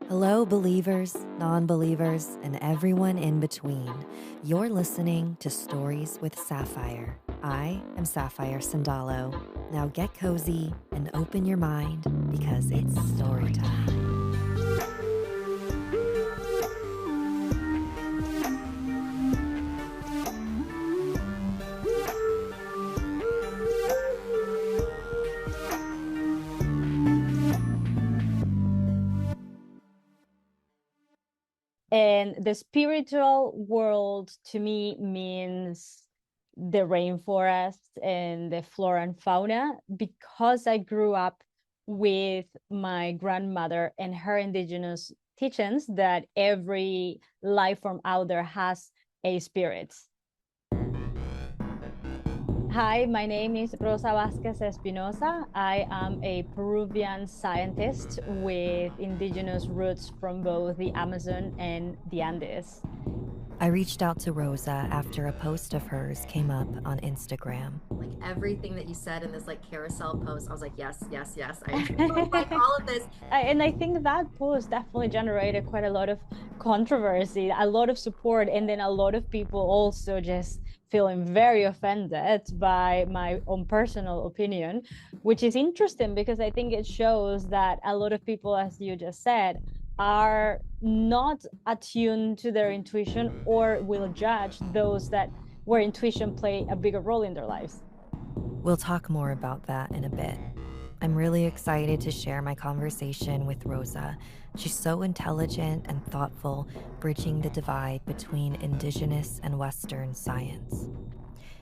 Hello, believers, non believers, and everyone in between. You're listening to Stories with Sapphire. I am Sapphire Sandalo. Now get cozy and open your mind because it's story time. And the spiritual world to me means the rainforest and the flora and fauna, because I grew up with my grandmother and her indigenous teachings that every life form out there has a spirit. Hi, my name is Rosa Vázquez Espinosa. I am a Peruvian scientist with indigenous roots from both the Amazon and the Andes. I reached out to Rosa after a post of hers came up on Instagram. Like everything that you said in this like carousel post, I was like, yes, yes, yes. I like all of this. And I think that post definitely generated quite a lot of controversy, a lot of support, and then a lot of people also just feeling very offended by my own personal opinion, which is interesting because I think it shows that a lot of people, as you just said, are not attuned to their intuition or will judge those that where intuition play a bigger role in their lives. We'll talk more about that in a bit. I'm really excited to share my conversation with Rosa. She's so intelligent and thoughtful, bridging the divide between indigenous and Western science.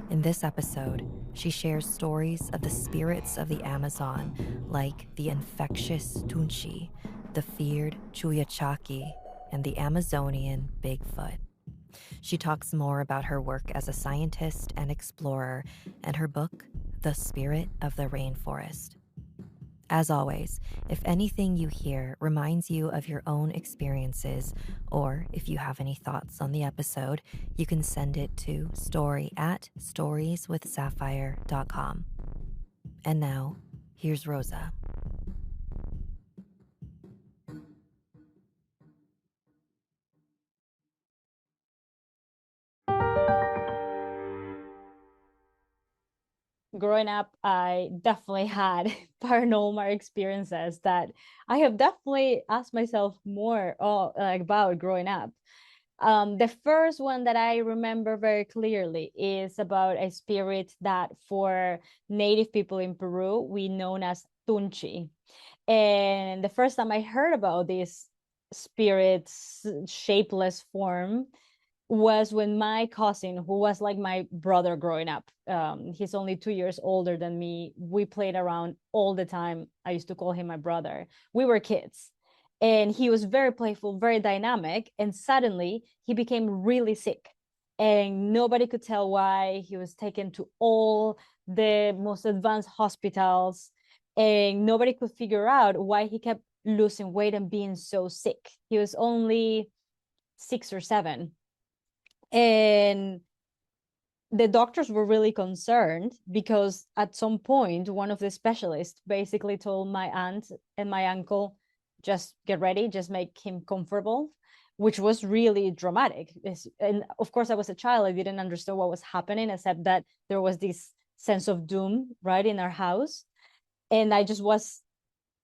In this episode, she shares stories of the spirits of the Amazon, like the infectious Tunchi, the feared Chuyachaki, and the Amazonian Bigfoot. She talks more about her work as a scientist and explorer and her book, The Spirit of the Rainforest. As always, if anything you hear reminds you of your own experiences, or if you have any thoughts on the episode, you can send it to story@storieswithsapphire.com. And now, here's Rosa. Growing up, I definitely had paranormal experiences that I have definitely asked myself more about growing up. The first one that I remember very clearly is about a spirit that for native people in Peru, we known as Tunchi. And the first time I heard about this spirit's shapeless form was when my cousin, who was like my brother growing up, he's only 2 years older than me. We played around all the time. I used to call him my brother. We were kids. And he was very playful, very dynamic. And suddenly he became really sick. And nobody could tell why. He was taken to all the most advanced hospitals. And nobody could figure out why he kept losing weight and being so sick. He was only 6 or 7, and the doctors were really concerned because at some point, one of the specialists basically told my aunt and my uncle, just get ready, just make him comfortable, which was really dramatic. And of course, I was a child. I didn't understand what was happening, except that there was this sense of doom right in our house. And I just was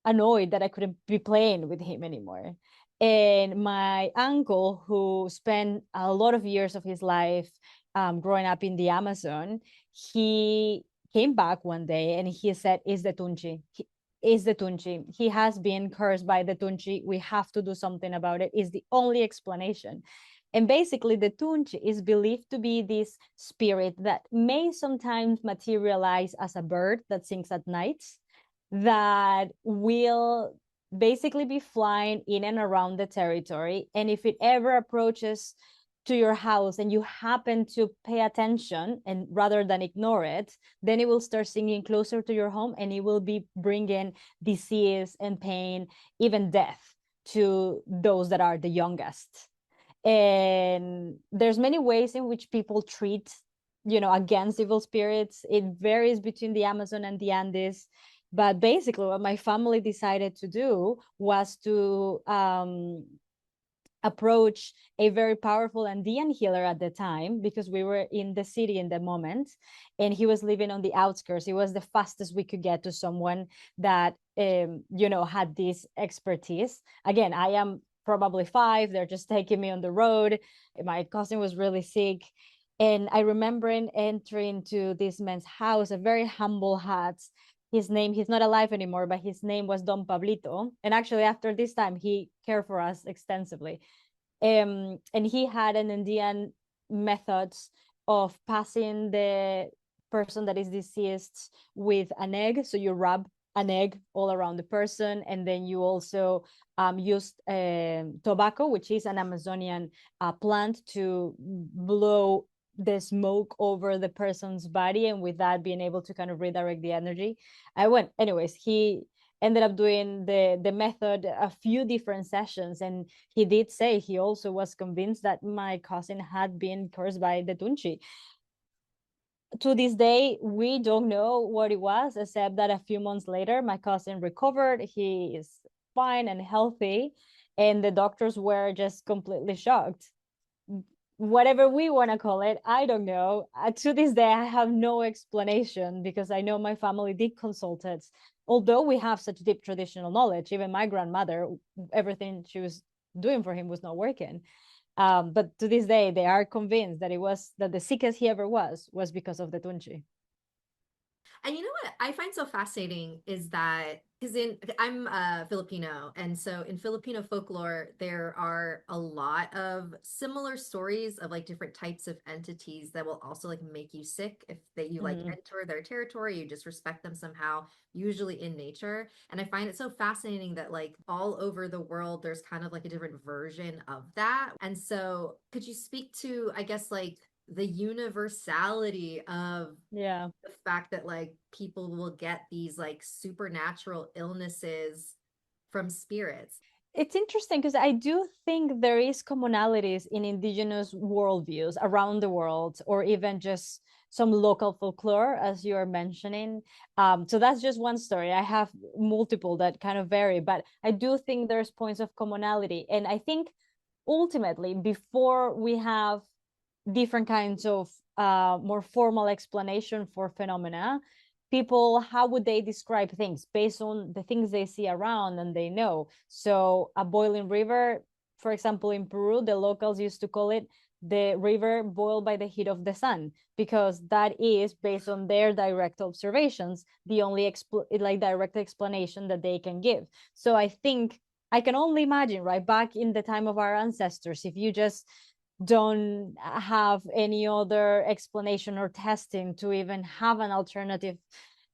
annoyed that I couldn't be playing with him anymore. And my uncle, who spent a lot of years of his life growing up in the Amazon, he came back one day and he said, "Is the Tunchi? Is the Tunchi? He has been cursed by the Tunchi. We have to do something about it." Is the only explanation. And basically, the Tunchi is believed to be this spirit that may sometimes materialize as a bird that sings at night, that will basically be flying in and around the territory. And if it ever approaches to your house and you happen to pay attention and rather than ignore it, then it will start singing closer to your home and it will be bringing disease and pain, even death to those that are the youngest. And there's many ways in which people treat, against evil spirits. It varies between the Amazon and the Andes. But basically what my family decided to do was to approach a very powerful Andean healer at the time, because we were in the city in the moment and he was living on the outskirts. It was the fastest we could get to someone that had this expertise. Again, I am probably 5, they're just taking me on the road. My cousin was really sick, and I remember entering to this man's house, a very humble hut. His name, he's not alive anymore, but his name was Don Pablito. And actually, after this time, he cared for us extensively. And he had an Indian methods of passing the person that is deceased with an egg. So you rub an egg all around the person, and then you also used tobacco, which is an Amazonian plant, to blow the smoke over the person's body, and with that being able to kind of redirect the energy. Anyways, he ended up doing the method a few different sessions, and he did say he also was convinced that my cousin had been cursed by the Tunchi. To this day, we don't know what it was, except that a few months later my cousin recovered. He is fine and healthy, and the doctors were just completely shocked. Whatever we want to call it, I don't know. To this day, I have no explanation, because I know my family did consult it. Although we have such deep traditional knowledge, even my grandmother, everything she was doing for him was not working. But to this day, they are convinced that the sickest he ever was because of the Tunchi. And you know what I find so fascinating is that because I'm Filipino, and so in Filipino folklore there are a lot of similar stories of like different types of entities that will also like make you sick if you like enter their territory, you disrespect them somehow, usually in nature. And I find it so fascinating that like all over the world there's kind of like a different version of that. And so could you speak to, I guess, like the universality of Yeah, the fact that like people will get these like supernatural illnesses from spirits? it's interesting because I do think there is commonalities in indigenous worldviews around the world, or even just some local folklore, as you are mentioning. So that's just one story. I have multiple that kind of vary, but I do think there's points of commonality. And I think ultimately, before we have different kinds of more formal explanation for phenomena, people, how would they describe things based on the things they see around and they know? So a boiling river, for example, in Peru, the locals used to call it the river boiled by the heat of the sun, because that is, based on their direct observations, the only like direct explanation that they can give. So I think I can only imagine, right, back in the time of our ancestors, if you just don't have any other explanation or testing to even have an alternative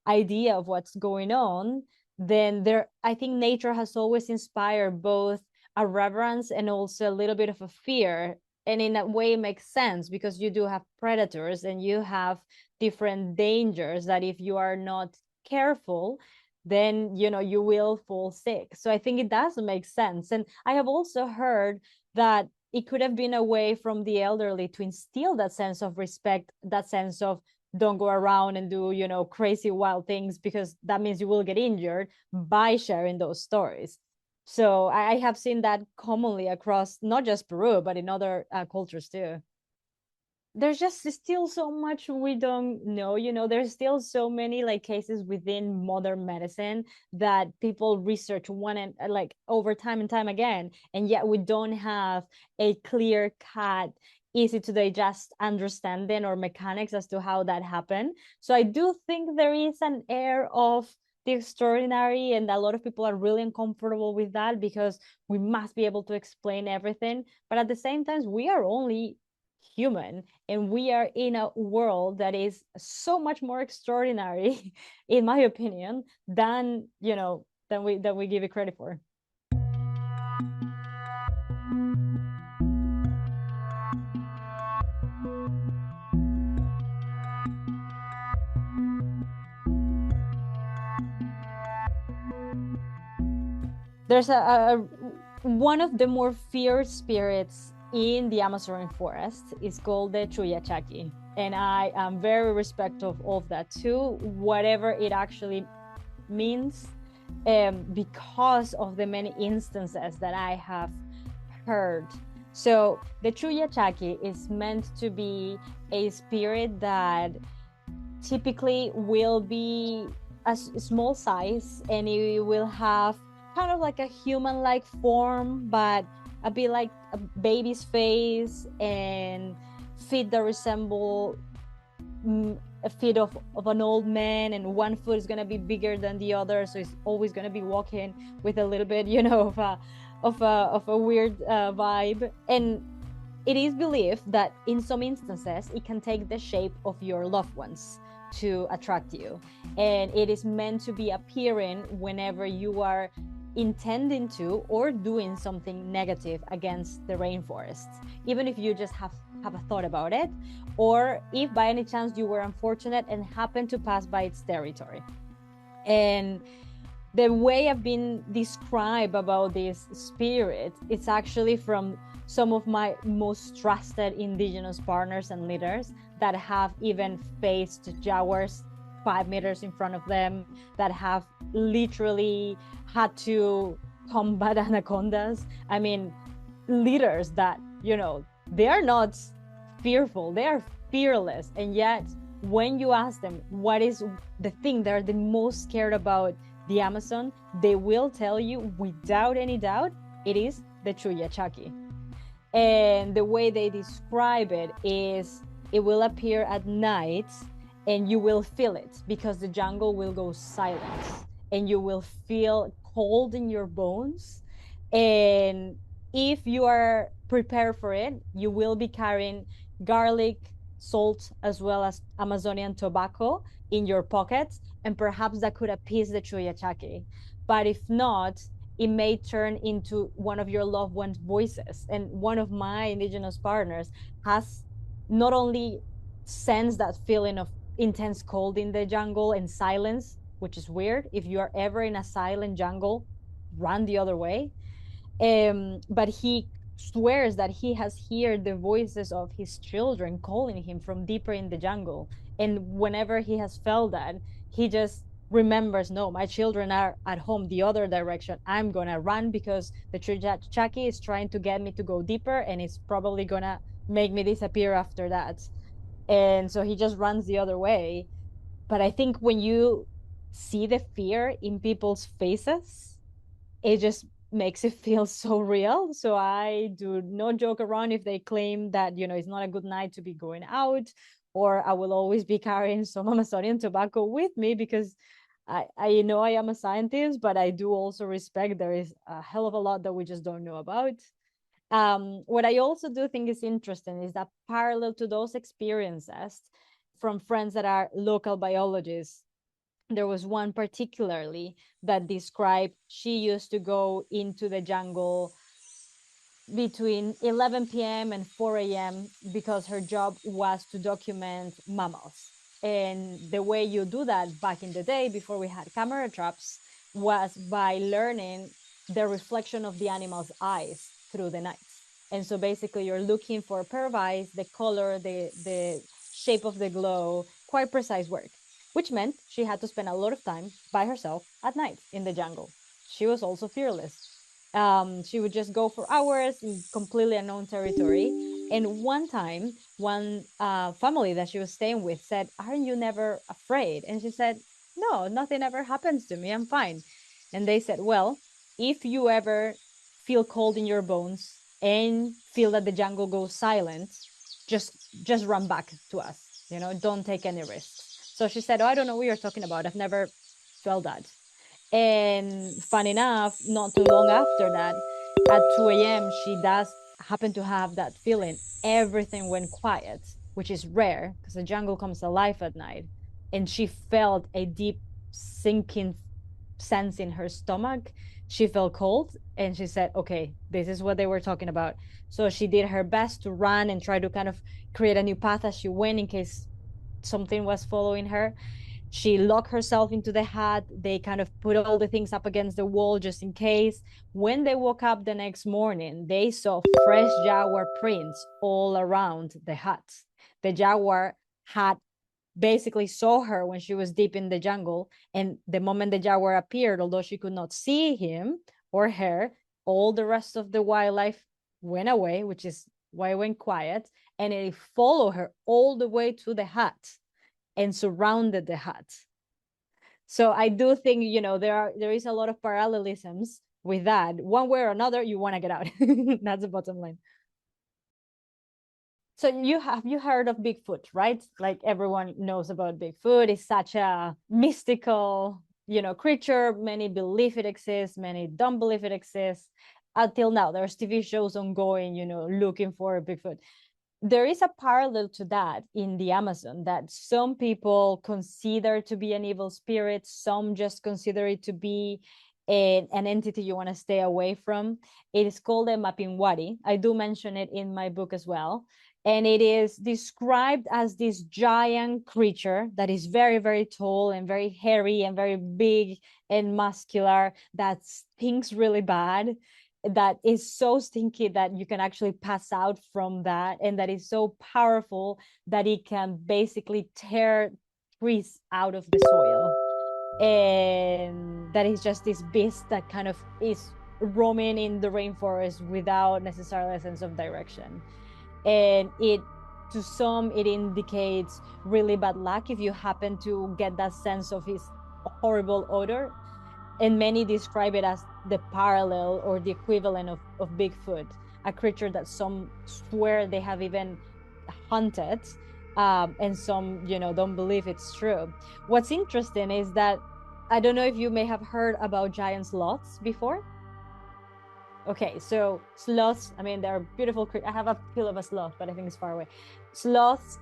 idea of what's going on, then I think nature has always inspired both a reverence and also a little bit of a fear. And in that way it makes sense, because you do have predators and you have different dangers that if you are not careful, then you will fall sick. So I think it does make sense. And I have also heard that it could have been a way from the elderly to instill that sense of respect, that sense of don't go around and do crazy wild things, because that means you will get injured, by sharing those stories. So I have seen that commonly across not just Peru but in other cultures too. There's just still so much we don't know. There's still so many like cases within modern medicine that people research one and like over time and time again, and yet we don't have a clear cut, easy to digest understanding or mechanics as to how that happened. So I do think there is an air of the extraordinary, and a lot of people are really uncomfortable with that, because we must be able to explain everything. But at the same time, we are only human, and we are in a world that is so much more extraordinary in my opinion than we give it credit for. There's a one of the more feared spirits in the Amazon forest is called the Chuyachaki, and I am very respectful of that too, whatever it actually means, because of the many instances that I have heard. So the Chuyachaki is meant to be a spirit that typically will be a small size, and it will have kind of like a human-like form, but a bit like a baby's face, and feet that resemble a feet of an old man, and one foot is going to be bigger than the other, so it's always going to be walking with a little bit, of a weird vibe. And it is believed that in some instances it can take the shape of your loved ones to attract you, and it is meant to be appearing whenever you are intending to or doing something negative against the rainforest, even if you just have a thought about it, or if by any chance you were unfortunate and happened to pass by its territory. And the way I've been described about this spirit, it's actually from some of my most trusted indigenous partners and leaders that have even faced jaguars 5 meters in front of them, that have literally had to combat anacondas. I mean, leaders that, they are not fearful, they are fearless. And yet, when you ask them what is the thing they're the most scared about the Amazon, they will tell you without any doubt, it is the Chuyachaki. And the way they describe it is it will appear at night and you will feel it because the jungle will go silent and you will feel cold in your bones. And if you are prepared for it, you will be carrying garlic, salt, as well as Amazonian tobacco in your pockets, and perhaps that could appease the Chuyachaki. But if not, it may turn into one of your loved ones' voices. And one of my indigenous partners has not only sensed that feeling of intense cold in the jungle and silence, which is weird. If you are ever in a silent jungle, run the other way. But he swears that he has heard the voices of his children calling him from deeper in the jungle. And whenever he has felt that, he just remembers, no, my children are at home the other direction. I'm gonna run because the Chaki is trying to get me to go deeper, and it's probably gonna make me disappear after that. And so he just runs the other way. But I think when you see the fear in people's faces, it just makes it feel so real. So I do not joke around if they claim that, it's not a good night to be going out, or I will always be carrying some Amazonian tobacco with me because I know I am a scientist, but I do also respect there is a hell of a lot that we just don't know about. What I also do think is interesting is that parallel to those experiences from friends that are local biologists, there was one particularly that described she used to go into the jungle between 11 p.m. and 4 a.m. because her job was to document mammals. And the way you do that back in the day, before we had camera traps, was by learning the reflection of the animal's eyes through the night. And so basically you're looking for a pair of eyes, the color, the shape of the glow, quite precise work, which meant she had to spend a lot of time by herself at night in the jungle. She was also fearless. She would just go for hours in completely unknown territory. And one time, one family that she was staying with said, "Aren't you never afraid?" And she said, "No, nothing ever happens to me. I'm fine." And they said, "Well, if you ever feel cold in your bones and feel that the jungle goes silent, just run back to us. Don't take any risks." So she said, "Oh, I don't know what you're talking about. I've never felt that." And fun enough, not too long after that, at 2 a.m., she does happen to have that feeling. Everything went quiet, which is rare because the jungle comes alive at night. And she felt a deep sinking sense in her stomach. She felt cold and she said, okay, this is what they were talking about. So she did her best to run and try to kind of create a new path as she went in case something was following her. She locked herself into the hut. They kind of put all the things up against the wall just in case. When they woke up the next morning, they saw fresh jaguar prints all around the hut. The jaguar had basically saw her when she was deep in the jungle. And the moment the jaguar appeared, although she could not see him or her, all the rest of the wildlife went away, which is why it went quiet. And it followed her all the way to the hut and surrounded the hut. So I do think, there is a lot of parallelisms with that. One way or another, you want to get out. That's the bottom line. So you heard of Bigfoot, right? Like everyone knows about Bigfoot. It's such a mystical, creature. Many believe it exists, many don't believe it exists. Until now, there's TV shows ongoing, looking for Bigfoot. There is a parallel to that in the Amazon that some people consider to be an evil spirit, some just consider it to be an entity you want to stay away from. It is called a Mapinwari. I do mention it in my book as well. And it is described as this giant creature that is very, very tall and very hairy and very big and muscular, that stinks really bad, that is so stinky that you can actually pass out from that, and that is so powerful that it can basically tear trees out of the soil. And that is just this beast that kind of is roaming in the rainforest without necessarily a sense of direction. And to some, it indicates really bad luck if you happen to get that sense of his horrible odor. And many describe it as the parallel or the equivalent of Bigfoot, a creature that some swear they have even hunted, and some, don't believe it's true. What's interesting is that, I don't know if you may have heard about giant sloths before. Okay, so sloths, I mean, they're beautiful. I have a pill of a sloth, but I think it's far away. Sloths,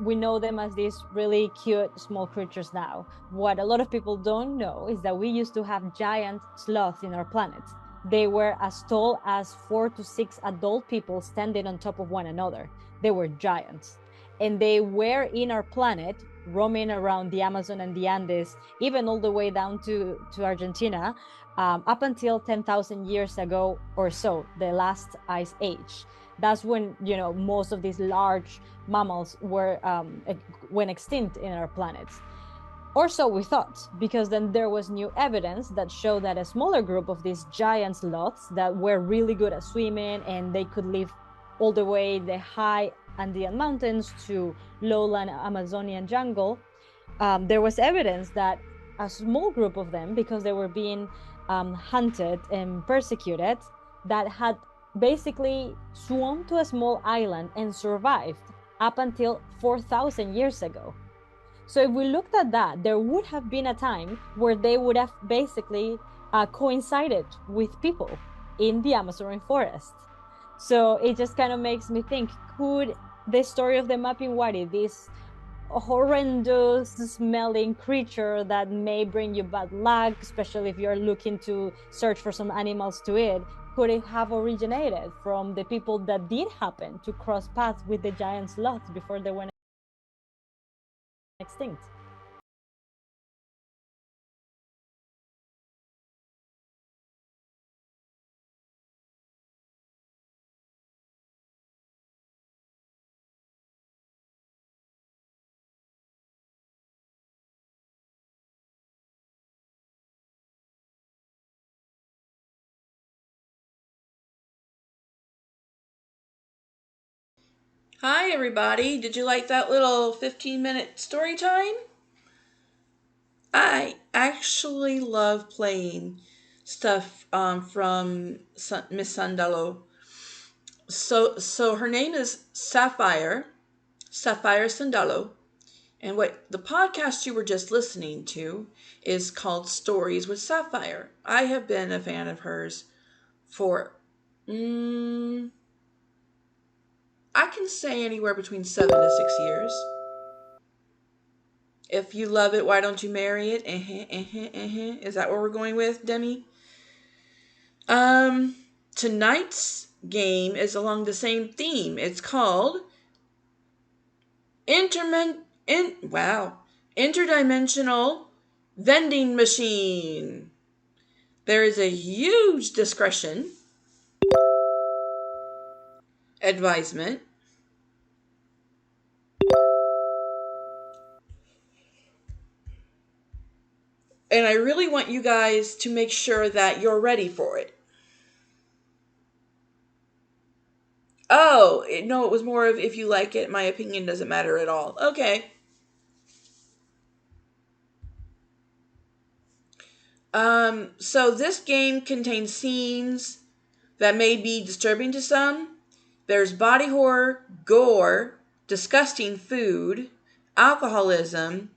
we know them as these really cute small creatures now. What a lot of people don't know is that we used to have giant sloths in our planet. They were as tall as 4 to 6 adult people standing on top of one another. They were giants. And they were in our planet, roaming around the Amazon and the Andes, even all the way down to Argentina, up until 10,000 years ago or so, the last ice age. That's when, most of these large mammals went extinct in our planet. Or so we thought, because then there was new evidence that showed that a smaller group of these giant sloths that were really good at swimming, and they could live all the way the high Andean mountains to lowland Amazonian jungle. There was evidence that a small group of them, because they were being hunted and persecuted, that had basically swum to a small island and survived up until 4,000 years ago. So if we looked at that, there would have been a time where they would have basically coincided with people in the Amazon rainforest. So it just kind of makes me think, could the story of the Mapinwari, this horrendous smelling creature that may bring you bad luck, especially if you're looking to search for some animals to eat, could it have originated from the people that did happen to cross paths with the giant sloths before they went extinct? Hi, everybody. Did you like that little 15-minute story time? I actually love playing stuff from Miss Sandalo. So her name is Sapphire Sandalo. And what the podcast you were just listening to is called Stories with Sapphire. I have been a fan of hers for, I can say anywhere between 7 to 6 years. If you love it, why don't you marry it? Is that what we're going with, Demi? Tonight's game is along the same theme. It's called Interdimensional Vending Machine. There is a huge discretion advisement And I really want you guys to make sure that you're ready for it. Oh, no, it was more of if you like it, my opinion doesn't matter at all. Okay. So this game contains scenes that may be disturbing to some. There's body horror, gore, disgusting food, alcoholism,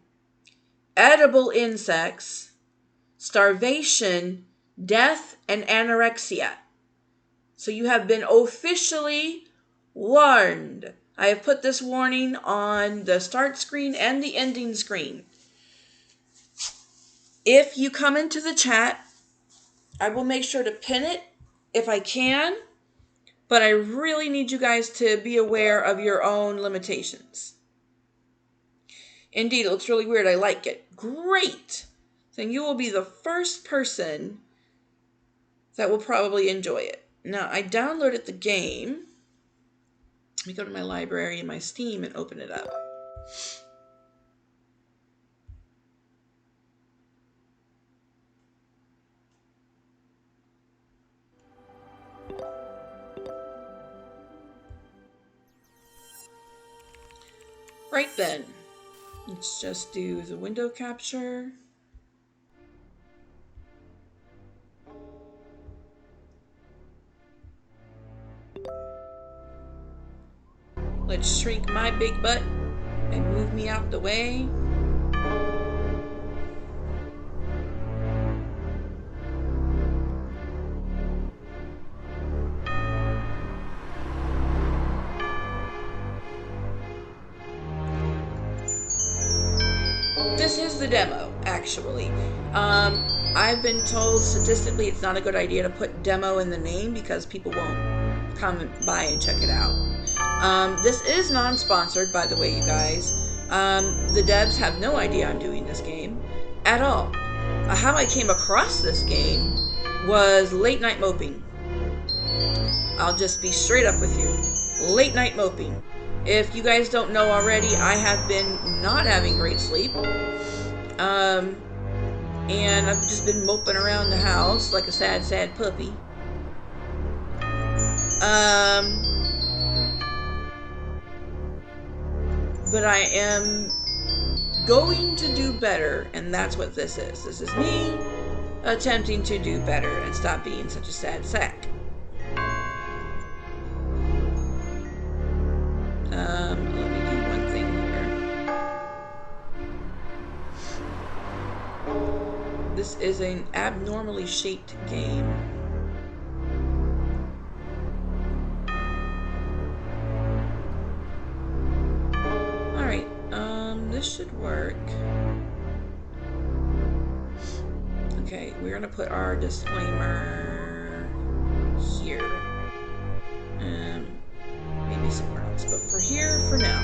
edible insects, starvation, death, and anorexia. So you have been officially warned. I have put this warning on the start screen and the ending screen. If you come into the chat, I will make sure to pin it if I can, but I really need you guys to be aware of your own limitations. Indeed, it looks really weird. I like it. Great! Then you will be the first person that will probably enjoy it. Now, I downloaded the game. Let me go to my library and my Steam and open it up. Right then, let's just do the window capture. Let's shrink my big butt and move me out the way. This is the demo, actually. I've been told statistically it's not a good idea to put demo in the name because people won't come by and check it out. This is non-sponsored, by the way, you guys. The devs have no idea I'm doing this game at all. How I came across this game was late night moping. I'll just be straight up with you. Late night moping. If you guys don't know already, I have been not having great sleep. And I've just been moping around the house like a sad, sad puppy. But I am going to do better, and that's what this is. This is me attempting to do better and stop being such a sad sack. Let me do one thing here. This is an abnormally shaped game. Alright, this should work. Okay, we're gonna put our disclaimer here. Maybe somewhere else, but for here, for now.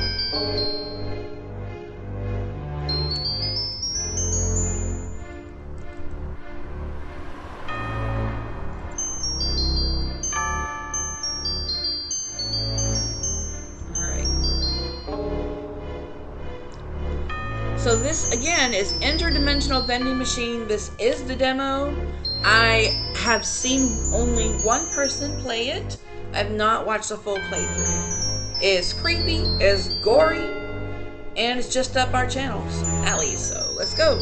So this, again, is Interdimensional Vending Machine. This is the demo. I have seen only one person play it. I have not watched the full playthrough. It's creepy, it's gory, and it's just up our channel's alley, so let's go.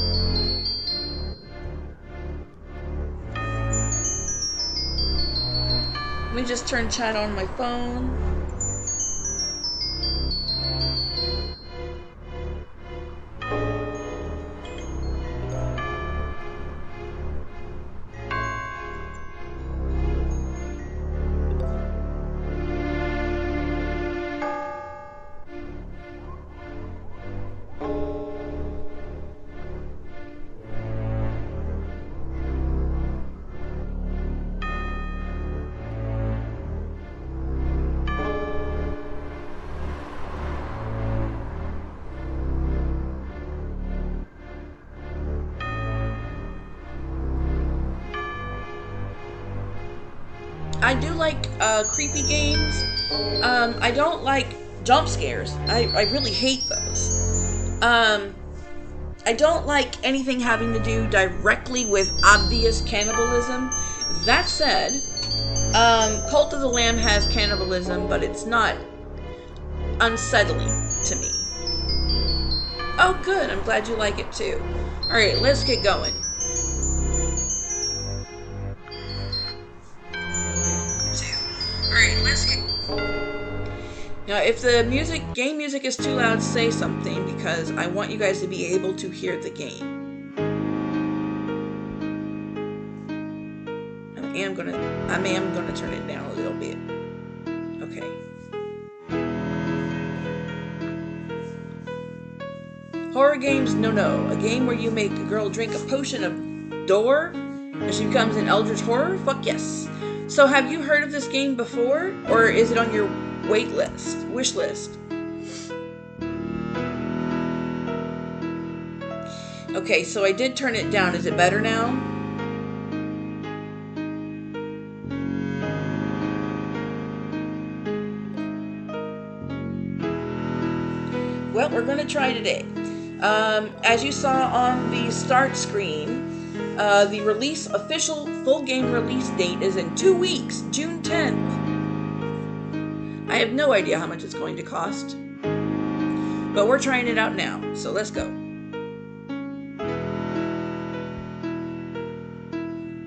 Let me just turn chat on my phone. I do like creepy games. I don't like jump scares. I really hate those. I don't like anything having to do directly with obvious cannibalism. That said, Cult of the Lamb has cannibalism, but it's not unsettling to me. Oh, good. I'm glad you like it too. Alright, let's get going. Alright, let's get... Now, if the game music is too loud, say something, because I want you guys to be able to hear the game. I am gonna turn it down a little bit. Okay. Horror games, no. A game where you make a girl drink a potion of door and she becomes an eldritch horror? Fuck yes. So have you heard of this game before? Or is it on your wish list? Okay, so I did turn it down. Is it better now? Well, we're going to try today. As you saw on the start screen, the official full game release date is in 2 weeks, June 10th. I have no idea how much it's going to cost, but we're trying it out now, so let's go.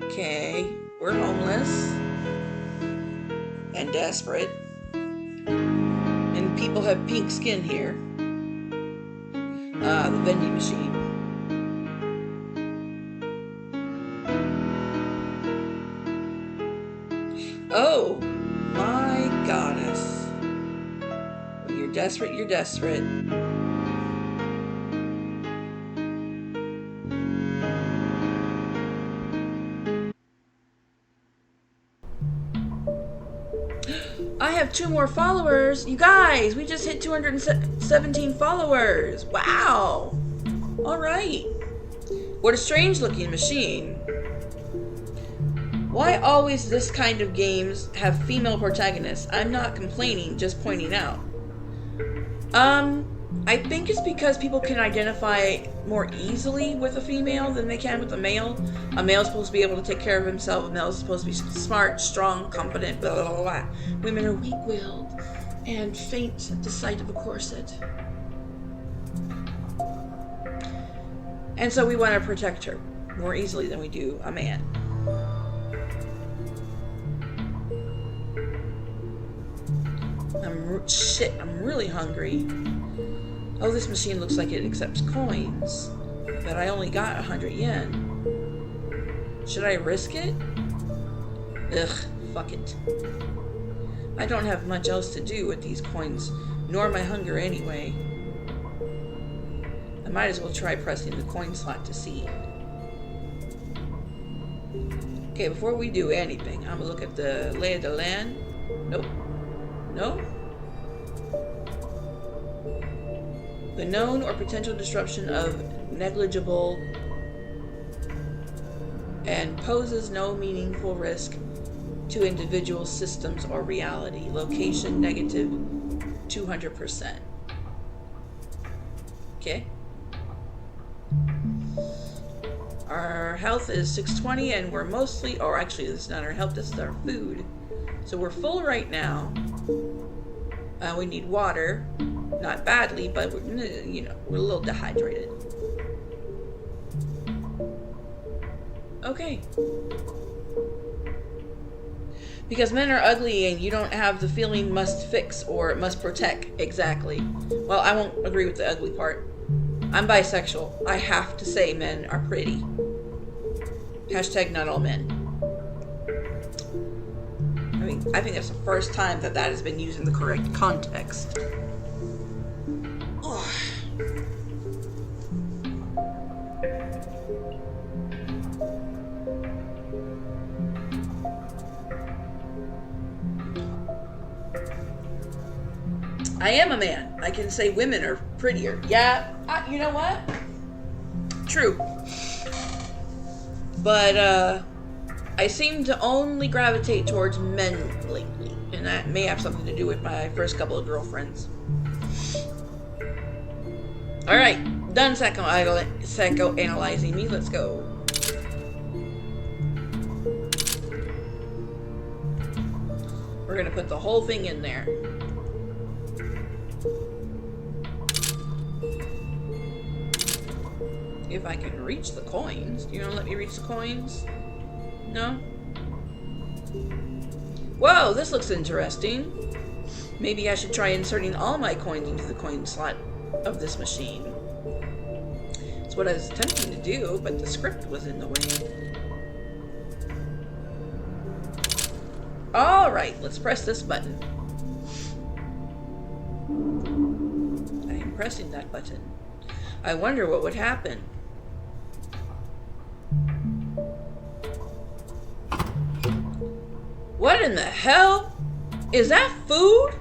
Okay, we're homeless and desperate, and people have pink skin here. The vending machine. Oh my goddess. When you're desperate, you're desperate. I have 2 more followers. You guys, we just hit 217 followers. Wow. All right. What a strange looking machine. Why always this kind of games have female protagonists? I'm not complaining, just pointing out. I think it's because people can identify more easily with a female than they can with a male. A male is supposed to be able to take care of himself. A male is supposed to be smart, strong, competent, blah, blah, blah, blah. Women are weak-willed and faint at the sight of a corset. And so we want to protect her more easily than we do a man. I'm really hungry. Oh, this machine looks like it accepts coins, but I only got 100 yen. Should I risk it? Ugh, fuck it. I don't have much else to do with these coins, nor my hunger anyway. I might as well try pressing the coin slot to see. Okay, before we do anything, I'm gonna look at the lay of the land. Nope. No? The known or potential disruption of negligible and poses no meaningful risk to individual systems or reality. Location negative 200%. Okay. Our health is 620 and we're mostly, or actually this is not our health, this is our food. So we're full right now. We need water. Not badly, but we're a little dehydrated. Okay. Because men are ugly and you don't have the feeling must fix or must protect. Exactly. Well, I won't agree with the ugly part. I'm bisexual. I have to say men are pretty. Hashtag not all men. I think that's the first time that has been used in the correct context. Oh. I am a man. I can say women are prettier. Yeah, you know what? True. But, I seem to only gravitate towards men lately, and that may have something to do with my first couple of girlfriends. Alright, Done psychoanalyzing me. Let's go. We're gonna put the whole thing in there. If I can reach the coins. Do you want to let me reach the coins? No? Whoa, this looks interesting. Maybe I should try inserting all my coins into the coin slot of this machine. That's what I was attempting to do, but the script was in the way. Alright, let's press this button. I am pressing that button. I wonder what would happen. What in the hell? Is that food?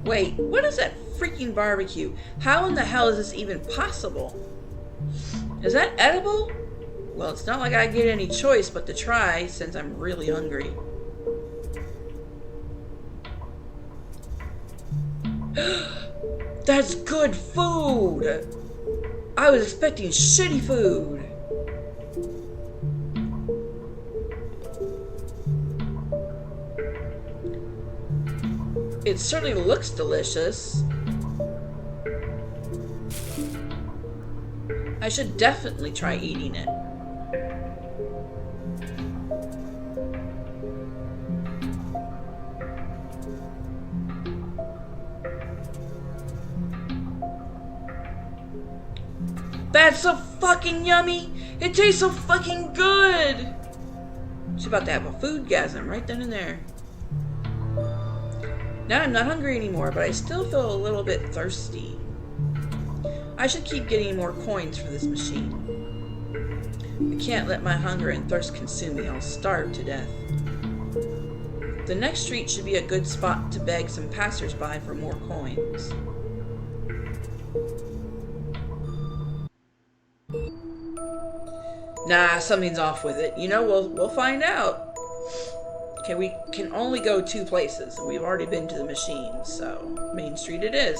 Wait, what is that freaking barbecue? How in the hell is this even possible? Is that edible? Well, it's not like I get any choice but to try since I'm really hungry. That's good food! I was expecting shitty food. It certainly looks delicious. I should definitely try eating it. That's so fucking yummy! It tastes so fucking good! She's about to have a foodgasm right then and there. Now I'm not hungry anymore, but I still feel a little bit thirsty. I should keep getting more coins for this machine. I can't let my hunger and thirst consume me. I'll starve to death. The next street should be a good spot to beg some passersby for more coins. Nah, something's off with it. You know, we'll find out. Okay, we can only go 2 places. We've already been to the machine, so Main Street it is.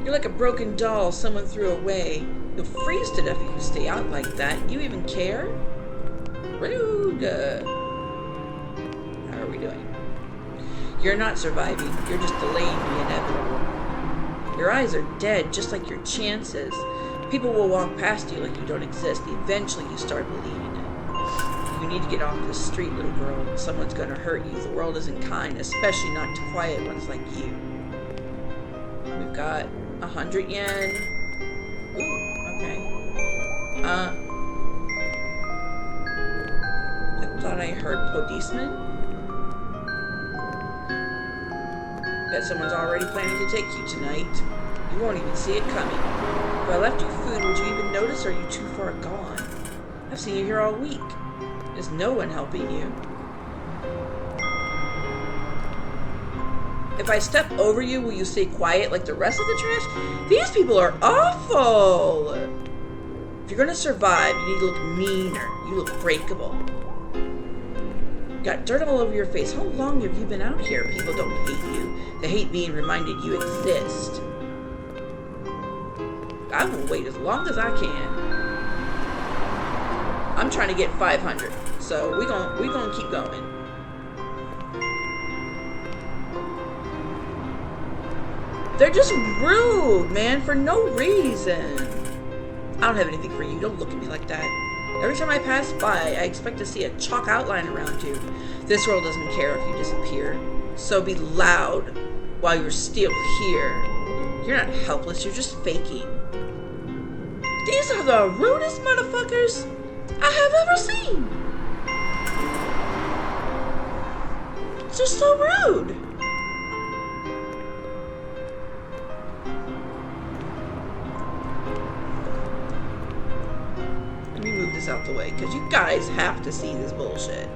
You're like a broken doll someone threw away. You'll freeze to death if you stay out like that. You even care? Rude. How are we doing? You're not surviving. You're just delaying the inevitable. Your eyes are dead, just like your chances. People will walk past you like you don't exist. Eventually you start believing it. You need to get off the street, little girl. Someone's gonna hurt you. The world isn't kind, especially not to quiet ones like you. We've got 100 yen. Ooh, okay. I thought I heard policeman. Bet someone's already planning to take you tonight. You won't even see it coming. If I left you food, would you even notice, or are you too far gone? I've seen you here all week. There's no one helping you. If I step over you, will you stay quiet like the rest of the trash? These people are awful! If you're gonna survive, you need to look meaner. You look breakable. You got dirt all over your face. How long have you been out here? People don't hate you. They hate being reminded you exist. I will wait as long as I can. I'm trying to get 500, so we gonna keep going. They're just rude, man, for no reason. I don't have anything for you. Don't look at me like that. Every time I pass by, I expect to see a chalk outline around you. This world doesn't care if you disappear. So be loud while you're still here. You're not helpless, you're just faking. These are the rudest motherfuckers I have ever seen. It's just so rude. Let me move this out the way, because you guys have to see this bullshit.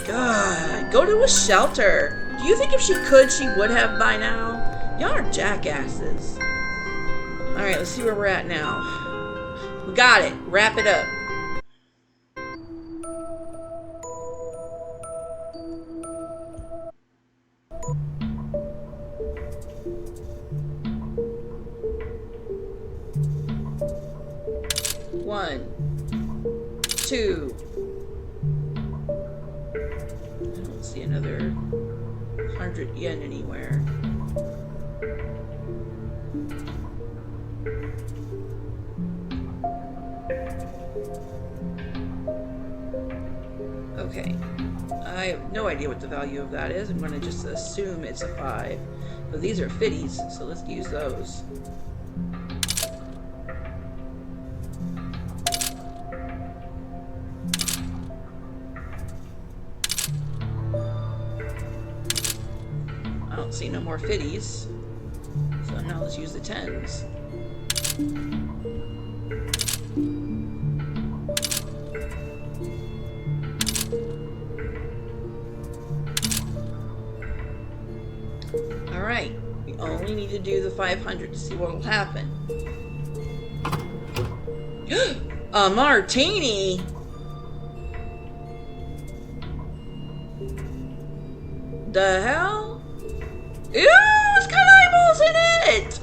God, go to a shelter. Do you think if she could, she would have by now? Y'all are jackasses. Alright, let's see where we're at now. We got it. Wrap it up. One, two. I don't see another 100 yen anywhere. Okay. I have no idea what the value of that is. I'm going to just assume it's a 5. But these are 50s, so let's use those. I don't see no more 50s. So now let's use the 10s. Alright, we only need to do the 500 to see what will happen. A martini! The hell? Ew, it's got eyeballs in it!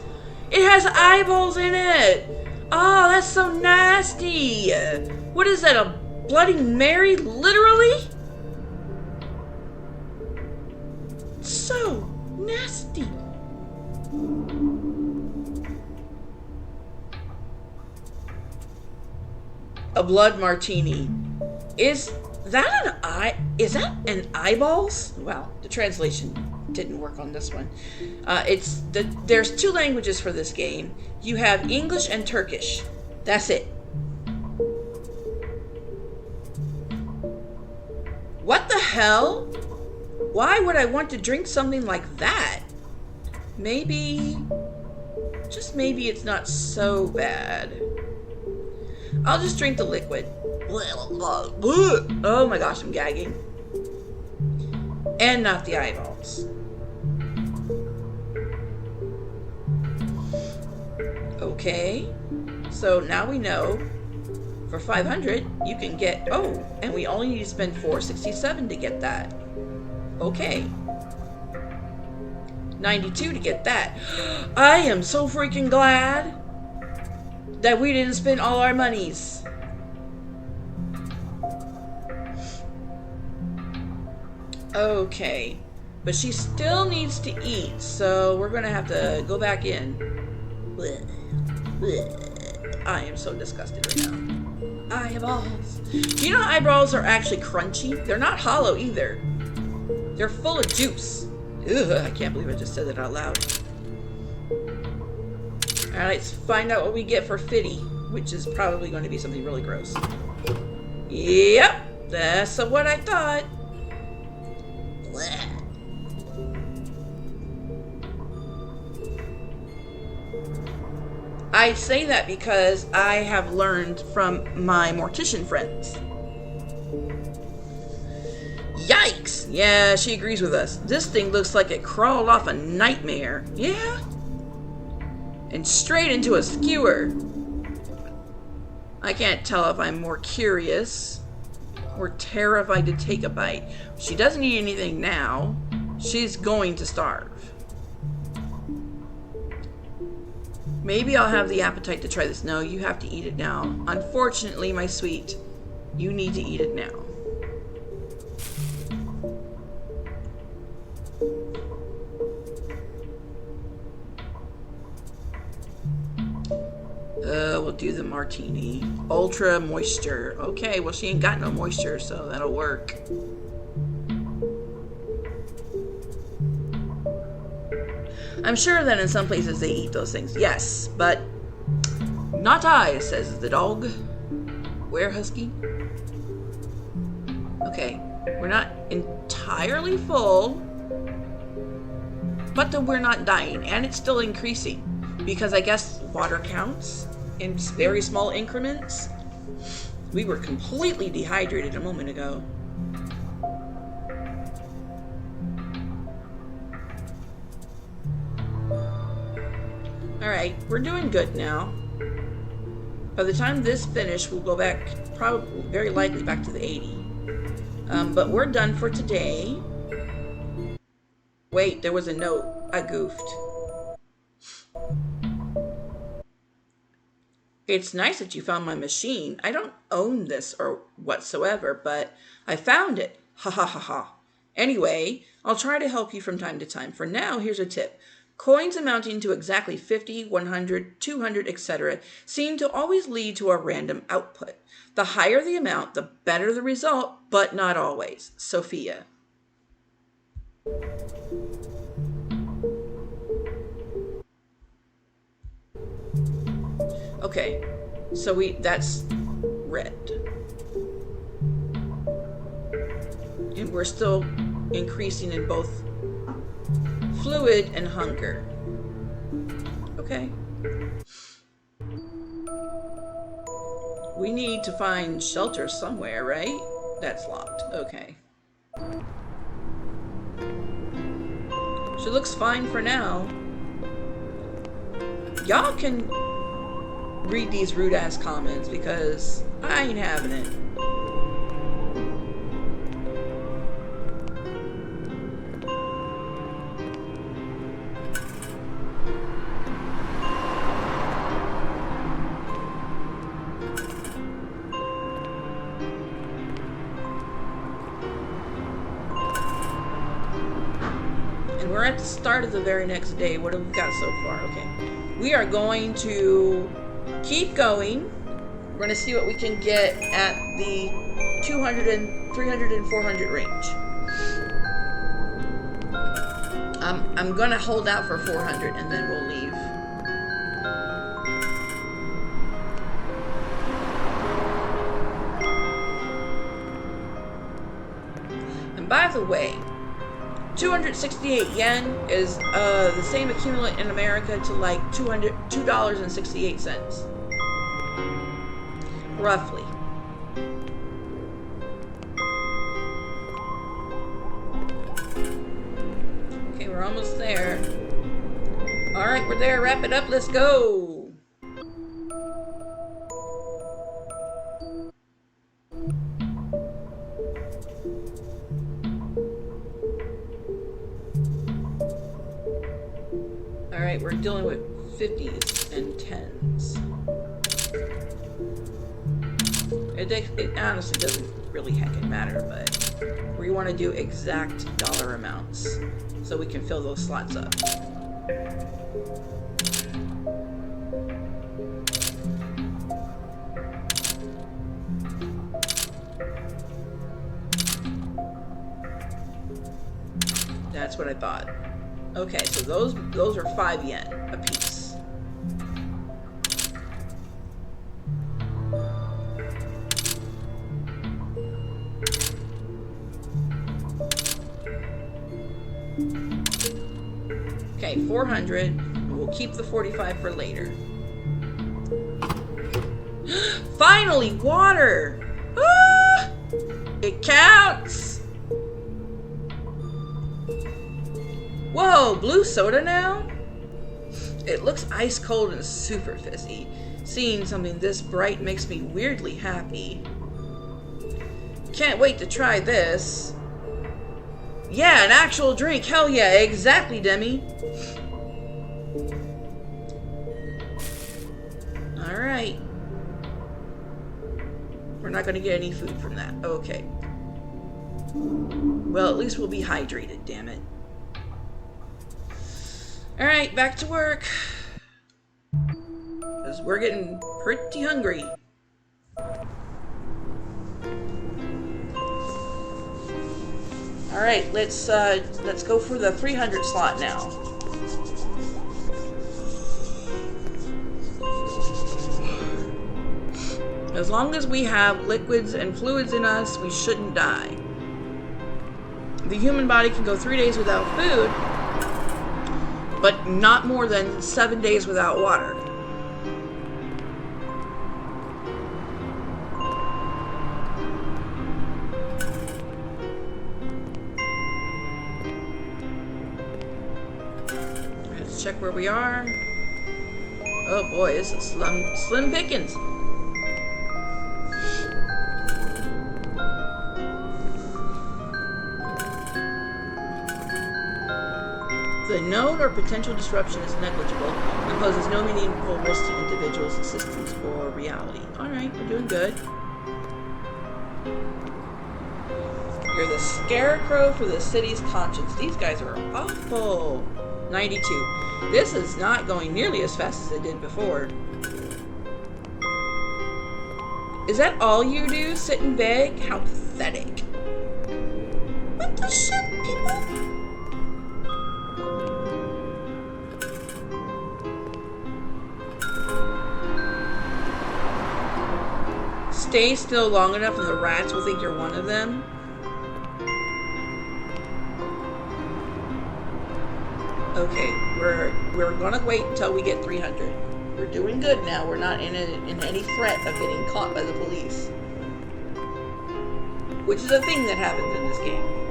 It has eyeballs in it! Oh, that's so nasty! What is that, a Bloody Mary, literally? So nasty. A blood martini. Is that an eyeballs? Well, the translation didn't work on this one. There's 2 languages for this game. You have English and Turkish. That's it. What the hell? Why would I want to drink something like that? Maybe, just maybe it's not so bad. I'll just drink the liquid. Oh my gosh, I'm gagging. And not the eyeballs. Okay, so now we know for 500 you can get, oh, and we only need to spend 467 to get that. Okay. 92 to get that. I am so freaking glad that we didn't spend all our monies. Okay. But she still needs to eat, so we're gonna have to go back in. Blech. Blech. I am so disgusted right now. Eyeballs. Do you know eyebrows are actually crunchy? They're not hollow either. They're full of juice. Ugh, I can't believe I just said that out loud. Alright, let's find out what we get for Fitty, which is probably going to be something really gross. Yep, that's what I thought. Blech. I say that because I have learned from my mortician friends. Yikes! Yeah, she agrees with us. This thing looks like it crawled off a nightmare. Yeah? And straight into a skewer. I can't tell if I'm more curious or terrified to take a bite. She doesn't eat anything now. She's going to starve. Maybe I'll have the appetite to try this. No, you have to eat it now. Unfortunately, my sweet, you need to eat it now. We'll do the martini. Ultra moisture. Okay, well, she ain't got no moisture, so that'll work. I'm sure that in some places they eat those things. Yes, but not I, says the dog. Where, Husky? Okay, we're not entirely full, but we're not dying, and it's still increasing because I guess water counts in very small increments. We were completely dehydrated a moment ago. Alright, we're doing good now. By the time this finished, we'll go back, probably, very likely back to the 80. But we're done for today. Wait, there was a note. I goofed. It's nice that you found my machine. I don't own this or whatsoever, but I found it. Ha ha ha ha. Anyway, I'll try to help you from time to time. For now, here's a tip. Coins amounting to exactly 50, 100, 200, etc. seem to always lead to a random output. The higher the amount, the better the result, but not always. Sophia. Okay, so that's red. And we're still increasing in both fluid and hunger. Okay. We need to find shelter somewhere, right? That's locked. Okay. She looks fine for now. Y'all can read these rude ass comments because I ain't having it. And we're at the start of the very next day. What have we got so far? Okay. We are going to keep going. We're going to see what we can get at the 200 and 300 and 400 range. I'm going to hold out for 400 and then we'll leave. And by the way, 268 yen is the same equivalent in America to like $2.68. Roughly. Okay, we're almost there. Alright, we're there. Wrap it up. Let's go. Alright, we're dealing with 50s and 10s. It honestly doesn't really heckin' matter, but we want to do exact dollar amounts so we can fill those slots up. That's what I thought. Okay, so those are 5 yen a piece. Okay, 400. We'll keep the 45 for later. Finally, water! Ah! It counts! Whoa, blue soda now? It looks ice cold and super fizzy. Seeing something this bright makes me weirdly happy. Can't wait to try this. Yeah, an actual drink. Hell yeah, exactly, Demi. Alright. We're not going to get any food from that. Okay. Well, at least we'll be hydrated, damn it. Alright, back to work. Because we're getting pretty hungry. Alright, let's go for the 300 slot now. As long as we have liquids and fluids in us, we shouldn't die. The human body can go 3 days without food, but not more than 7 days without water. Let's check where we are. Oh boy, this is slim pickings. The known or potential disruption is negligible and poses no meaningful risk to individuals' systems or reality. Alright, we're doing good. You're the scarecrow for the city's conscience. These guys are awful. 92. This is not going nearly as fast as it did before. Is that all you do? Sit and beg? How pathetic. What the shit, people? Stay still long enough and the rats will think you're one of them. Okay, we're gonna wait until we get 300. We're doing good now. We're not in any threat of getting caught by the police. Which is a thing that happens in this game.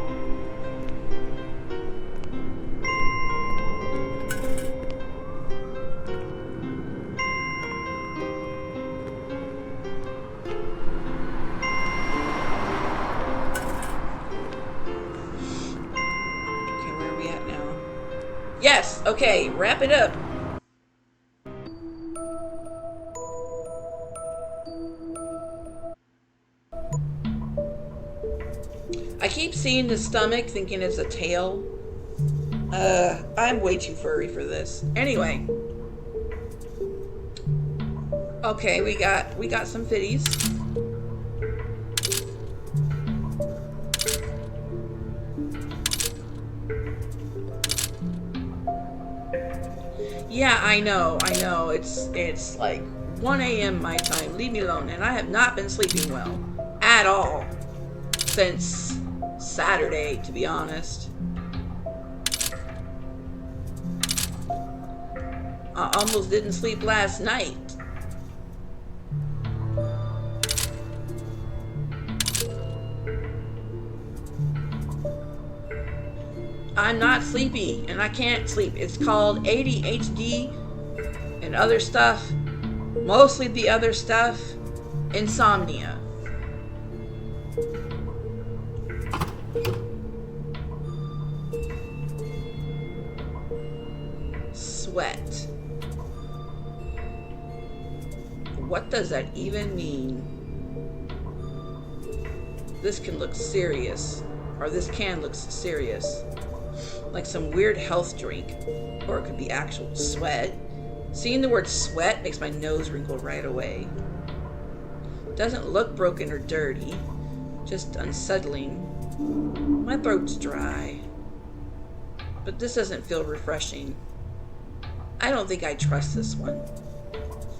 Yes, okay, wrap it up. I keep seeing the stomach thinking it's a tail. I'm way too furry for this. Anyway. Okay, we got some fitties. Yeah, I know. It's like 1 a.m. my time. Leave me alone. And I have not been sleeping well. At all. Since Saturday, to be honest. I almost didn't sleep last night. I'm not sleepy, and I can't sleep. It's called ADHD and other stuff. Mostly the other stuff. Insomnia. Sweat. What does that even mean? This can look serious. Or this can look serious. Like some weird health drink. Or it could be actual sweat. Seeing the word sweat makes my nose wrinkle right away. Doesn't look broken or dirty. Just unsettling. My throat's dry. But this doesn't feel refreshing. I don't think I trust this one.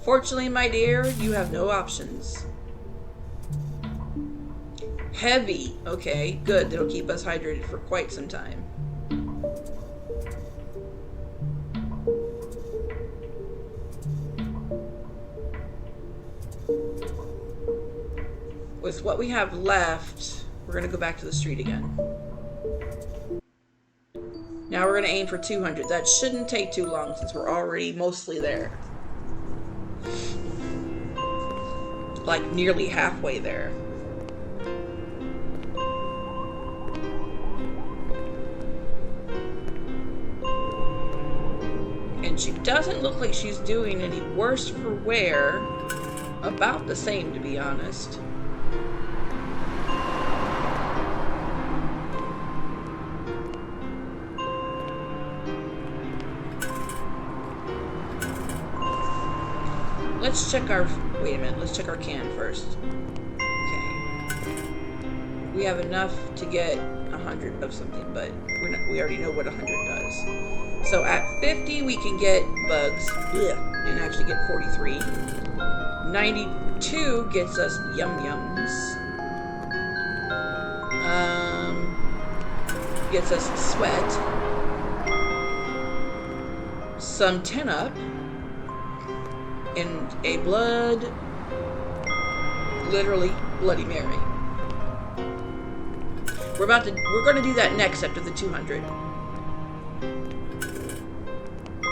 Fortunately, my dear, you have no options. Heavy. Okay, good. That'll keep us hydrated for quite some time. With what we have left, we're going to go back to the street again. Now we're going to aim for 200. That shouldn't take too long since we're already mostly there. Like nearly halfway there. And she doesn't look like she's doing any worse for wear. About the same, to be honest. Let's check our... Wait a minute. Let's check our can first. Okay. We have enough to get 100 of something, but we already know what 100 does. So at 50, we can get bugs. Ugh, and actually get 43. 92 gets us yum-yums. Gets us sweat. Some 10-up. And a literally Bloody Mary. We're going to do that next after the 200.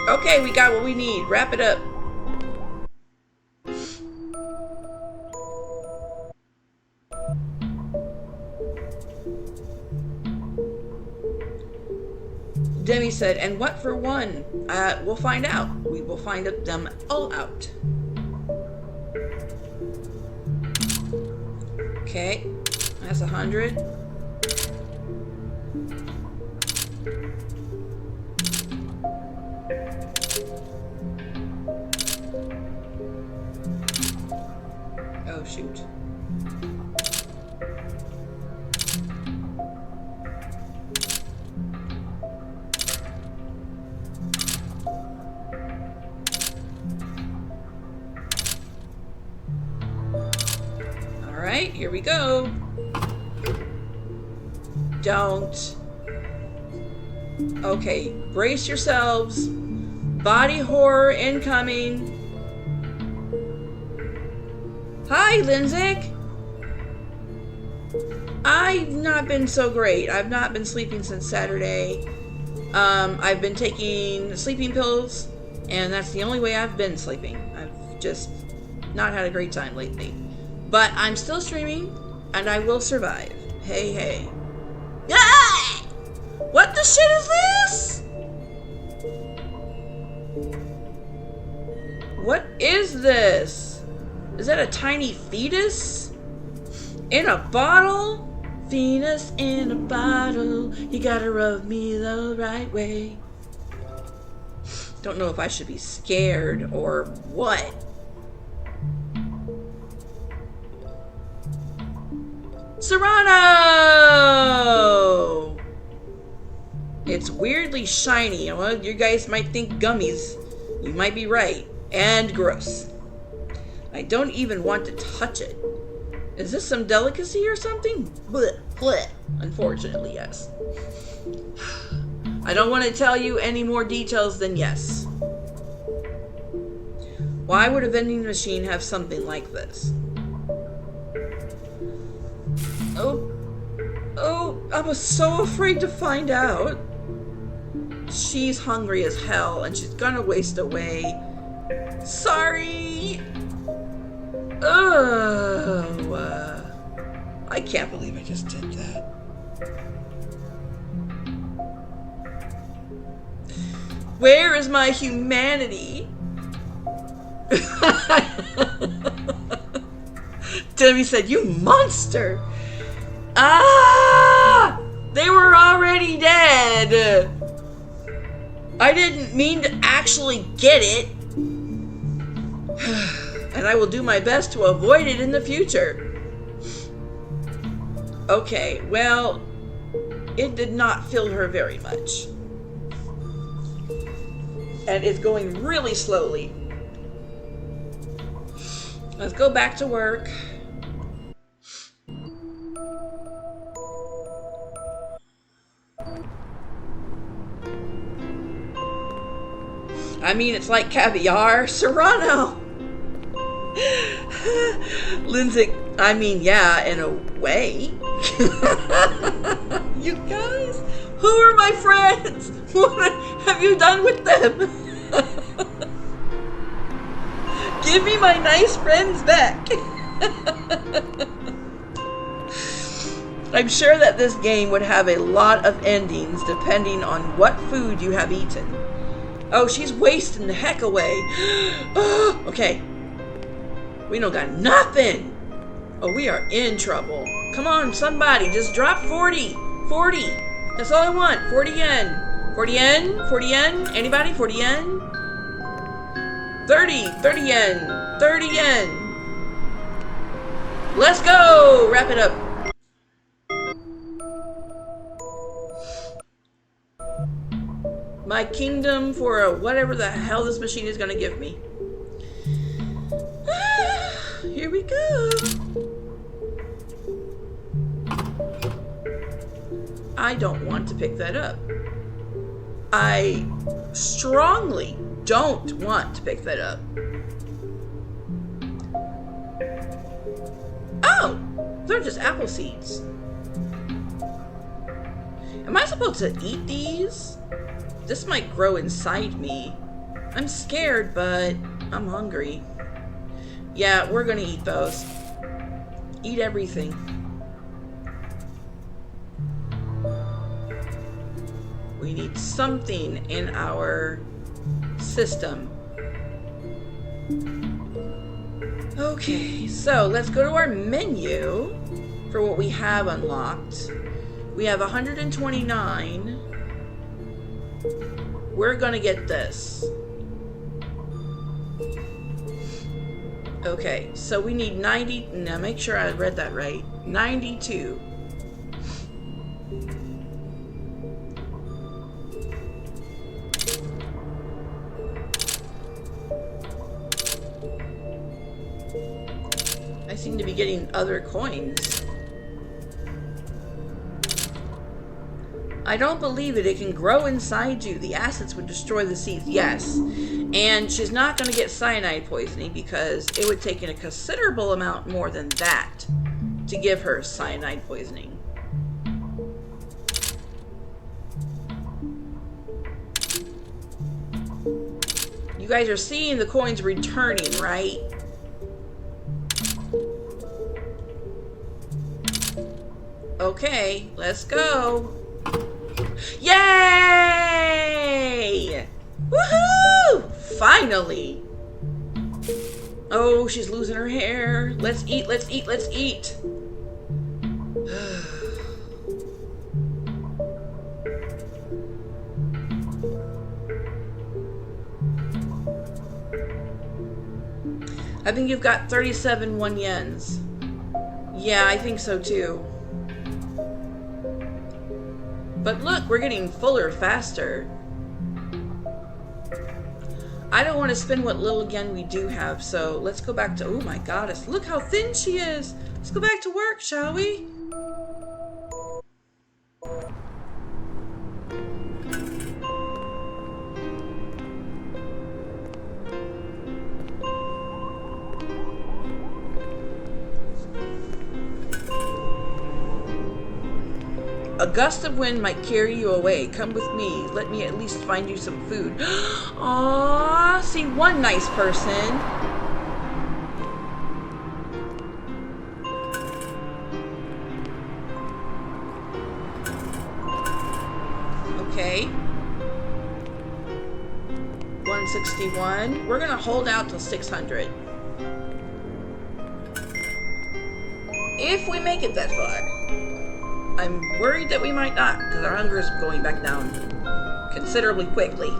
Okay, we got what we need. Wrap it up. Debbie said, and what for one? We'll find out. We will find them all out. Okay, that's 100. Oh, shoot. Alright, here we go. Don't. Okay, brace yourselves. Body horror incoming. Hi, Lindsay. I've not been so great. I've not been sleeping since Saturday. I've been taking sleeping pills, and that's the only way I've been sleeping. I've just not had a great time lately. But I'm still streaming, and I will survive. Hey, hey. Ah! What the shit is this? What is this? Is that a tiny fetus? In a bottle? Venus in a bottle. You gotta rub me the right way. Don't know if I should be scared or what. Serrano! It's weirdly shiny. Well, you guys might think gummies. You might be right. And gross. I don't even want to touch it. Is this some delicacy or something? Blech, blech. Unfortunately, yes. I don't want to tell you any more details than yes. Why would a vending machine have something like this? Oh, I was so afraid to find out. She's hungry as hell and she's gonna waste away. Sorry. Oh, I can't believe I just did that. Where is my humanity? Debbie said, you monster. Ah! They were already dead. I didn't mean to actually get it. And I will do my best to avoid it in the future. Okay, well, it did not fill her very much. And it's going really slowly. Let's go back to work. I mean, it's like caviar. Serrano! Lindsay, I mean, yeah, in a way. You guys, who are my friends? What have you done with them? Give me my nice friends back. I'm sure that this game would have a lot of endings depending on what food you have eaten. Oh, she's wasting the heck away. Oh, okay. We don't got nothing. Oh, we are in trouble. Come on, somebody, just drop 40. 40. That's all I want. 40 yen. 40 yen? 40 yen? Anybody? 40 yen? 30. 30 yen. 30 yen. Let's go. Wrap it up. My kingdom for a whatever the hell this machine is going to give me. Here we go. I don't want to pick that up. I strongly don't want to pick that up. Oh, they're just apple seeds. Am I supposed to eat these? This might grow inside me. I'm scared, but I'm hungry. Yeah, we're gonna eat those. Eat everything. We need something in our system. Okay, so let's go to our menu for what we have unlocked. We have 129. We're gonna get this. Okay, so we need 90. Now make sure I read that right. 92. I seem to be getting other coins. I don't believe it. It can grow inside you. The acids would destroy the seeds. Yes. And she's not going to get cyanide poisoning because it would take in a considerable amount more than that to give her cyanide poisoning. You guys are seeing the coins returning, right? Okay, let's go. Yay! Woohoo! Finally! Oh, she's losing her hair. Let's eat, let's eat, let's eat. I think you've got 37 1 yens. Yeah, I think so too. But look, we're getting fuller faster. I don't want to spend what little yen we do have, so let's go back to... Oh my goddess, look how thin she is! Let's go back to work, shall we? A gust of wind might carry you away. Come with me. Let me at least find you some food. Aww, see one nice person. Okay. 161. We're gonna hold out till 600. If we make it that far. I'm worried that we might not, because our hunger is going back down considerably quickly.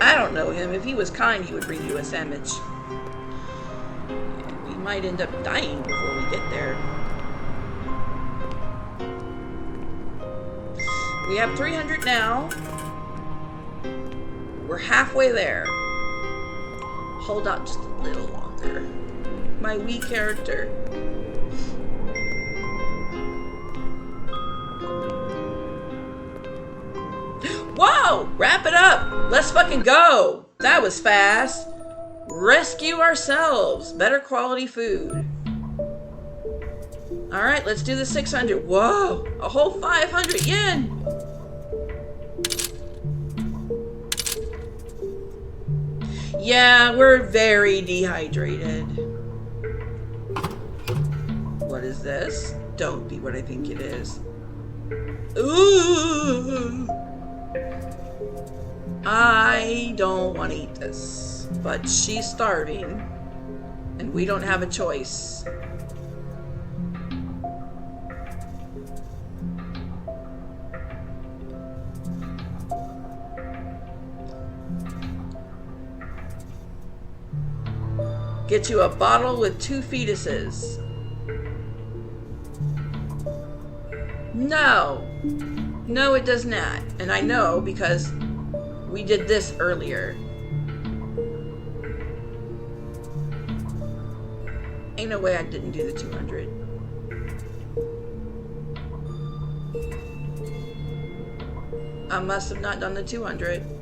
I don't know him. If he was kind, he would bring you a sandwich. We might end up dying before we get there. We have 300 now. We're halfway there. Hold out just a little longer. My wee character. Whoa! Wrap it up! Let's fucking go! That was fast. Rescue ourselves. Better quality food. Alright, let's do the 600. Whoa! A whole 500 yen! Yeah, we're very dehydrated. What is this? Don't be what I think it is. Ooh! I don't want to eat this, but she's starving, and we don't have a choice. Get you a bottle with 2 fetuses. No. No, it does not. And I know because we did this earlier. Ain't no way I didn't do the 200. I must have not done the 200.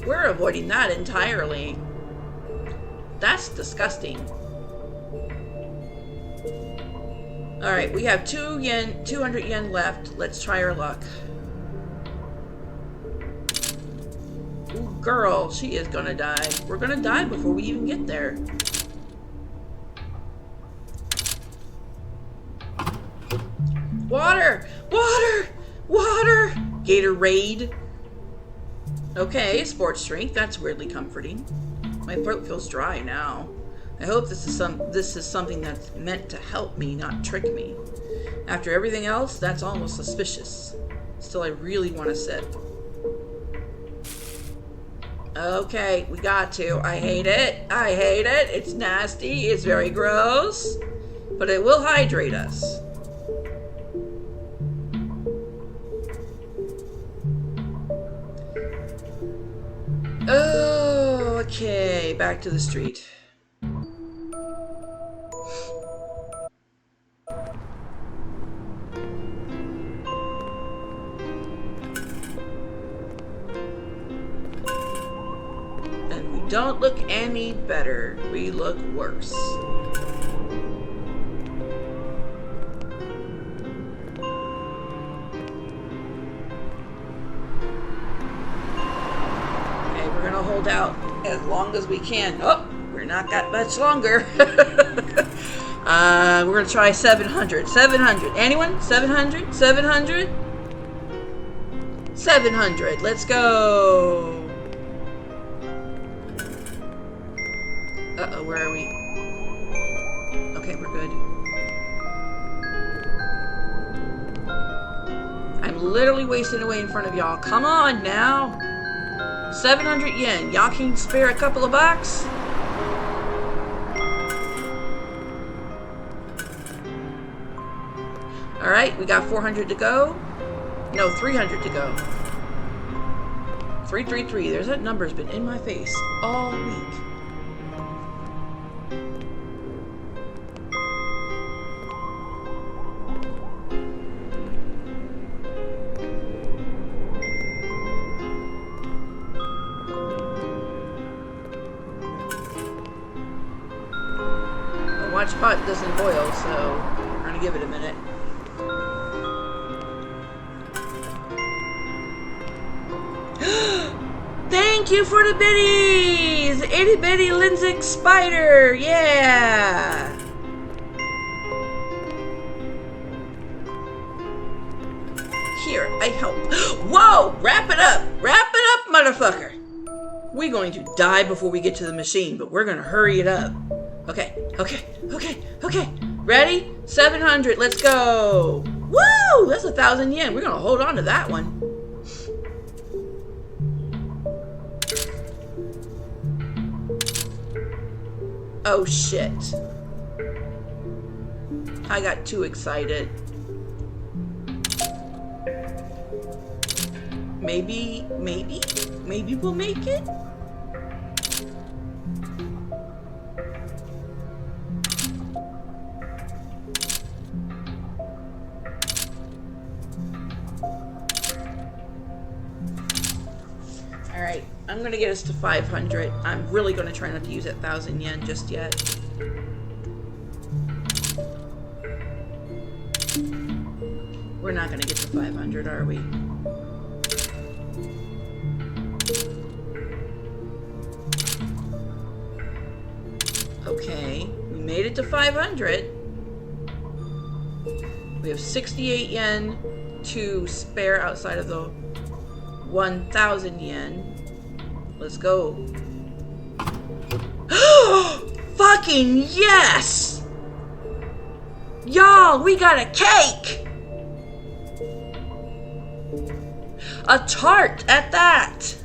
We're avoiding that entirely. That's disgusting. Alright, we have 200 yen left. Let's try our luck. Ooh, girl, she is gonna die. We're gonna die before we even get there. Water! Water! Water! Gatorade. Okay, sports drink. That's weirdly comforting. My throat feels dry now. I hope this is something that's meant to help me, not trick me. After everything else, that's almost suspicious. Still, I really want to sip. Okay, we got to. I hate it. I hate it. It's nasty. It's very gross. But it will hydrate us. Oh, okay. Back to the street. Don't look any better. We look worse. Okay, we're gonna hold out as long as we can. Oh, we're not that much longer. We're gonna try 700. 700. Anyone? 700? 700? 700. Let's go. Uh-oh, where are we? Okay, we're good. I'm literally wasting away in front of y'all. Come on now. 700 yen. Y'all can spare a couple of bucks? Alright, we got 400 to go. No, 300 to go. 333. There's that number's been in my face all week. Watch pot doesn't boil, so we're gonna give it a minute. Thank you for the biddies! Itty bitty Lindsay spider, yeah! Here, I help. Whoa! Wrap it up! Wrap it up, motherfucker! We're going to die before we get to the machine, but we're gonna hurry it up. Okay. Ready? 700, let's go. Woo! That's 1,000 yen. We're gonna hold on to that one. Oh shit. I got too excited. Maybe we'll make it? Alright, I'm gonna get us to 500. I'm really gonna try not to use that 1,000 yen just yet. We're not gonna get to 500, are we? Okay, we made it to 500. We have 68 yen to spare outside of the 1,000 yen. Let's go. Fucking yes! Y'all, we got a cake! A tart at that!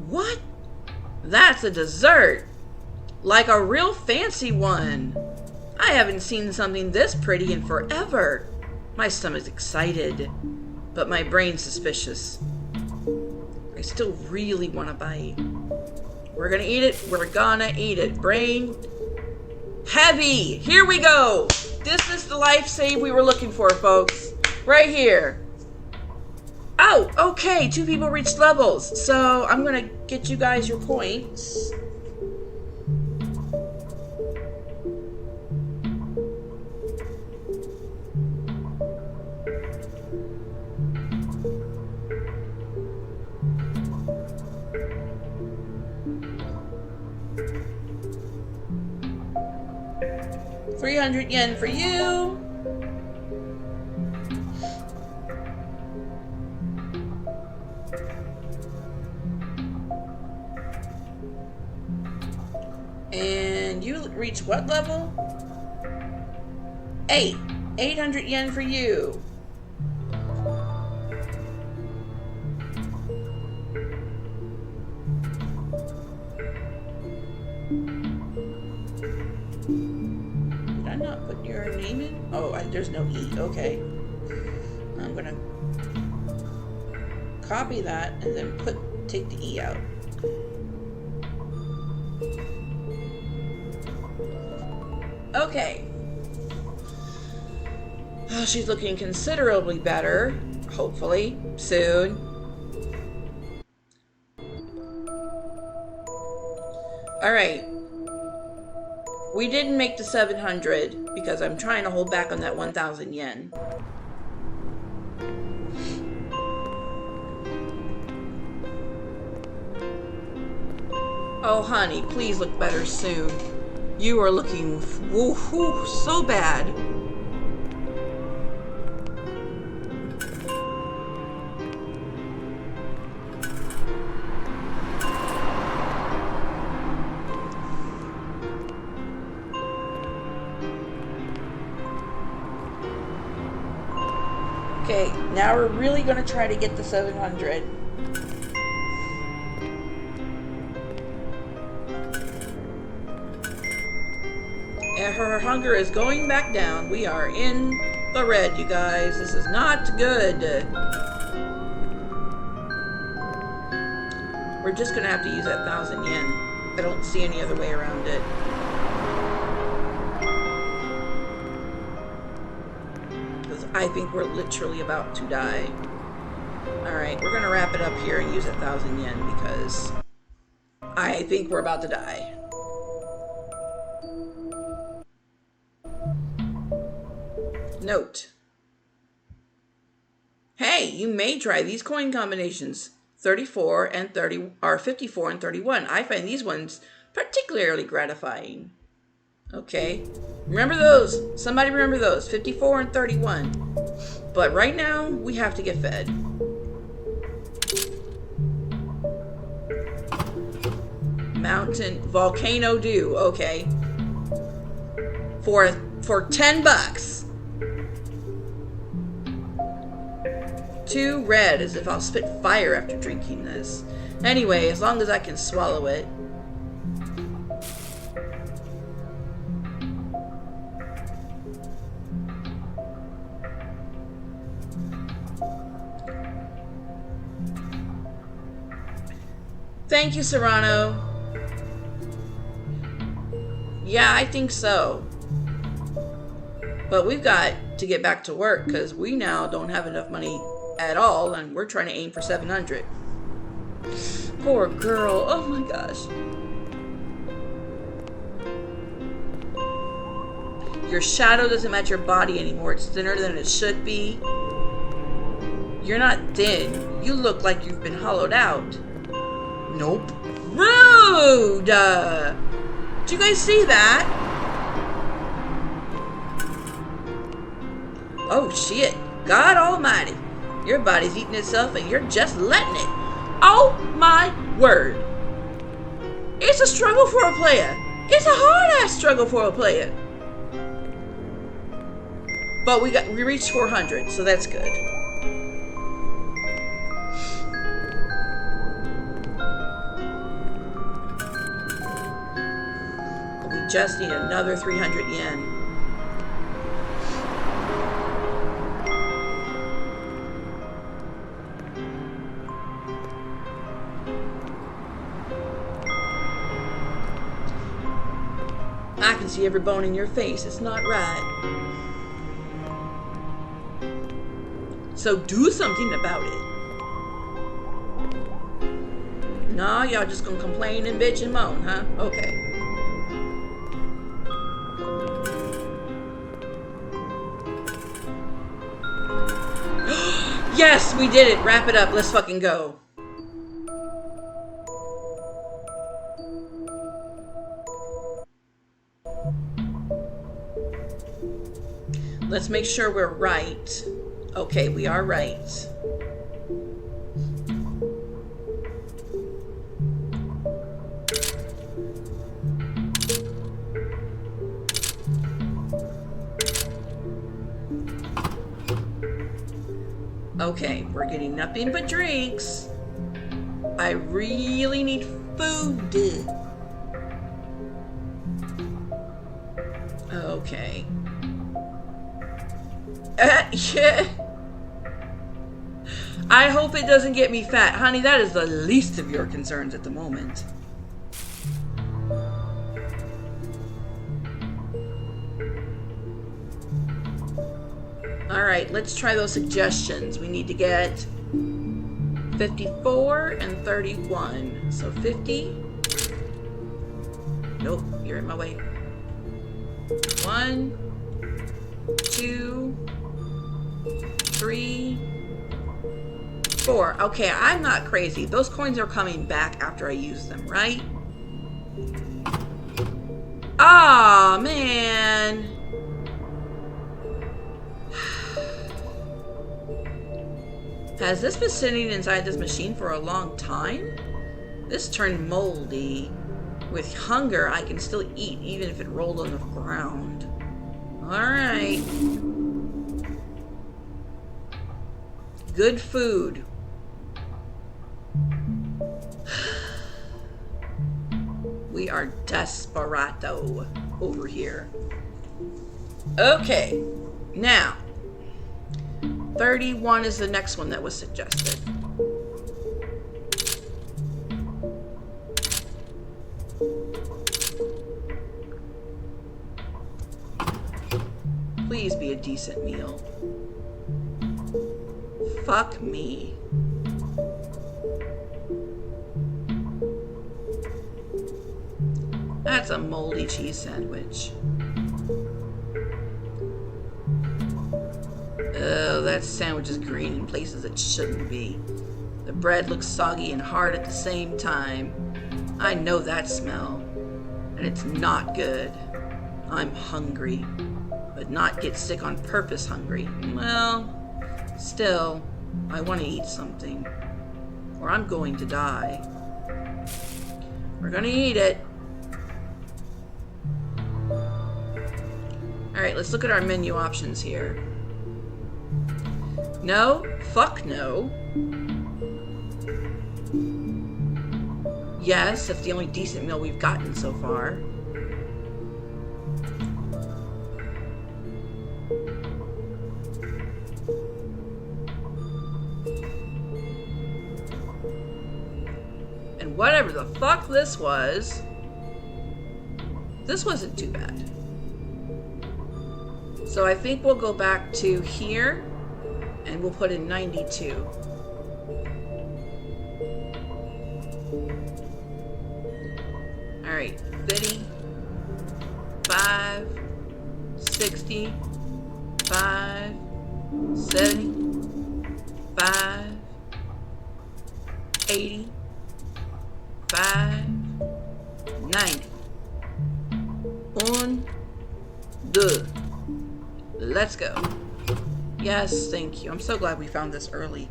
What? That's a dessert. Like a real fancy one. I haven't seen something this pretty in forever. My stomach's excited, but my brain's suspicious. I still really want to bite. We're gonna eat it. We're gonna eat it. Brain heavy. Here we go. This is the life save we were looking for, folks. Right here. Oh, okay. 2 people reached levels. So I'm gonna get you guys your points. 300 yen for you. And you reach what level? 8. 800 yen for you. Did I not put your name in? Oh, there's no E. Okay. I'm gonna copy that and then take the E out. Okay. Oh, she's looking considerably better. Hopefully, soon. Alright. We didn't make the 700 because I'm trying to hold back on that 1,000 yen. Oh, honey, please look better soon. You are looking woo-hoo, so bad. Okay, now we're really going to try to get the 700. And her hunger is going back down. We are in the red, you guys. This is not good. We're just going to have to use that 1,000 yen. I don't see any other way around it. I think we're literally about to die. Alright, we're going to wrap it up here and use 1,000 yen because I think we're about to die. Note. Hey, you may try these coin combinations. 34 and 30 are 54 and 31. I find these ones particularly gratifying. Okay. Remember those. Somebody remember those. 54 and 31. But right now, we have to get fed. Mountain volcano dew. Okay. For 10 bucks. 2 red, as if I'll spit fire after drinking this. Anyway, as long as I can swallow it. Thank you, Serrano. Yeah, I think so. But we've got to get back to work because we now don't have enough money at all, and we're trying to aim for 700. Poor girl. Oh my gosh. Your shadow doesn't match your body anymore. It's thinner than it should be. You're not thin. You look like you've been hollowed out. Nope. Rude! Did you guys see that? Oh shit. God almighty. Your body's eating itself and you're just letting it. Oh my word. It's a struggle for a player. It's a hard-ass struggle for a player. But we reached 400, so that's good. We just need another 300 yen. I can see every bone in your face. It's not right. So do something about it. No, y'all just gonna complain and bitch and moan, huh? Okay. Yes, we did it. Wrap it up. Let's fucking go. Let's make sure we're right. Okay, we are right. Okay, we're getting nothing but drinks. I really need food. Okay. Yeah. I hope it doesn't get me fat. Honey, that is the least of your concerns at the moment. Alright, let's try those suggestions. We need to get 54 and 31. So 50. Nope, you're in my way. 1, 2, 3, 4. Okay, I'm not crazy. Those coins are coming back after I use them, right? Ah, man. Has this been sitting inside this machine for a long time? This turned moldy. With hunger, I can still eat even if it rolled on the ground. Alright. Good food. We are desperado over here. Okay. Now, 31 is the next one that was suggested. Please be a decent meal. Fuck me. That's a moldy cheese sandwich. Oh, that sandwich is green in places it shouldn't be. The bread looks soggy and hard at the same time. I know that smell. And it's not good. I'm hungry. But not get sick on purpose hungry. Well, still, I want to eat something. Or I'm going to die. We're gonna eat it. Alright, let's look at our menu options here. No? Fuck no. Yes, that's the only decent meal we've gotten so far. And whatever the fuck this wasn't too bad. So I think we'll go back to here and we'll put in 92. Alright, 55, 60, 5, 70, 5, 80, 5, 90. 1, 2. Let's go. Yes, thank you. I'm so glad we found this early.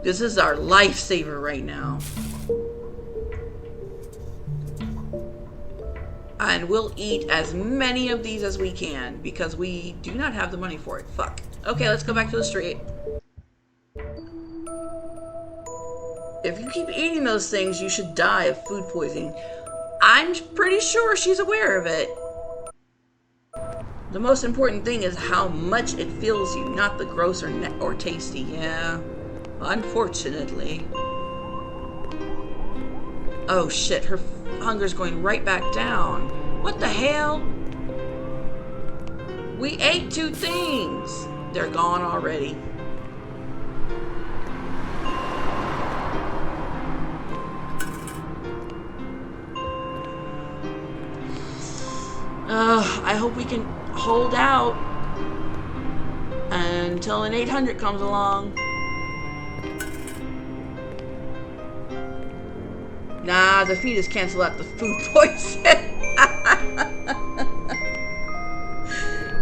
This is our lifesaver right now. And we'll eat as many of these as we can because we do not have the money for it. Fuck. Okay, let's go back to the street. If you keep eating those things, you should die of food poisoning. I'm pretty sure she's aware of it. The most important thing is how much it fills you, not the gross or tasty. Yeah, unfortunately. Oh shit, her hunger's going right back down. What the hell? We ate 2 things. They're gone already. I hope we can hold out until an 800 comes along. Nah, the fetus cancel out the food poison.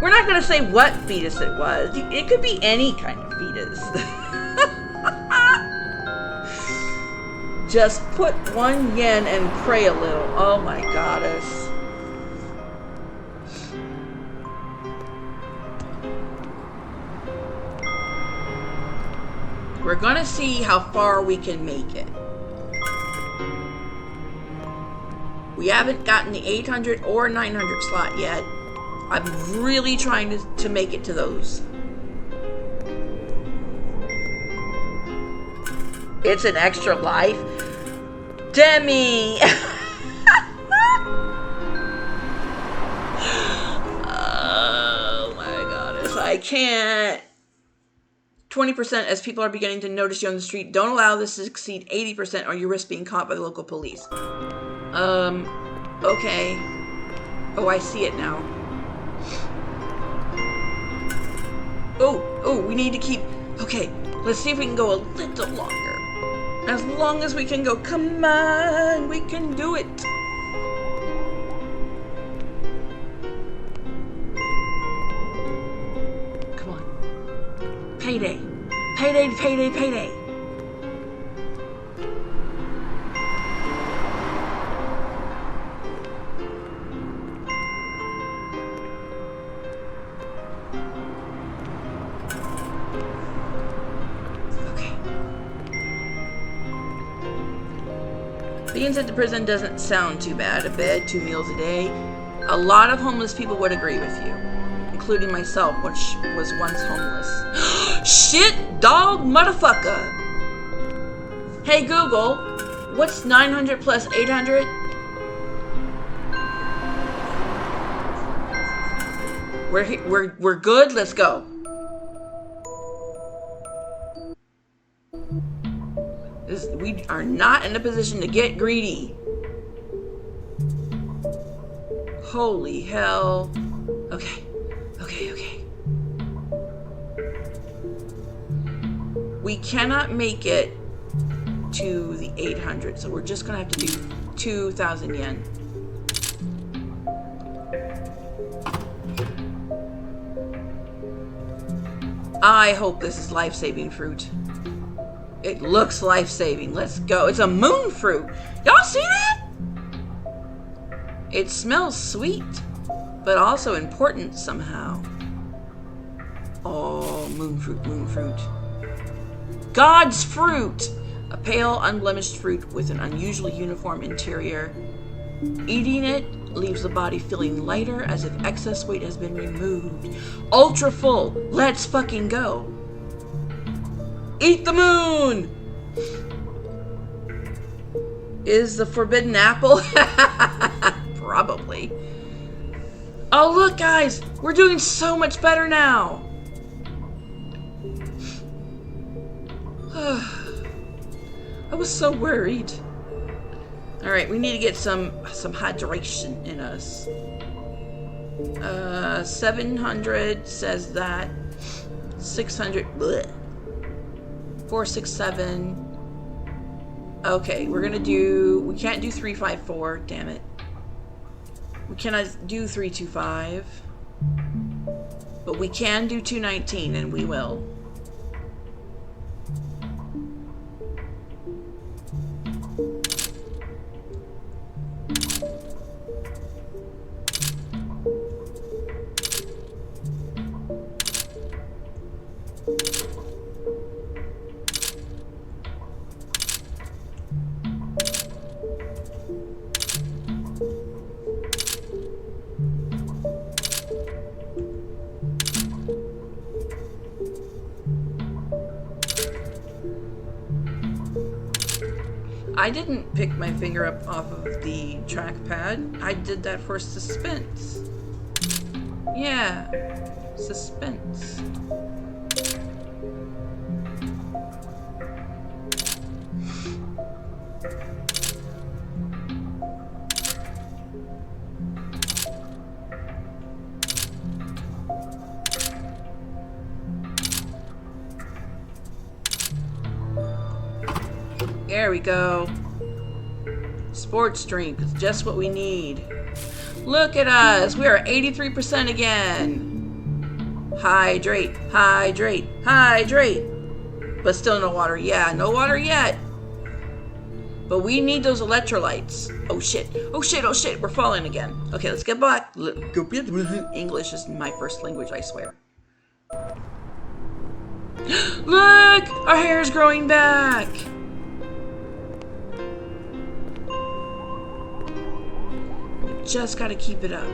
We're not gonna say what fetus it was. It could be any kind of fetus. Just put 1 yen and pray a little. Oh my goddess. We're gonna see how far we can make it. We haven't gotten the 800 or 900 slot yet. I'm really trying to make it to those. It's an extra life. Demi! Oh my goddess, I can't. 20% as people are beginning to notice you on the street. Don't allow this to exceed 80% or you risk being caught by the local police. Okay. Oh, I see it now. Oh, we need to keep... Okay, let's see if we can go a little longer. As long as we can go. Come on, we can do it. Come on. Payday. Payday, payday, payday. Being sent to prison doesn't sound too bad. A bed, 2 meals a day. A lot of homeless people would agree with you, including myself, which was once homeless. Shit, dog, motherfucker. Hey Google, what's 900 plus 800? We're good. Let's go. We are not in a position to get greedy. Holy hell. Okay. We cannot make it to the 800, so we're just gonna have to do 2,000 yen. I hope this is life-saving fruit. It looks life-saving. Let's go. It's a moon fruit. Y'all see that? It smells sweet, but also important somehow. Oh, moon fruit, moon fruit. God's fruit! A pale, unblemished fruit with an unusually uniform interior. Eating it leaves the body feeling lighter as if excess weight has been removed. Ultra full. Let's fucking go. Eat the moon! Is the forbidden apple? Probably. Oh, look, guys! We're doing so much better now! I was so worried. Alright, we need to get some hydration in us. 700 says that. 600... Bleh. 467. Okay, we're gonna do... We can't do 354. Damn it. We cannot do 325. But we can do 219, and we will. I didn't pick my finger up off of the trackpad. I did that for suspense. Yeah, suspense. There we go. Sports drink is just what we need. Look at us. We are 83% again. Hydrate, hydrate, hydrate. But still no water. Yeah, no water yet. But we need those electrolytes. Oh shit, oh shit, oh shit. We're falling again. Okay, let's get back. English is my first language, I swear. Look! Our hair is growing back! We just gotta keep it up.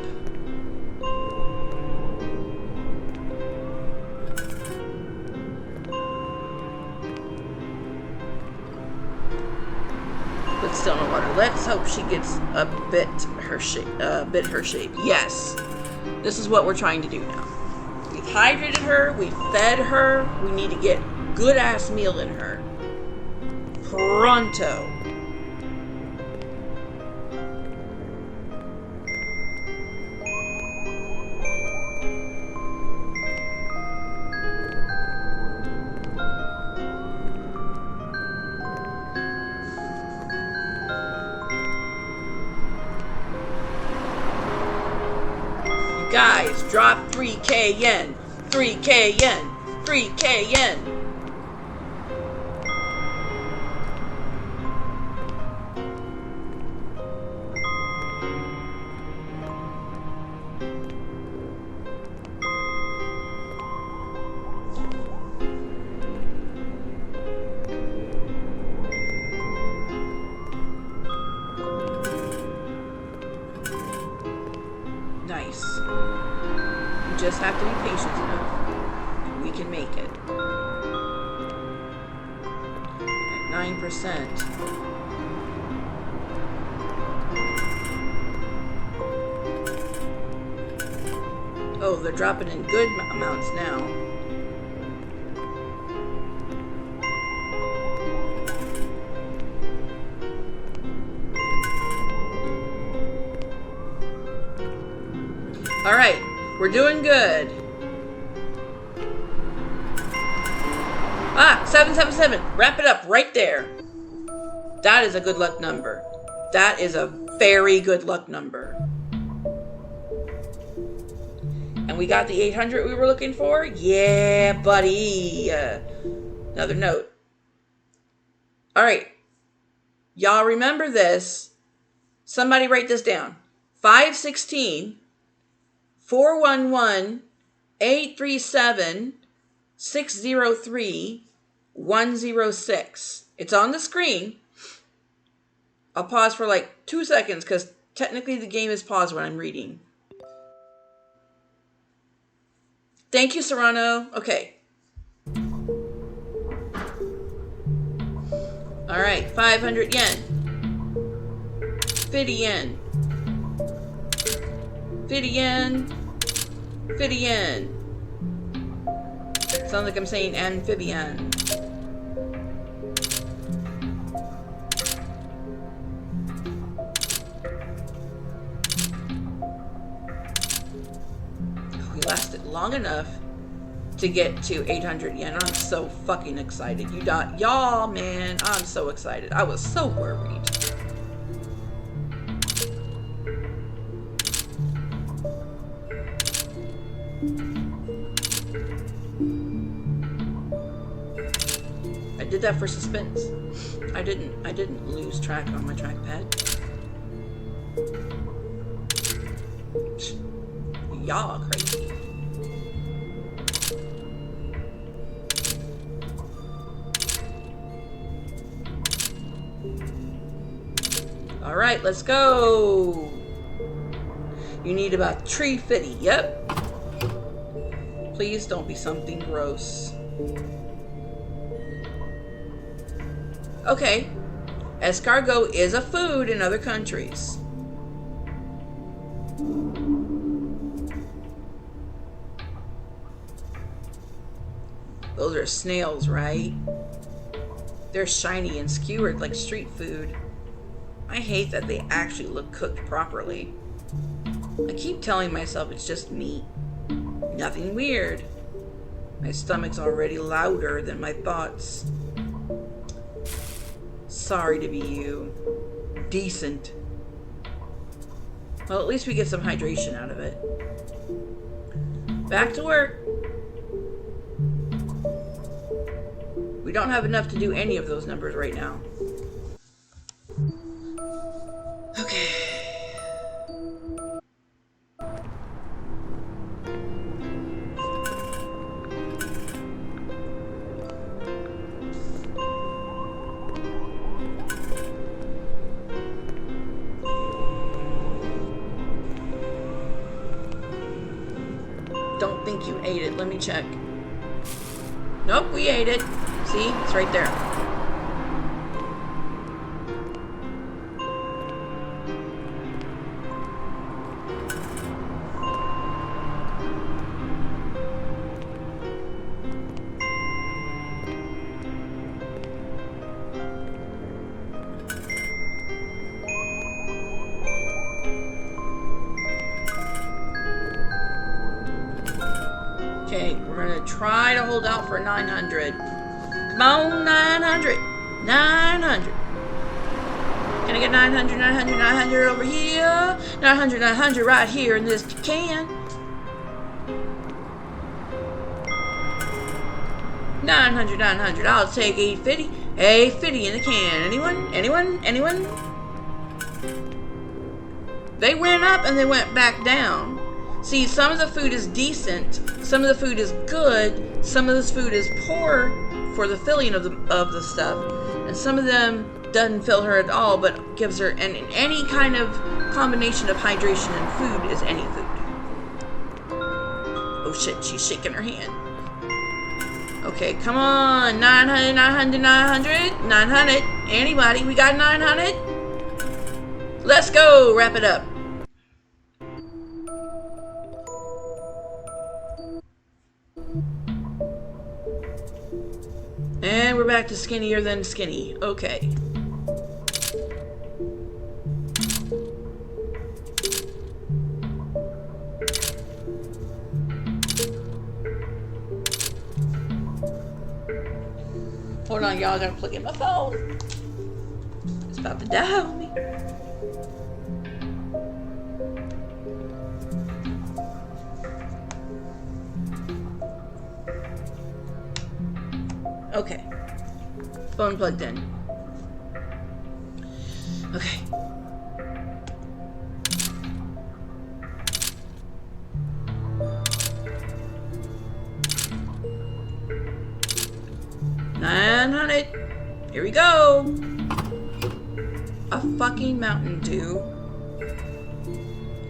But still no water. Let's hope she gets a bit her shape. Yes. This is what we're trying to do now. We've hydrated her, we've fed her, we need to get good ass meal in her. Pronto. Guys, drop 3k yen, 3k yen, 3k yen. Nice. You just have to be patient enough. We can make it. At 9%. Oh, they're dropping in good amounts now. All right, we're doing good. 777. Wrap it up right there. That is a good luck number. That is a very good luck number. And we got the 800 we were looking for? Yeah, buddy. Another note. All right. Y'all remember this. Somebody write this down. 516 411 837 603 106. It's on the screen. I'll pause for like 2 seconds because technically the game is paused when I'm reading. Thank you, Serrano. Okay. All right, 500 yen. 50 yen. 50 yen. 50 yen. Sounds like I'm saying amphibian. We lasted long enough to get to 800 yen. I'm so fucking excited. Y'all, man, I'm so excited. I was so worried. I did that for suspense. I didn't lose track on my trackpad. Y'all are crazy. All right, let's go. You need about 350. Yep. Please don't be something gross. Okay. Escargot is a food in other countries. Those are snails, right? They're shiny and skewered like street food. I hate that they actually look cooked properly. I keep telling myself it's just meat. Nothing weird. My stomach's already louder than my thoughts. Sorry to be you. Decent. Well, at least we get some hydration out of it. Back to work. We don't have enough to do any of those numbers right now. Okay. Don't think you ate it. Let me check. Nope, we ate it. See? It's right there. Okay, we're gonna try to hold out for 900. Come on, 900. 900. Can I get 900, 900, 900 over here? 900, 900 right here in this can. 900, 900. I'll take 850. 850 in the can. Anyone? Anyone? Anyone? They went up and they went back down. See, some of the food is decent, some of the food is good, some of this food is poor for the filling of the stuff, and some of them doesn't fill her at all, but gives her any kind of combination of hydration and food is any food. Oh shit, she's shaking her hand. Okay, come on, 900, 900, 900, 900. Anybody? We got 900? Let's go, wrap it up. And we're back to skinnier than skinny. Okay. Hold on, y'all. I gotta plug in my phone. It's about to die on me. Okay. Phone plugged in. Okay. $900. Here we go. A fucking Mountain Dew.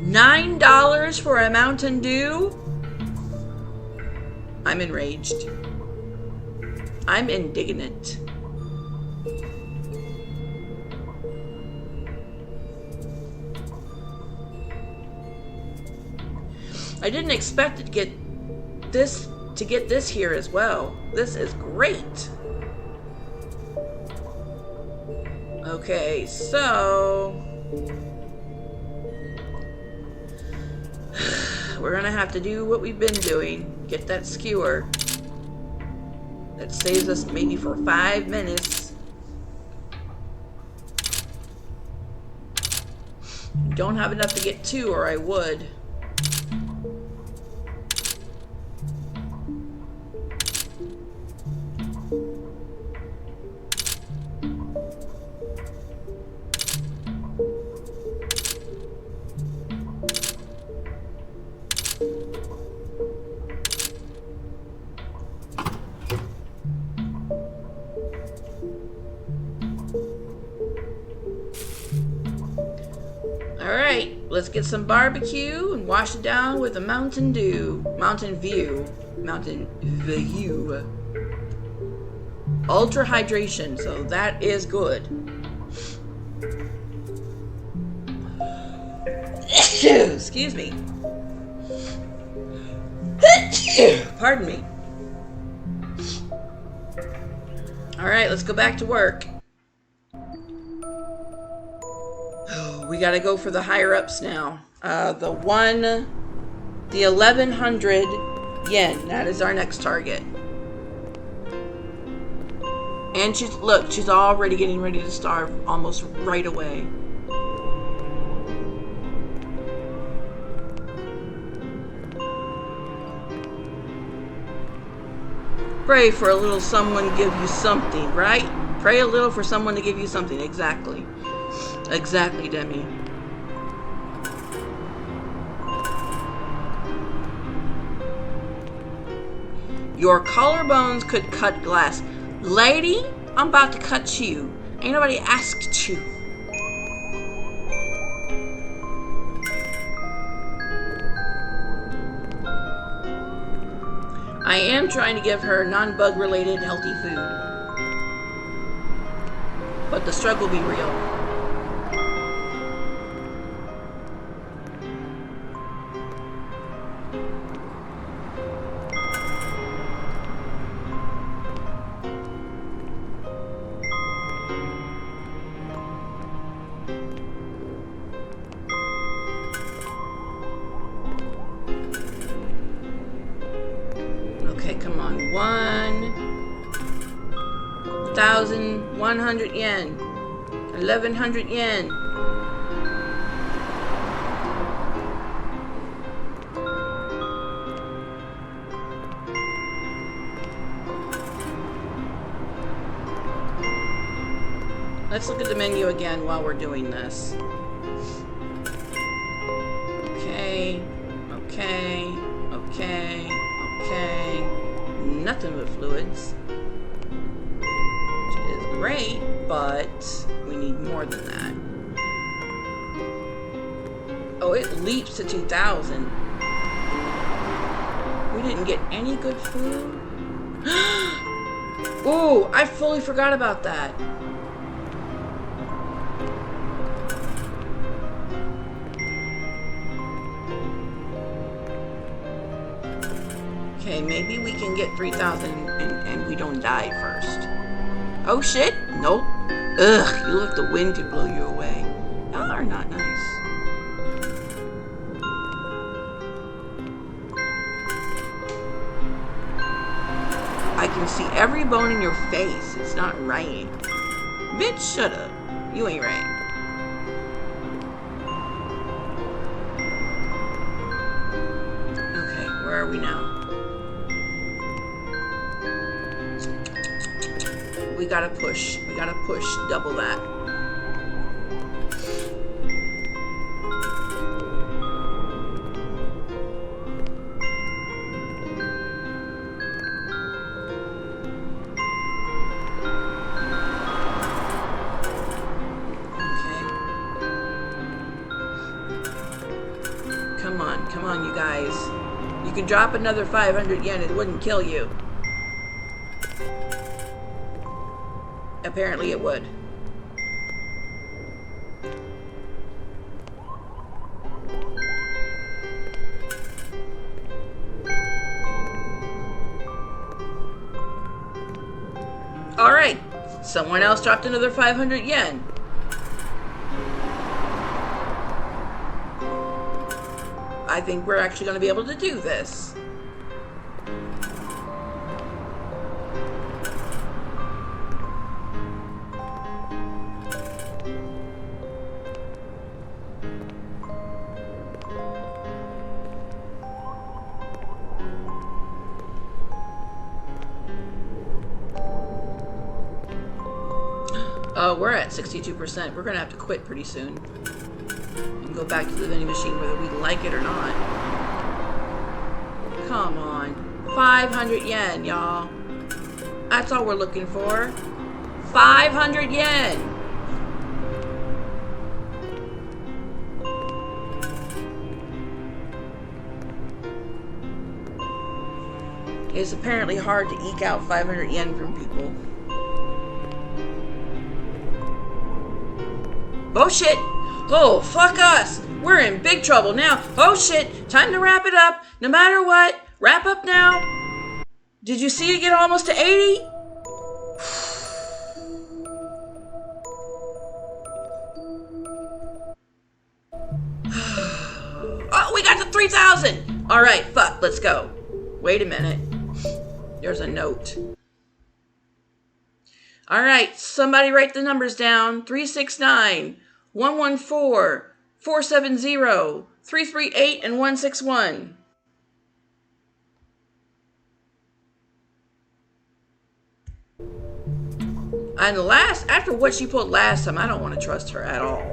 $9 for a Mountain Dew? I'm enraged. I'm indignant. I didn't expect to get this here as well. This is great. Okay, so we're gonna have to do what we've been doing. Get that skewer. That saves us maybe for 5 minutes. Don't have enough to get 2, or I would. Alright, let's get some barbecue and wash it down with a Mountain Dew. Mountain View. Ultra hydration, so that is good. Excuse me. Pardon me. Alright, let's go back to work. We gotta go for the higher ups now. The 1100 yen. That is our next target. And she's already getting ready to starve almost right away. Pray for a little someone give you something, right? Pray a little for someone to give you something. Exactly. Exactly, Demi. Your collarbones could cut glass. Lady, I'm about to cut you. Ain't nobody asked you. I am trying to give her non-bug related healthy food. But the struggle be real. Okay, come on. 1,100 yen. 1,100 yen. Let's look at the menu again while we're doing this. Okay, okay, okay, okay. Nothing but fluids. Which is great, but we need more than that. Oh, it leaps to 2,000. We didn't get any good food. Ooh, I fully forgot about that. Okay, maybe we can get 3,000 and we don't die first. Oh shit, nope. Ugh, you look like the wind could blow you away. Y'all are not nice. I can see every bone in your face. It's not right. Bitch, shut up. You ain't right. Okay, where are we now? We gotta push. We gotta push double that. Come on, you guys. You can drop another 500 yen, it wouldn't kill you. Apparently it would. Alright, someone else dropped another 500 yen. I think we're actually going to be able to do this. We're at 62%. We're going to have to quit pretty soon. And go back to the vending machine whether we like it or not. Come on. 500 yen, y'all. That's all we're looking for. 500 yen! It's apparently hard to eke out 500 yen from people. Oh shit! Oh, fuck us! We're in big trouble now. Oh shit! Time to wrap it up. No matter what, wrap up now. Did you see it get almost to 80? Oh, we got to 3,000! Alright, fuck, let's go. Wait a minute. There's a note. Alright, somebody write the numbers down. 369, 114, 470, 338, and 161. And after what she pulled last time, I don't want to trust her at all.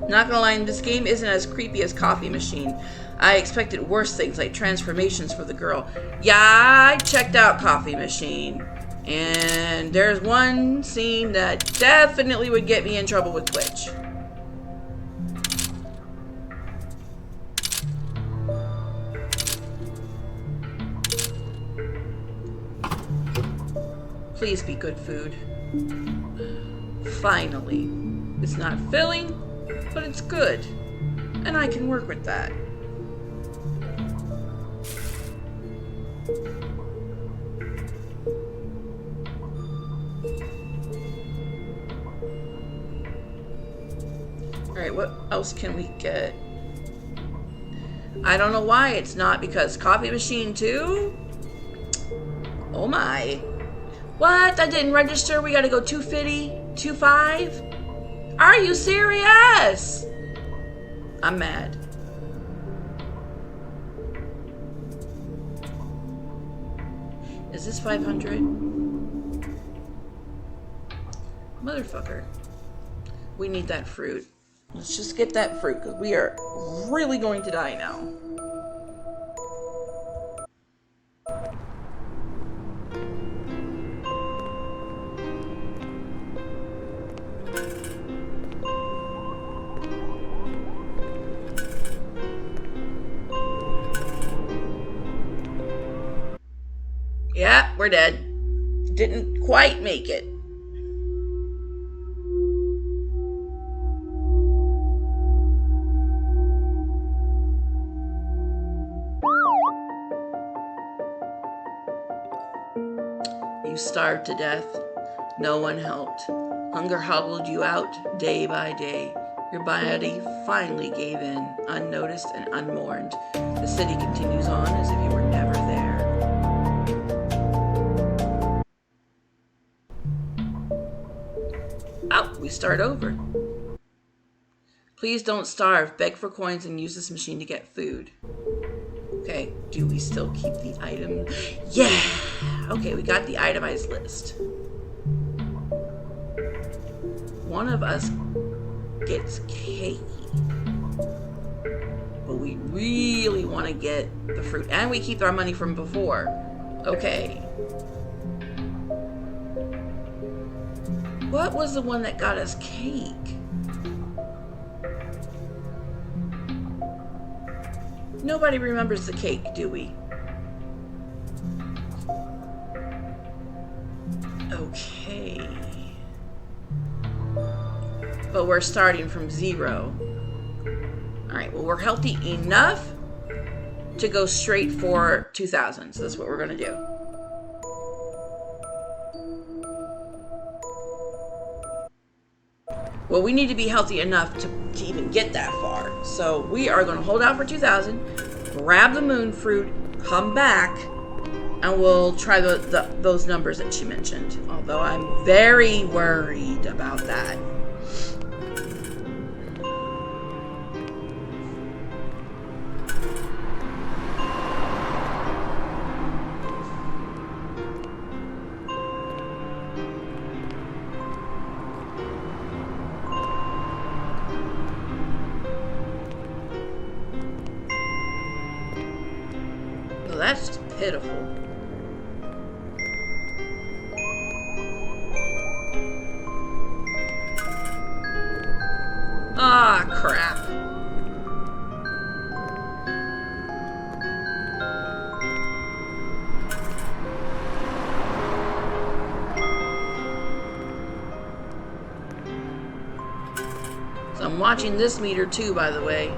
Not gonna lie, this game isn't as creepy as Coffee Machine. I expected worse things like transformations for the girl. Yeah, I checked out Coffee Machine. And there's one scene that definitely would get me in trouble with Twitch. Please be good food. Finally. It's not filling, but it's good. And I can work with that. Alright, what else can we get? I don't know why it's not, because Coffee Machine 2? Oh my. What? That didn't register? We gotta go 250? 25? Are you serious? I'm mad. Is this 500? Motherfucker. We need that fruit. Let's just get that fruit, because we are really going to die now. Yeah, we're dead. Didn't quite make it. You starved to death. No one helped. Hunger hobbled you out day by day. Your body finally gave in, unnoticed and unmourned. The city continues on as if you were never there. Oh, we start over. Please don't starve. Beg for coins and use this machine to get food. Okay, do we still keep the item? Yeah! Okay, we got the itemized list. One of us gets cake. But we really want to get the fruit. And we keep our money from before. Okay. What was the one that got us cake? Nobody remembers the cake, do we? Okay. But we're starting from 0. Alright, well, we're healthy enough to go straight for 2,000. So that's what we're going to do. Well, we need to be healthy enough to even get that far. So we are going to hold out for 2,000, grab the moon fruit, come back, and we'll try those numbers that she mentioned. Although I'm very worried about that. That's just pitiful. Ah, crap. So I'm watching this meter too, by the way.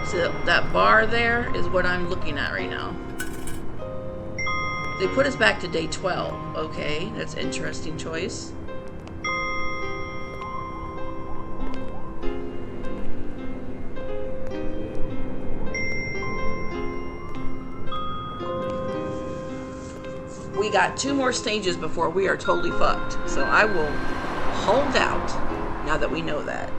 So that bar there is what I'm looking at right now. They put us back to day 12. Okay, that's an interesting choice. We got 2 more stages before we are totally fucked. So I will hold out now that we know that.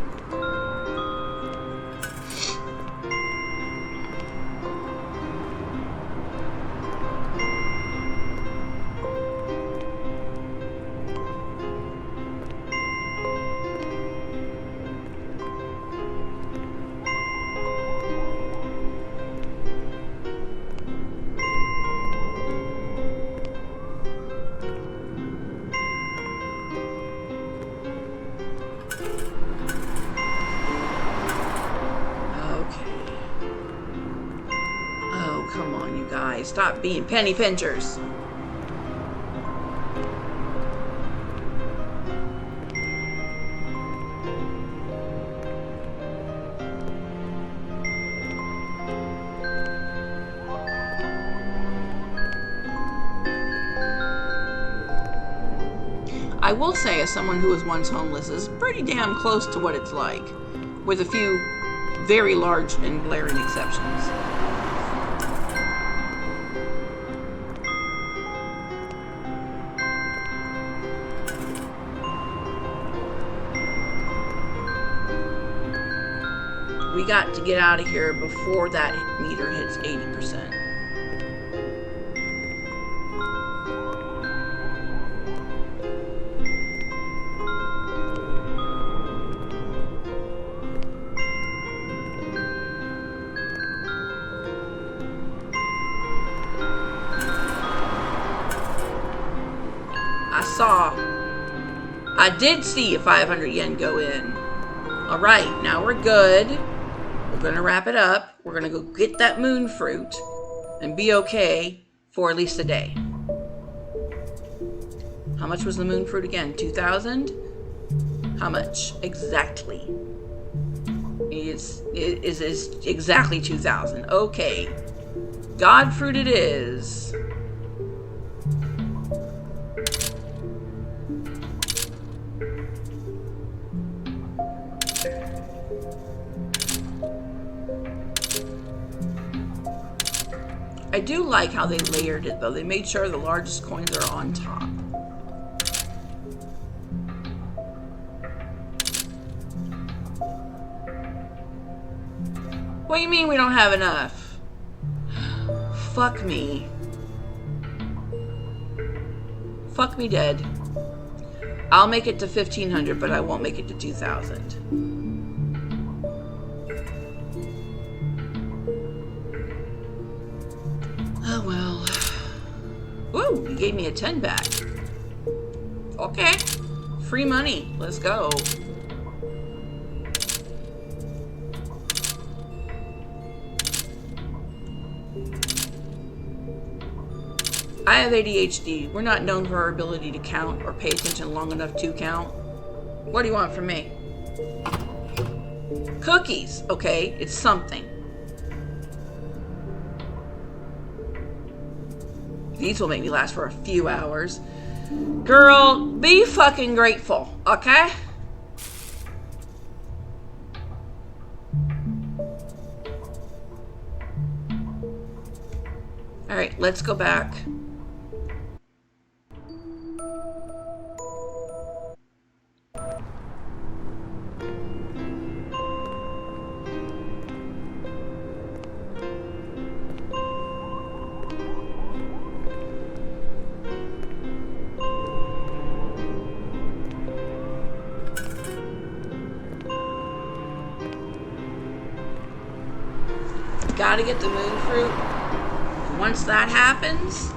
guys. Stop being penny pinchers. I will say, as someone who was once homeless, is pretty damn close to what it's like, with a few very large and glaring exceptions. We got to get out of here before that meter hits 80%. I did see a 500 yen go in. Alright, now we're good. We're gonna wrap it up. We're gonna go get that moon fruit and be okay for at least a day. How much was the moon fruit again? 2,000? How much exactly? It is exactly 2,000. Okay. God fruit it is. I do like how they layered it, though. They made sure the largest coins are on top. What do you mean we don't have enough? Fuck me. Fuck me dead. I'll make it to 1,500, but I won't make it to 2,000. Oh well. Woo! He gave me a 10 back. Okay. Free money. Let's go. I have ADHD. We're not known for our ability to count or pay attention long enough to count. What do you want from me? Cookies. Okay, it's something. These will make me last for a few hours. Girl, be fucking grateful, okay? Alright, let's go back. Gotta get the moon fruit. Once that happens,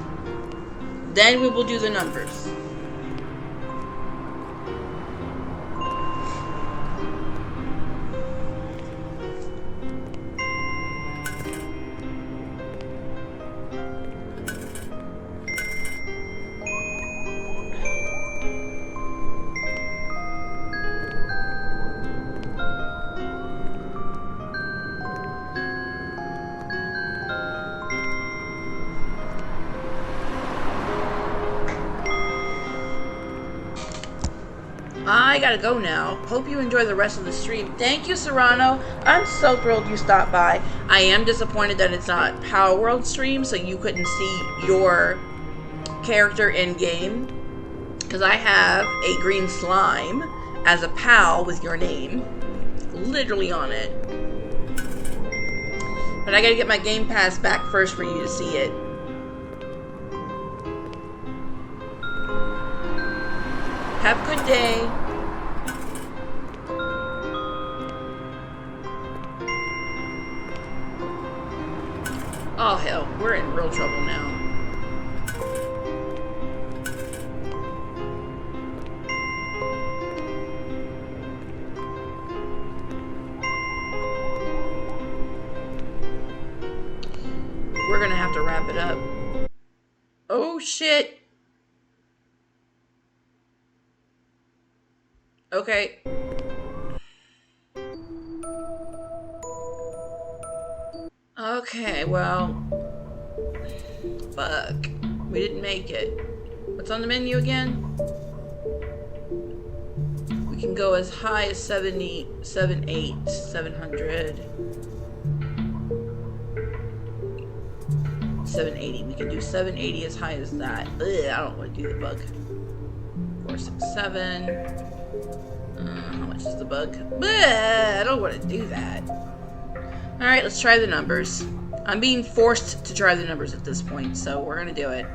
then we will do the numbers. I gotta go now. Hope you enjoy the rest of the stream. Thank you, Serrano. I'm so thrilled you stopped by. I am disappointed that it's not Power World stream, so you couldn't see your character in game. Because I have a green slime as a pal with your name literally on it. But I gotta get my Game Pass back first for you to see it. Have a good day. Oh hell, we're in real trouble now. we're gonna have to wrap it up. Oh shit. Okay. Okay, well, fuck. We didn't make it. What's on the menu again? We can go as high as 70, 700. 780. We can do 780 as high as that. Ugh, I don't want to do the bug. 467. How much is the bug? Bleh, I don't want to do that. Alright, let's try the numbers. I'm being forced to try the numbers at this point, so we're gonna do it.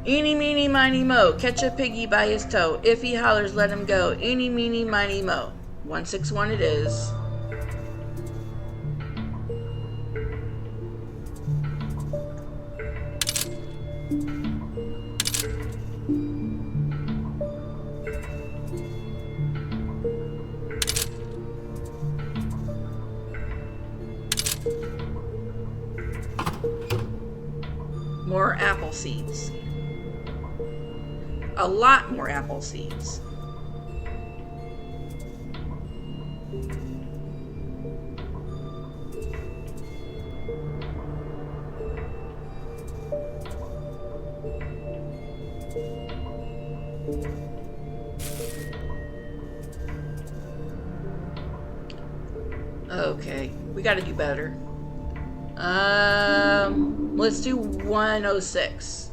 Eeny, meeny, miny, mo. Catch a piggy by his toe. If he hollers, let him go. Eeny, meeny, miny, mo. 161 it is. More apple seeds. A lot more apple seeds. Okay, we gotta do better. Let's do 106.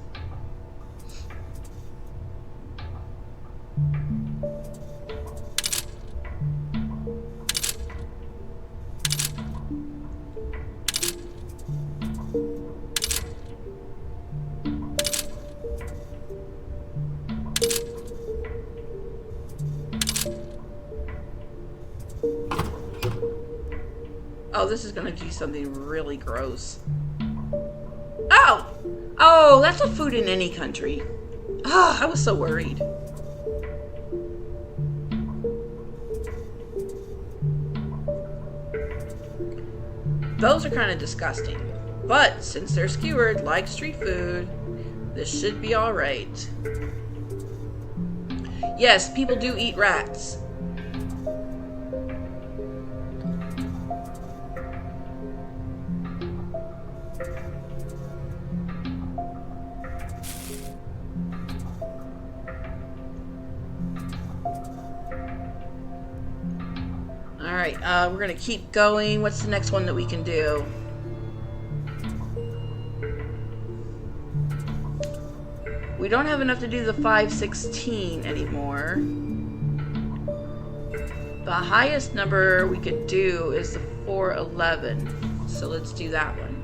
Oh, this is gonna do something really gross. Oh! Oh, that's a food in any country. Ah, I was so worried. Those are kind of disgusting. But since they're skewered like street food, this should be alright. Yes, people do eat rats. Alright, we're gonna keep going. What's the next one that we can do? We don't have enough to do the 516 anymore. The highest number we could do is the 411. So let's do that one.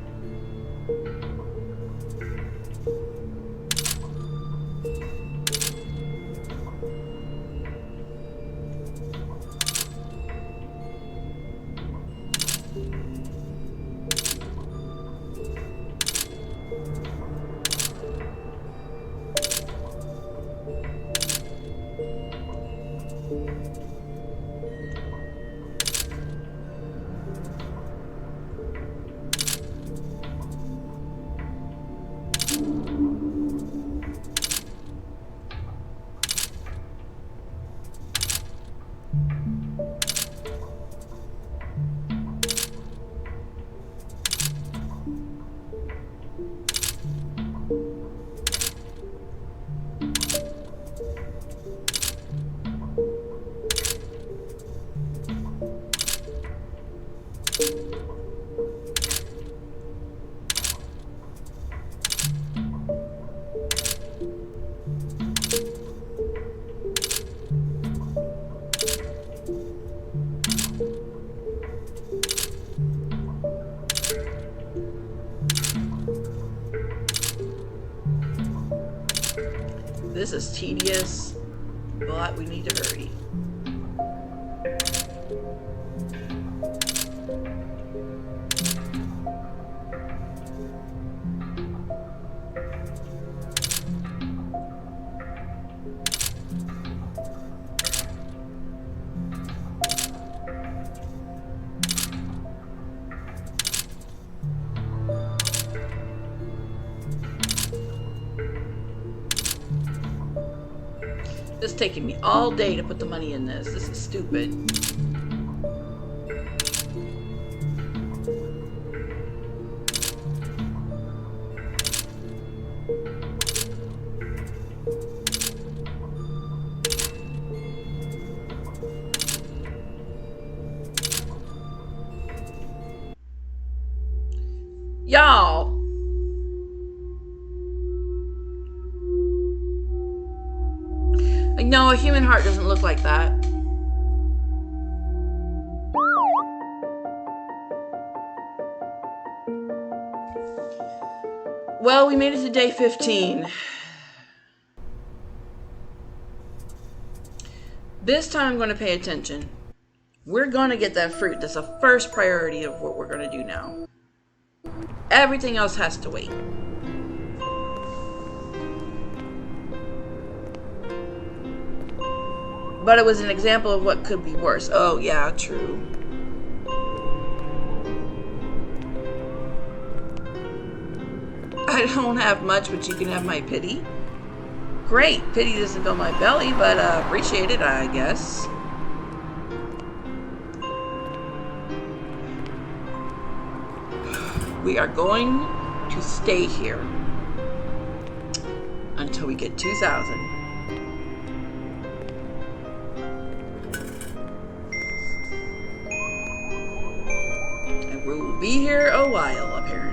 This is tedious, but we need to hurry. It's taking me all day to put the money in this. This is stupid. Y'all. Like, no, a human heart doesn't look like that. Well, we made it to day 15. This time I'm going to pay attention. We're going to get that fruit. That's the first priority of what we're going to do now. Everything else has to wait. But it was an example of what could be worse. Oh, yeah, true. I don't have much, but you can have my pity. Great. Pity doesn't fill my belly, but appreciate it, I guess. We are going to stay here until we get 2,000. And we will be here a while, apparently.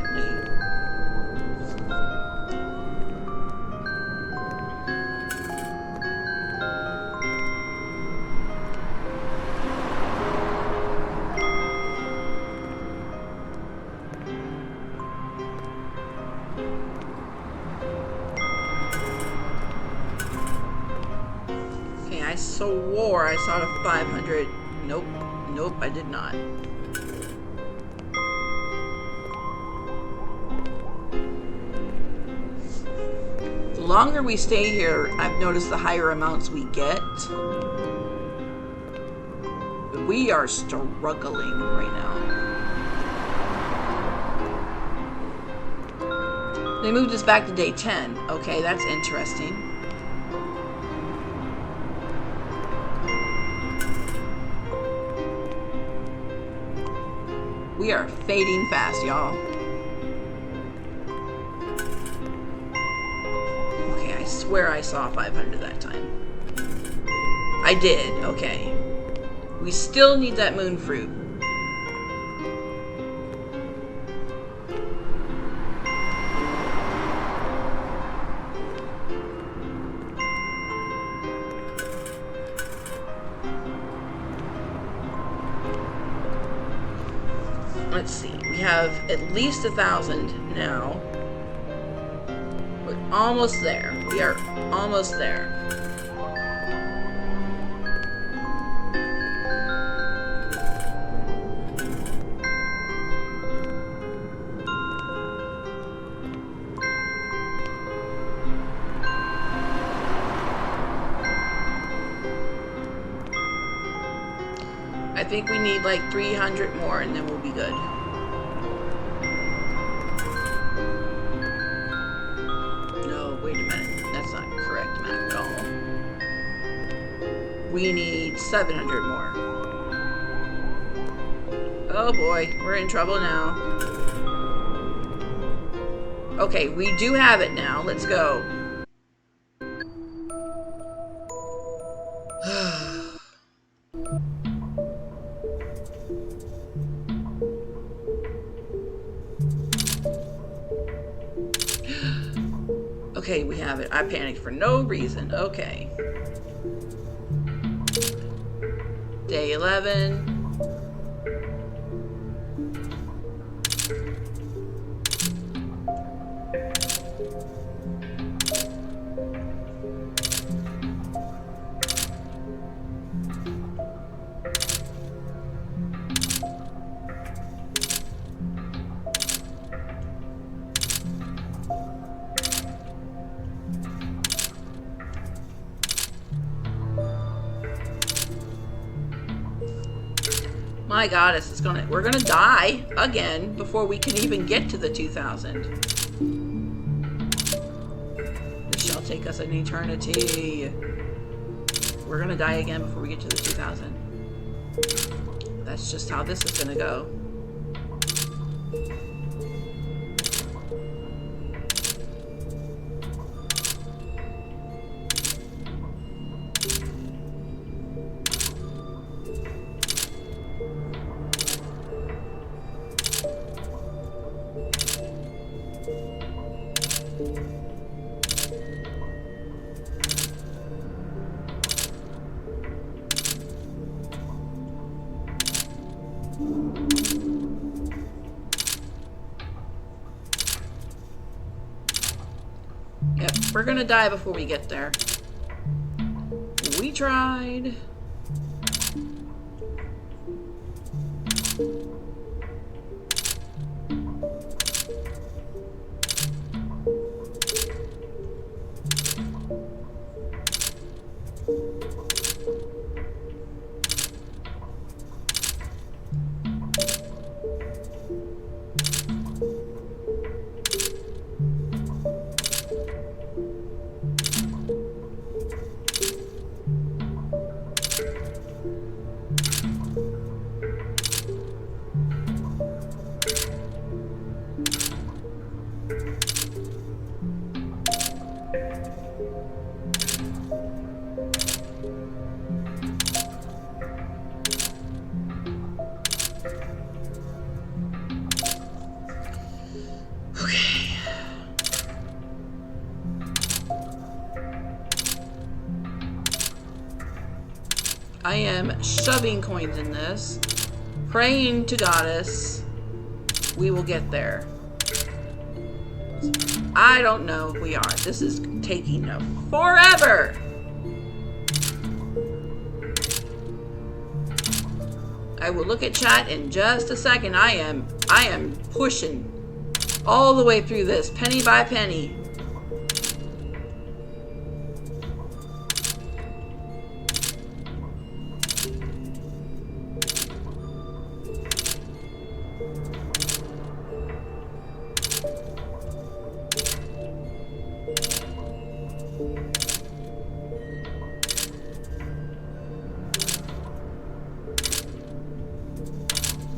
I swore I saw the 500. Nope. Nope, I did not. The longer we stay here, I've noticed the higher amounts we get. We are struggling right now. They moved us back to day 10. Okay, that's interesting. We are fading fast, y'all. Okay, I swear I saw 500 that time. I did, okay. We still need that moon fruit. Let's see, we have at least 1,000 now. We're almost there. We are almost there. I think we need like 300 more and then we'll be good. No, wait a minute. That's not correct math at all. We need 700 more. Oh boy, we're in trouble now. Okay, we do have it now. Let's go. Okay, we have it. I panicked for no reason. Okay. Day 11. My goddess, we're gonna die again before we can even get to the 2,000. This shall take us an eternity. We're gonna die again before we get to the 2000. That's just how this is gonna go. Yep, we're gonna die before we get there. We tried. I am shoving coins in this, praying to Goddess we will get there. I don't know if we are. This is taking forever. I will look at chat in just a second. I am pushing all the way through this, penny by penny.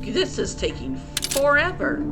This is taking forever.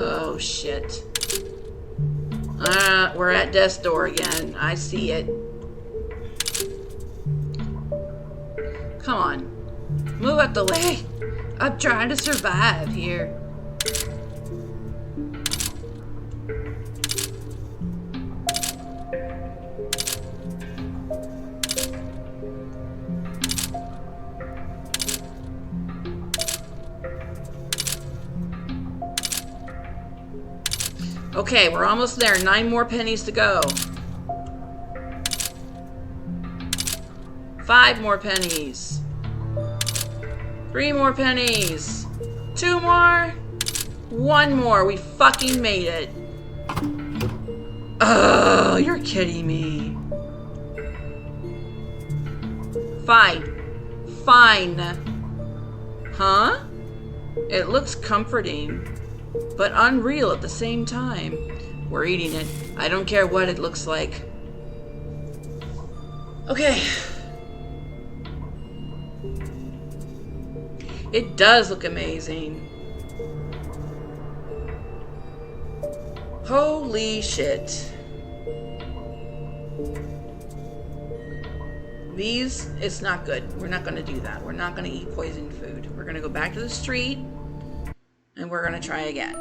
Oh, shit. We're at death's door again. I see it. Come on. Move out the way. I'm trying to survive here. Okay, we're almost there. 9 more pennies to go. 5 more pennies. 3 more pennies. 2 more. 1 more. We fucking made it. Oh, you're kidding me. Fine. Fine. Huh? It looks comforting, but unreal at the same time. We're eating it. I don't care what it looks like. Okay. It does look amazing. Holy shit. These, it's not good. We're not gonna do that. We're not gonna eat poisoned food. We're gonna go back to the street and we're gonna try again.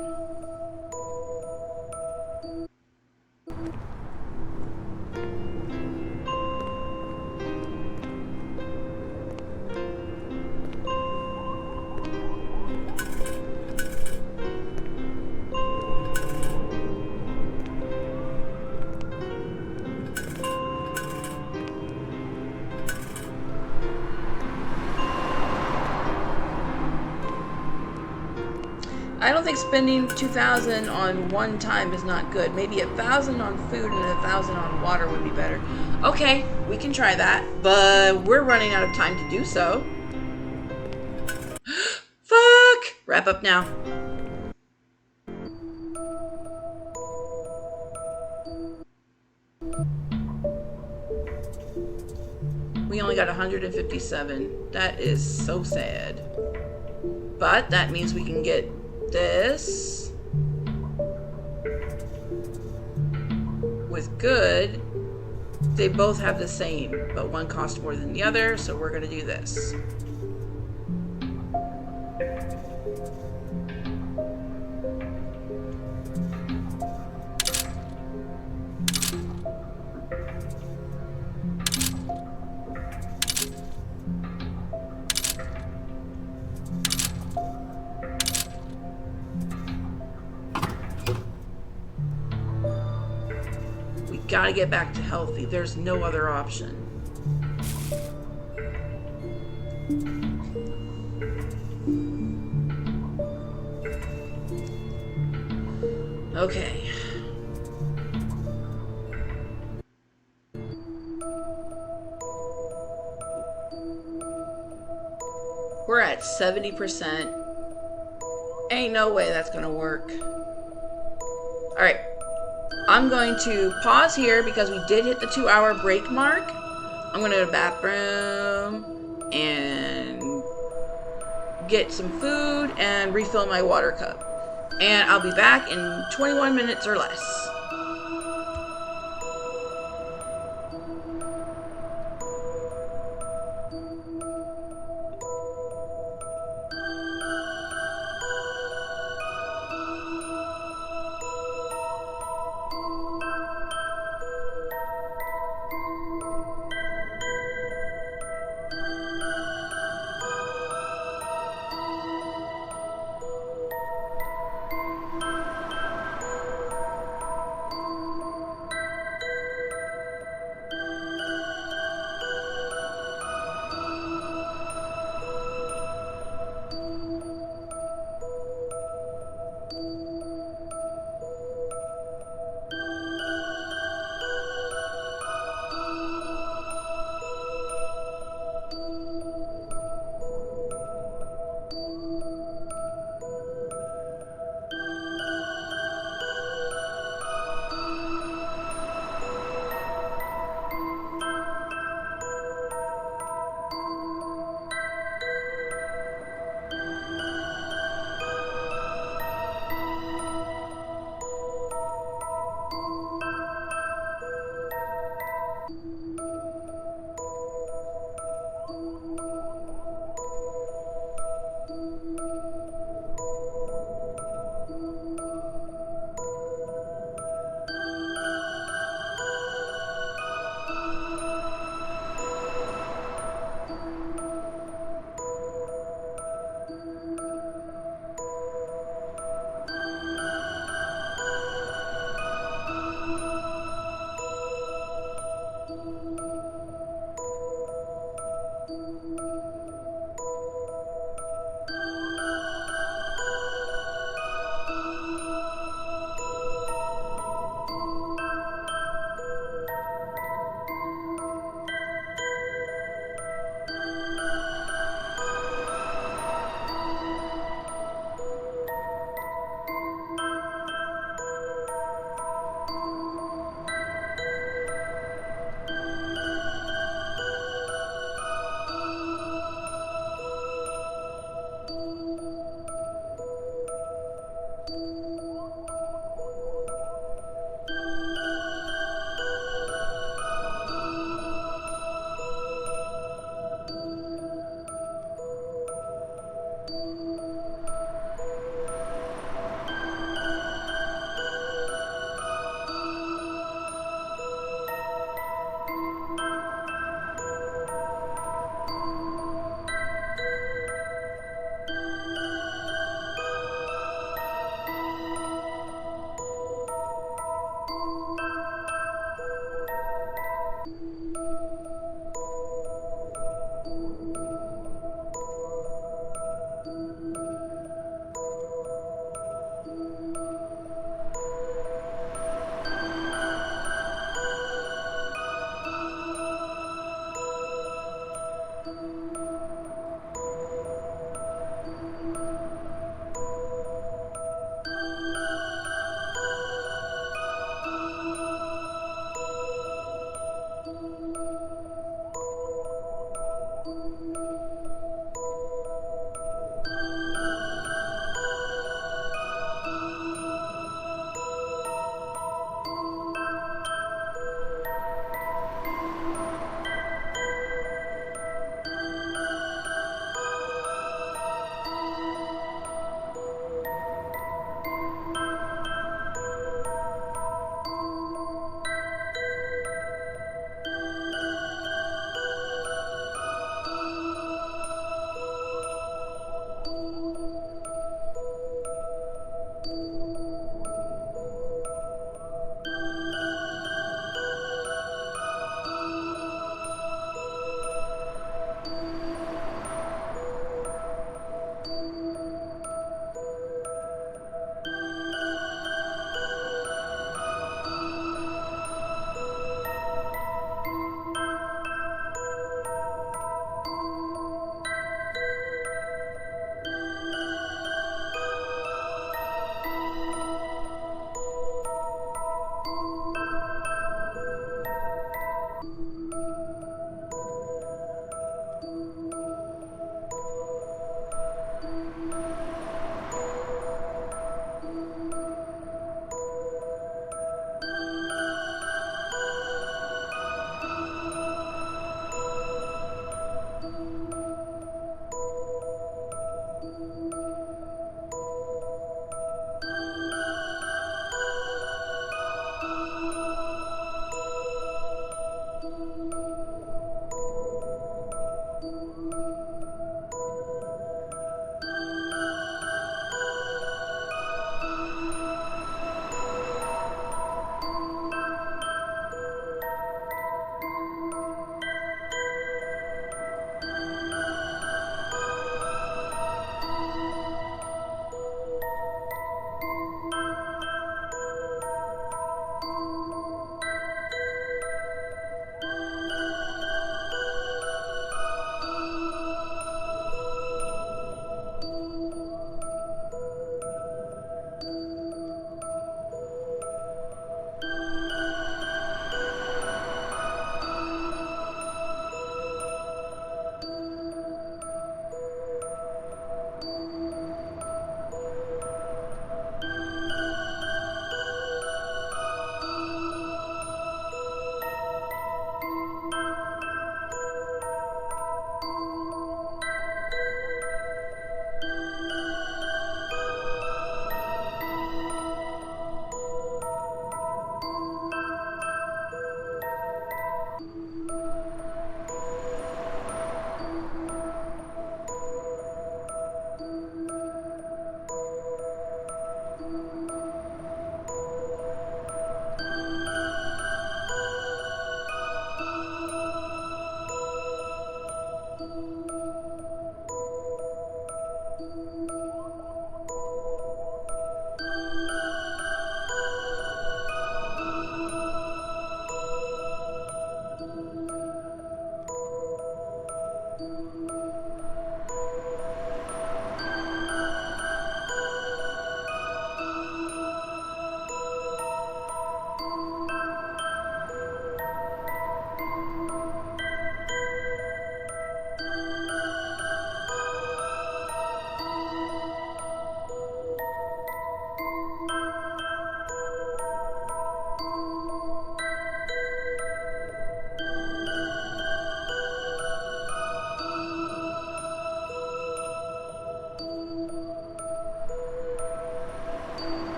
I don't think spending 2,000 on one time is not good. Maybe 1,000 on food and 1,000 on water would be better. Okay, we can try that, but we're running out of time to do so. Fuck! Wrap up now. We only got 157. That is so sad. But that means we can get this with good. They both have the same, but one costs more than the other, so we're going to do this. Gotta get back to healthy. There's no other option. Okay. We're at 70%. Ain't no way that's gonna work. Alright. I'm going to pause here because we did hit the 2-hour break mark. I'm going to go to the bathroom and get some food and refill my water cup. And I'll be back in 21 minutes or less.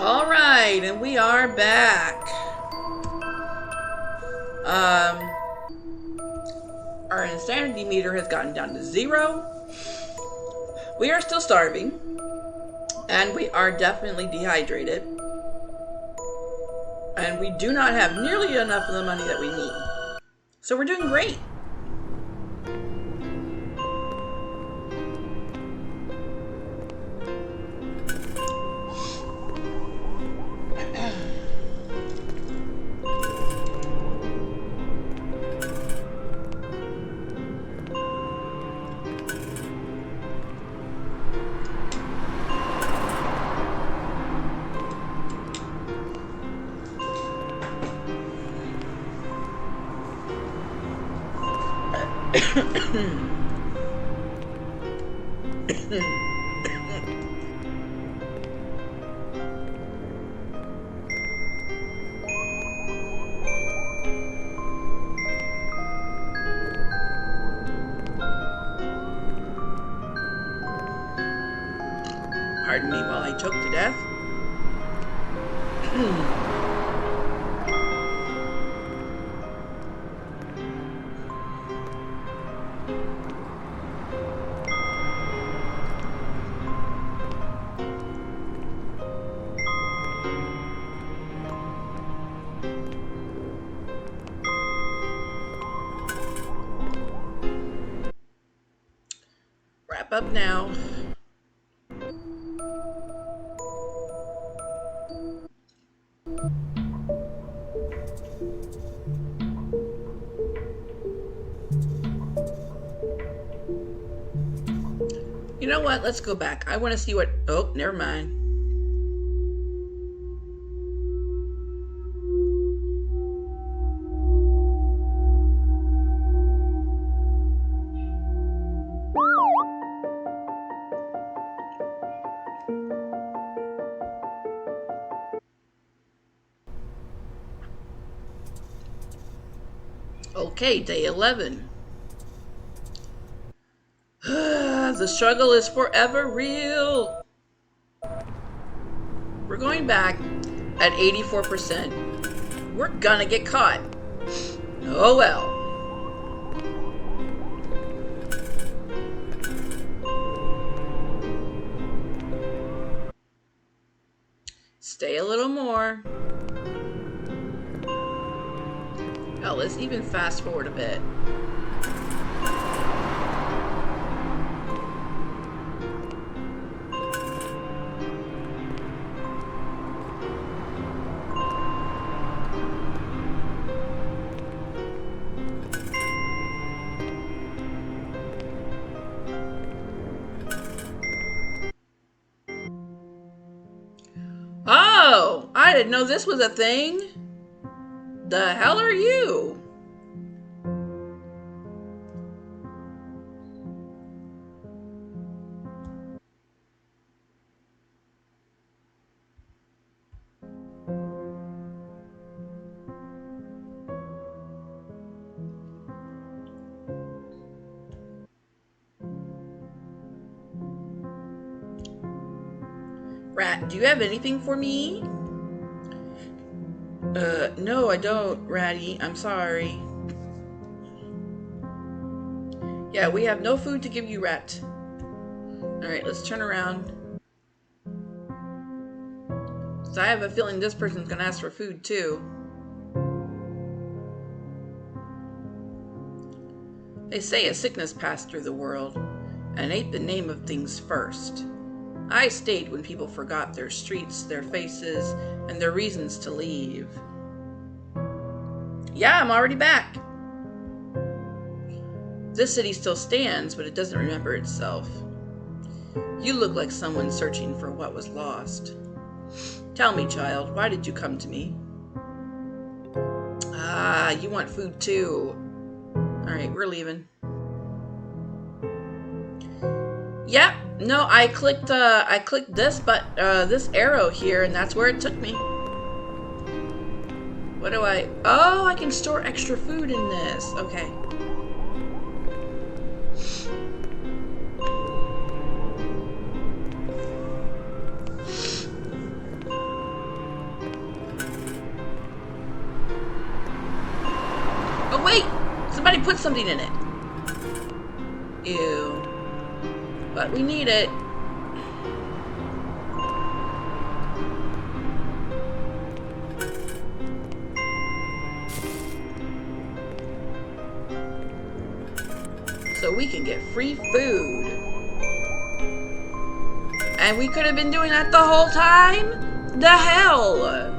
All right, and we are back. Our insanity meter has gotten down to 0. We are still starving, and we are definitely dehydrated. And we do not have nearly enough of the money that we need. So we're doing great. Pardon me while I choke to death. Wrap up now. know what? Let's go back. I want to see what... Oh, never mind. Okay, day 11. The struggle is forever real. We're going back at 84%. We're gonna get caught. Oh well. Stay a little more. Hell, let's even fast forward a bit. Oh, I didn't know this was a thing. The hell are you? Rat, do you have anything for me? No, I don't, Ratty. I'm sorry. Yeah, we have no food to give you, Rat. Alright, let's turn around. So I have a feeling this person's gonna ask for food, too. They say a sickness passed through the world and ate the name of things first. I stayed when people forgot their streets, their faces, and their reasons to leave. Yeah, I'm already back. This city still stands, but it doesn't remember itself. You look like someone searching for what was lost. Tell me, child, why did you come to me? Ah, you want food too. Alright, we're leaving. Yep. No, I clicked this, but this arrow here, and that's where it took me. What do I... Oh, I can store extra food in this. Okay. Oh, wait! Somebody put something in it. Ew. But we need it. So we can get free food. And we could have been doing that the whole time? The hell?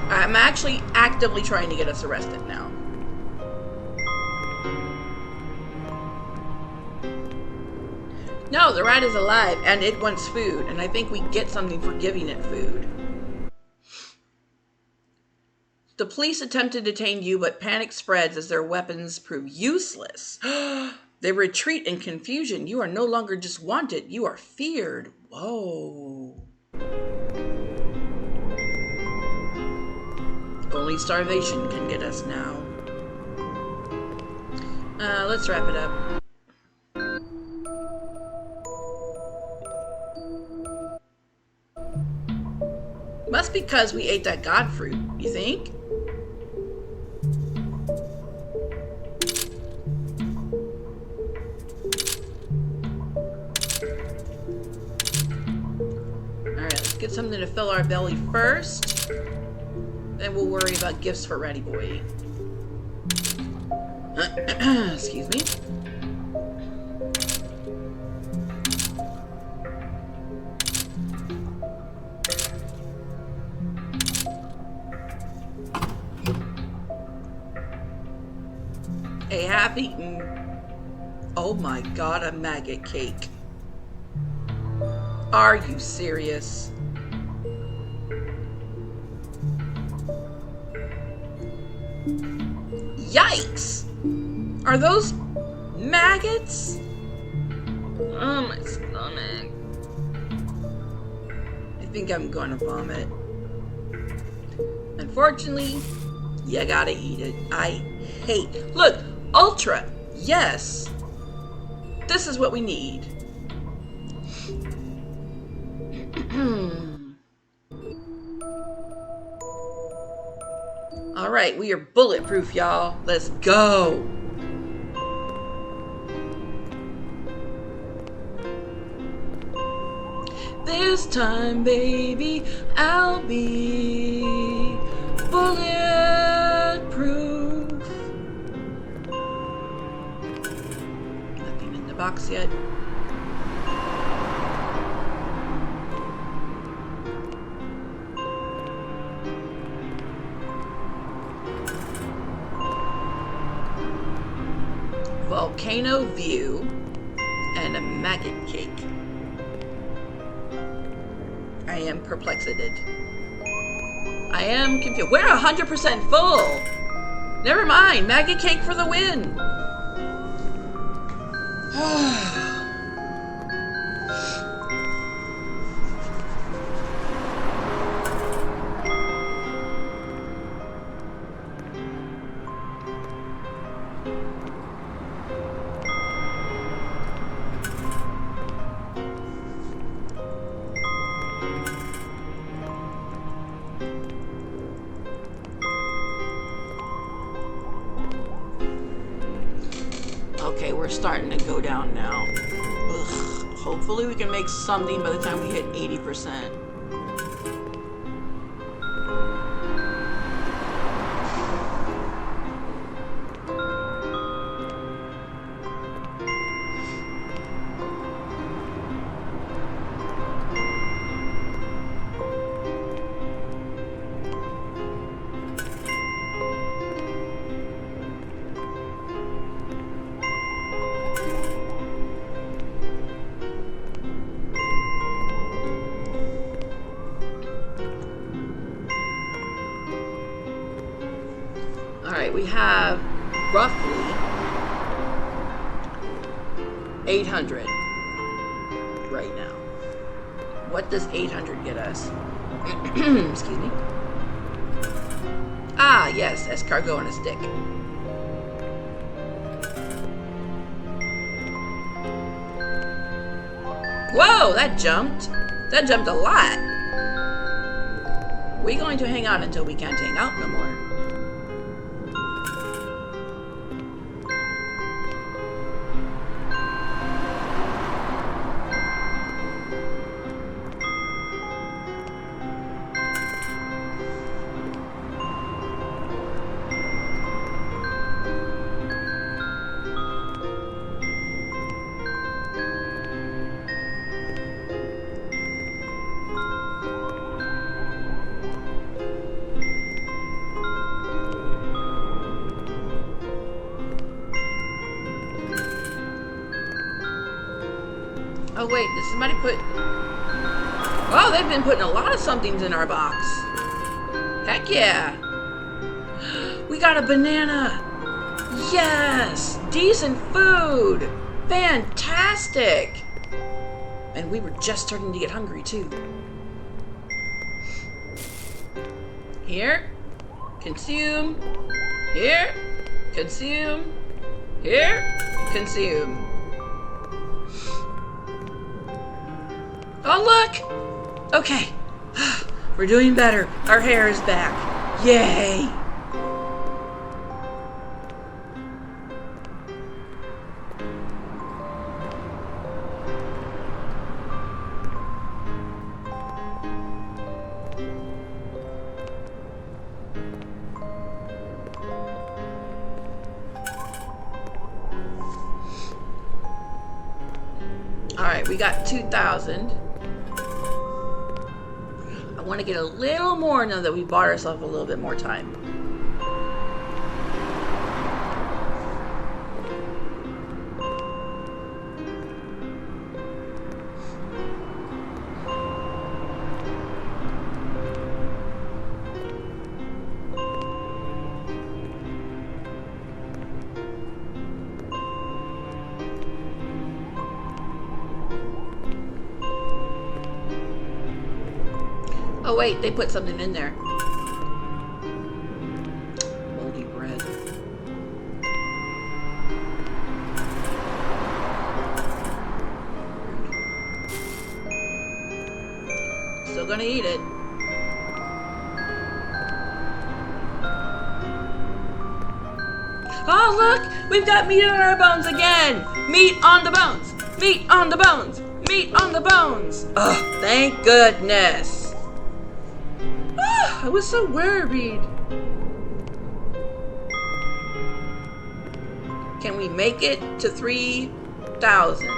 I'm actually actively trying to get us arrested now. No, the rat is alive and it wants food, and I think we get something for giving it food. The police attempt to detain you, but panic spreads as their weapons prove useless. They retreat in confusion. You are no longer just wanted, you are feared. Whoa. Only starvation can get us now. Let's wrap it up. Must be because we ate that god fruit, you think? Alright, let's get something to fill our belly first. Then we'll worry about gifts for Ratty Boy. Excuse me. a half-eaten, oh my god, a maggot cake. Are you serious? Yikes! Are those maggots? Oh, my stomach. I think I'm gonna vomit. Unfortunately, you gotta eat it. I hate. Look, Ultra. Yes. This is what we need. All right, we are bulletproof, y'all. Let's go. This time, baby, I'll be bulletproof. Nothing in the box yet. Volcano view and a maggot cake. I am perplexed. I am confused. We're 100% full. Never mind. Maggot cake for the win. Okay, we're starting to go down now. Ugh. Hopefully we can make something by the time we hit 80%. We have roughly 800 right now. What does 800 get us? Excuse me. Ah, yes, escargot on a stick. Whoa, that jumped. That jumped a lot. We're going to hang out until we can't hang out no more. Oh wait, did somebody put... Oh, they've been putting a lot of somethings in our box. Heck yeah. We got a banana. Yes, decent food. Fantastic. And we were just starting to get hungry too. Here, consume. Here, consume. Here, consume. Oh, look! Okay. We're doing better. Our hair is back. Yay! Alright, we got 2,000. I want to get a little more now that we bought ourselves a little bit more time. Oh wait, they put something in there. Moldy bread. Still gonna eat it. Oh look! We've got meat on our bones again! Meat on the bones! Meat on the bones! Meat on the bones! Oh, thank goodness! Ah, I was so worried. Can we make it to 3,000?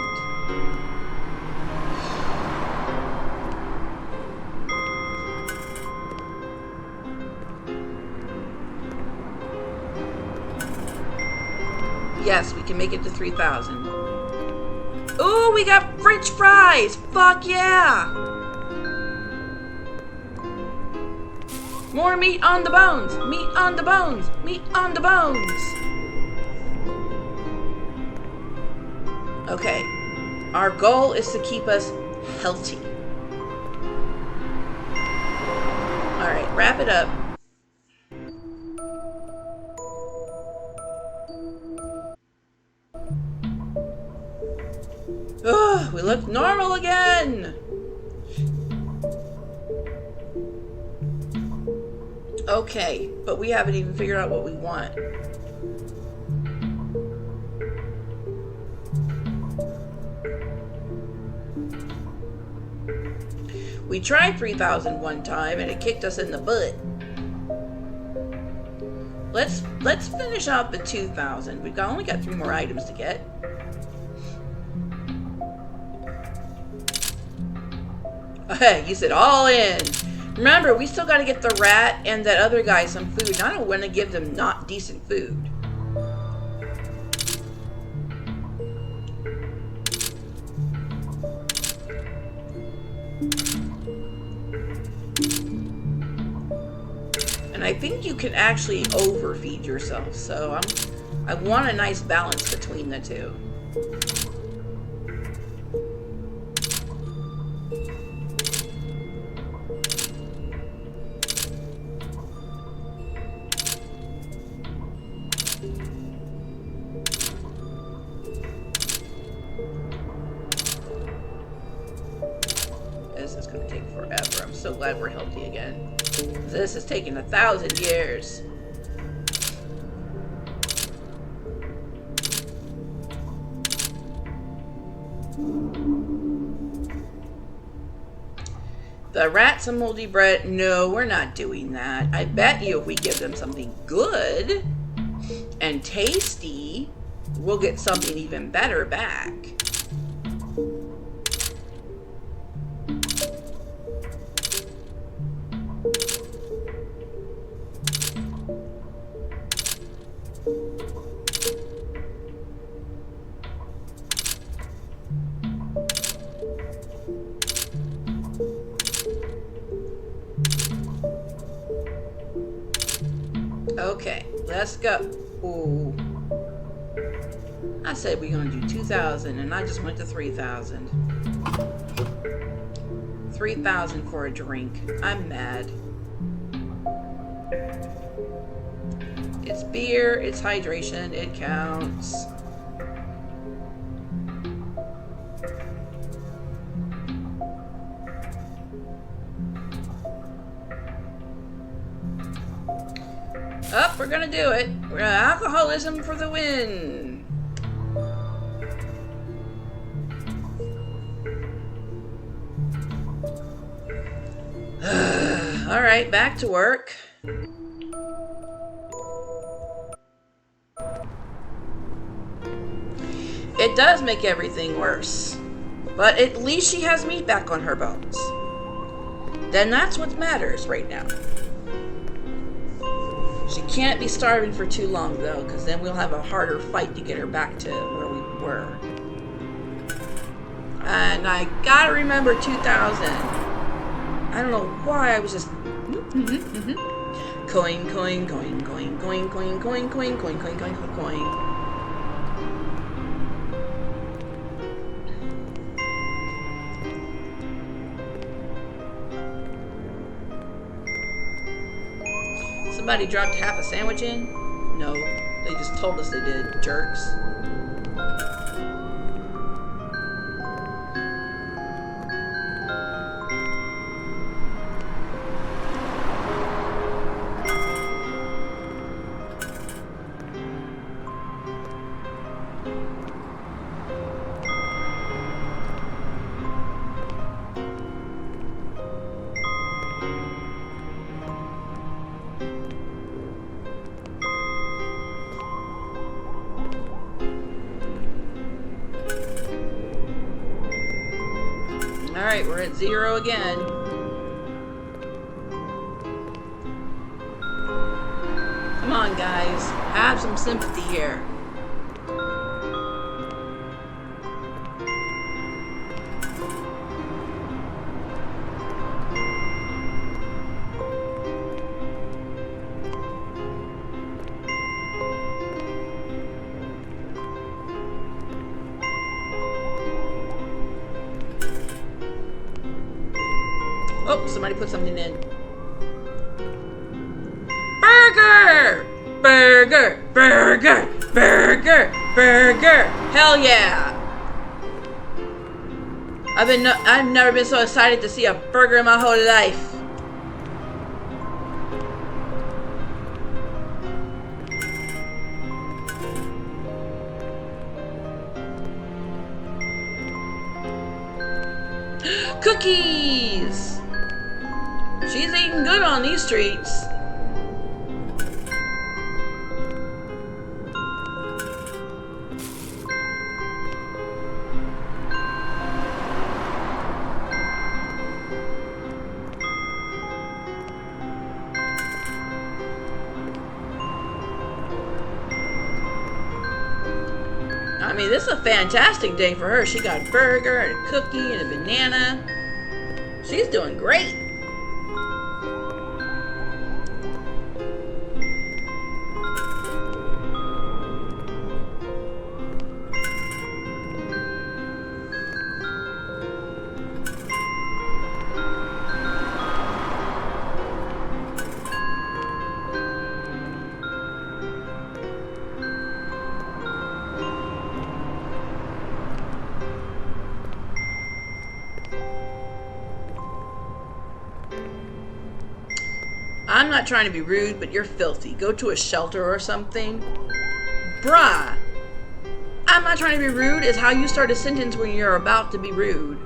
Yes, we can make it to 3,000. Ooh, we got French fries! Fuck yeah! More meat on the bones! Meat on the bones! Meat on the bones! Okay. Our goal is to keep us healthy. Alright, wrap it up. Ugh, we look normal again! Okay, but we haven't even figured out what we want. We tried 3,000 one time and it kicked us in the butt. Let's finish out the 2,000. We've only got 3 more items to get. Hey, you said all in. Remember, we still got to get the rat and that other guy some food. And I don't want to give them not decent food. And I think you can actually overfeed yourself. So I want a nice balance between the two. This is going to take forever. I'm so glad we're healthy again. This has taken 1,000 years. The rats and moldy bread. No, we're not doing that. I bet you if we give them something good and tasty, we'll get something even better back. Okay, let's go. Ooh. I said we're gonna do 2,000 and I just went to 3,000. 3,000 for a drink. I'm mad. It's beer, it's hydration, it counts. Oh, we're gonna do it. We're alcoholism for the win. All right, back to work. It does make everything worse, but at least she has meat back on her bones. Then that's what matters right now. She can't be starving for too long, though, because then we'll have a harder fight to get her back to where we were. And I gotta remember 2,000. I don't know why I was just... Coin, coin, coin, coin, coin, coin, coin, coin, coin, coin, coin, coin. Somebody dropped half a sandwich in? No, they just told us they did, jerks. Alright, we're at 0 again. Come on, guys. Have some sympathy here. Oh, somebody put something in. Burger! Burger! Burger! Burger! Burger! Hell yeah! I've never been so excited to see a burger in my whole life. Cookies! She's eating good on these streets. I mean, this is a fantastic day for her. She got a burger and a cookie and a banana. She's doing great. I'm not trying to be rude, but you're filthy. Go to a shelter or something. Bruh. I'm not trying to be rude is how you start a sentence when you're about to be rude.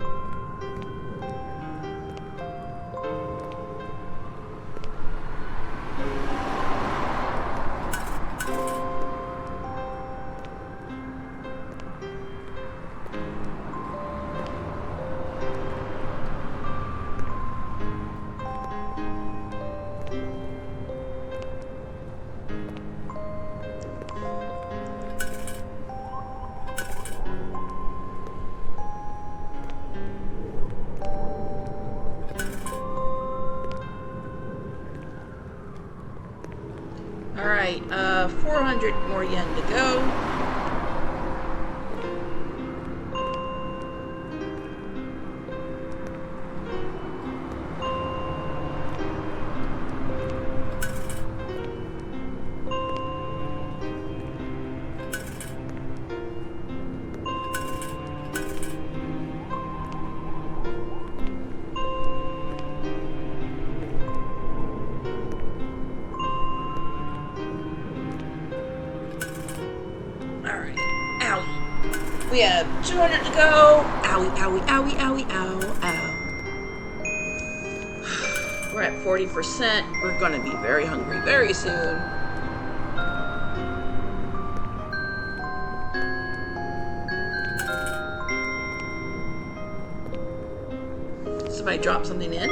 Alright, 400 more yen to go. We have 200 to go. Owie, owie, owie, owie, ow, ow. We're at 40%. We're going to be very hungry very soon. Somebody drop something in.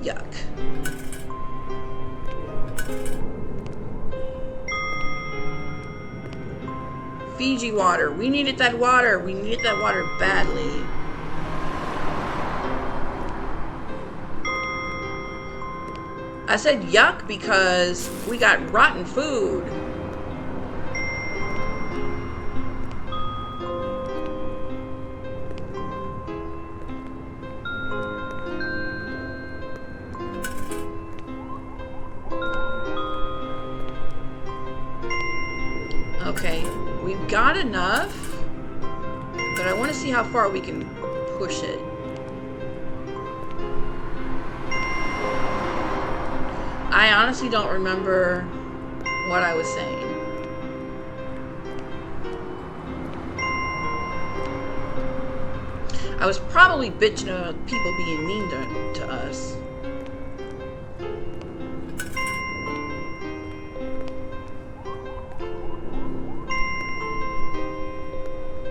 Yuck. Fiji water. We needed that water. We needed that water badly. I said yuck because we got rotten food. Okay, we've got enough, but I want to see how far we can push it. I honestly don't remember what I was saying. I was probably bitching about people being mean to us.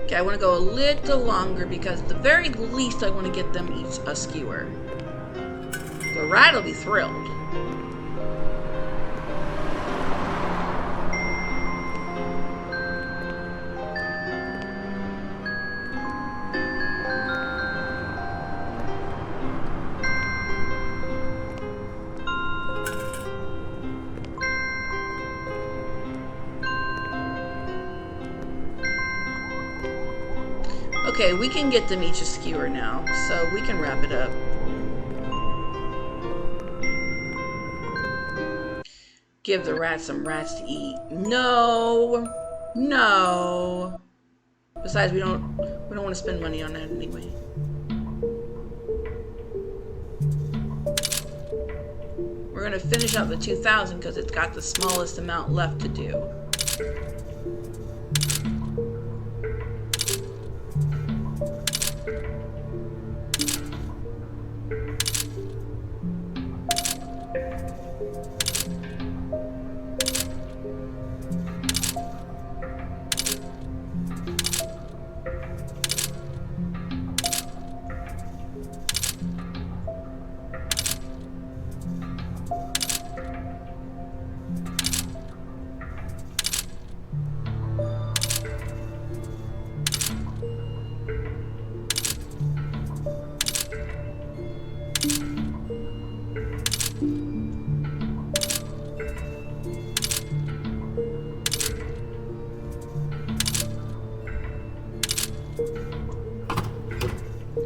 Okay, I want to go a little longer because at the very least I want to get them each a skewer. The rat will be thrilled. Okay, we can get them each a skewer now, so we can wrap it up. Give the rats some rats to eat. No! No! Besides, we don't want to spend money on that anyway. We're gonna finish out the 2,000 because it's got the smallest amount left to do.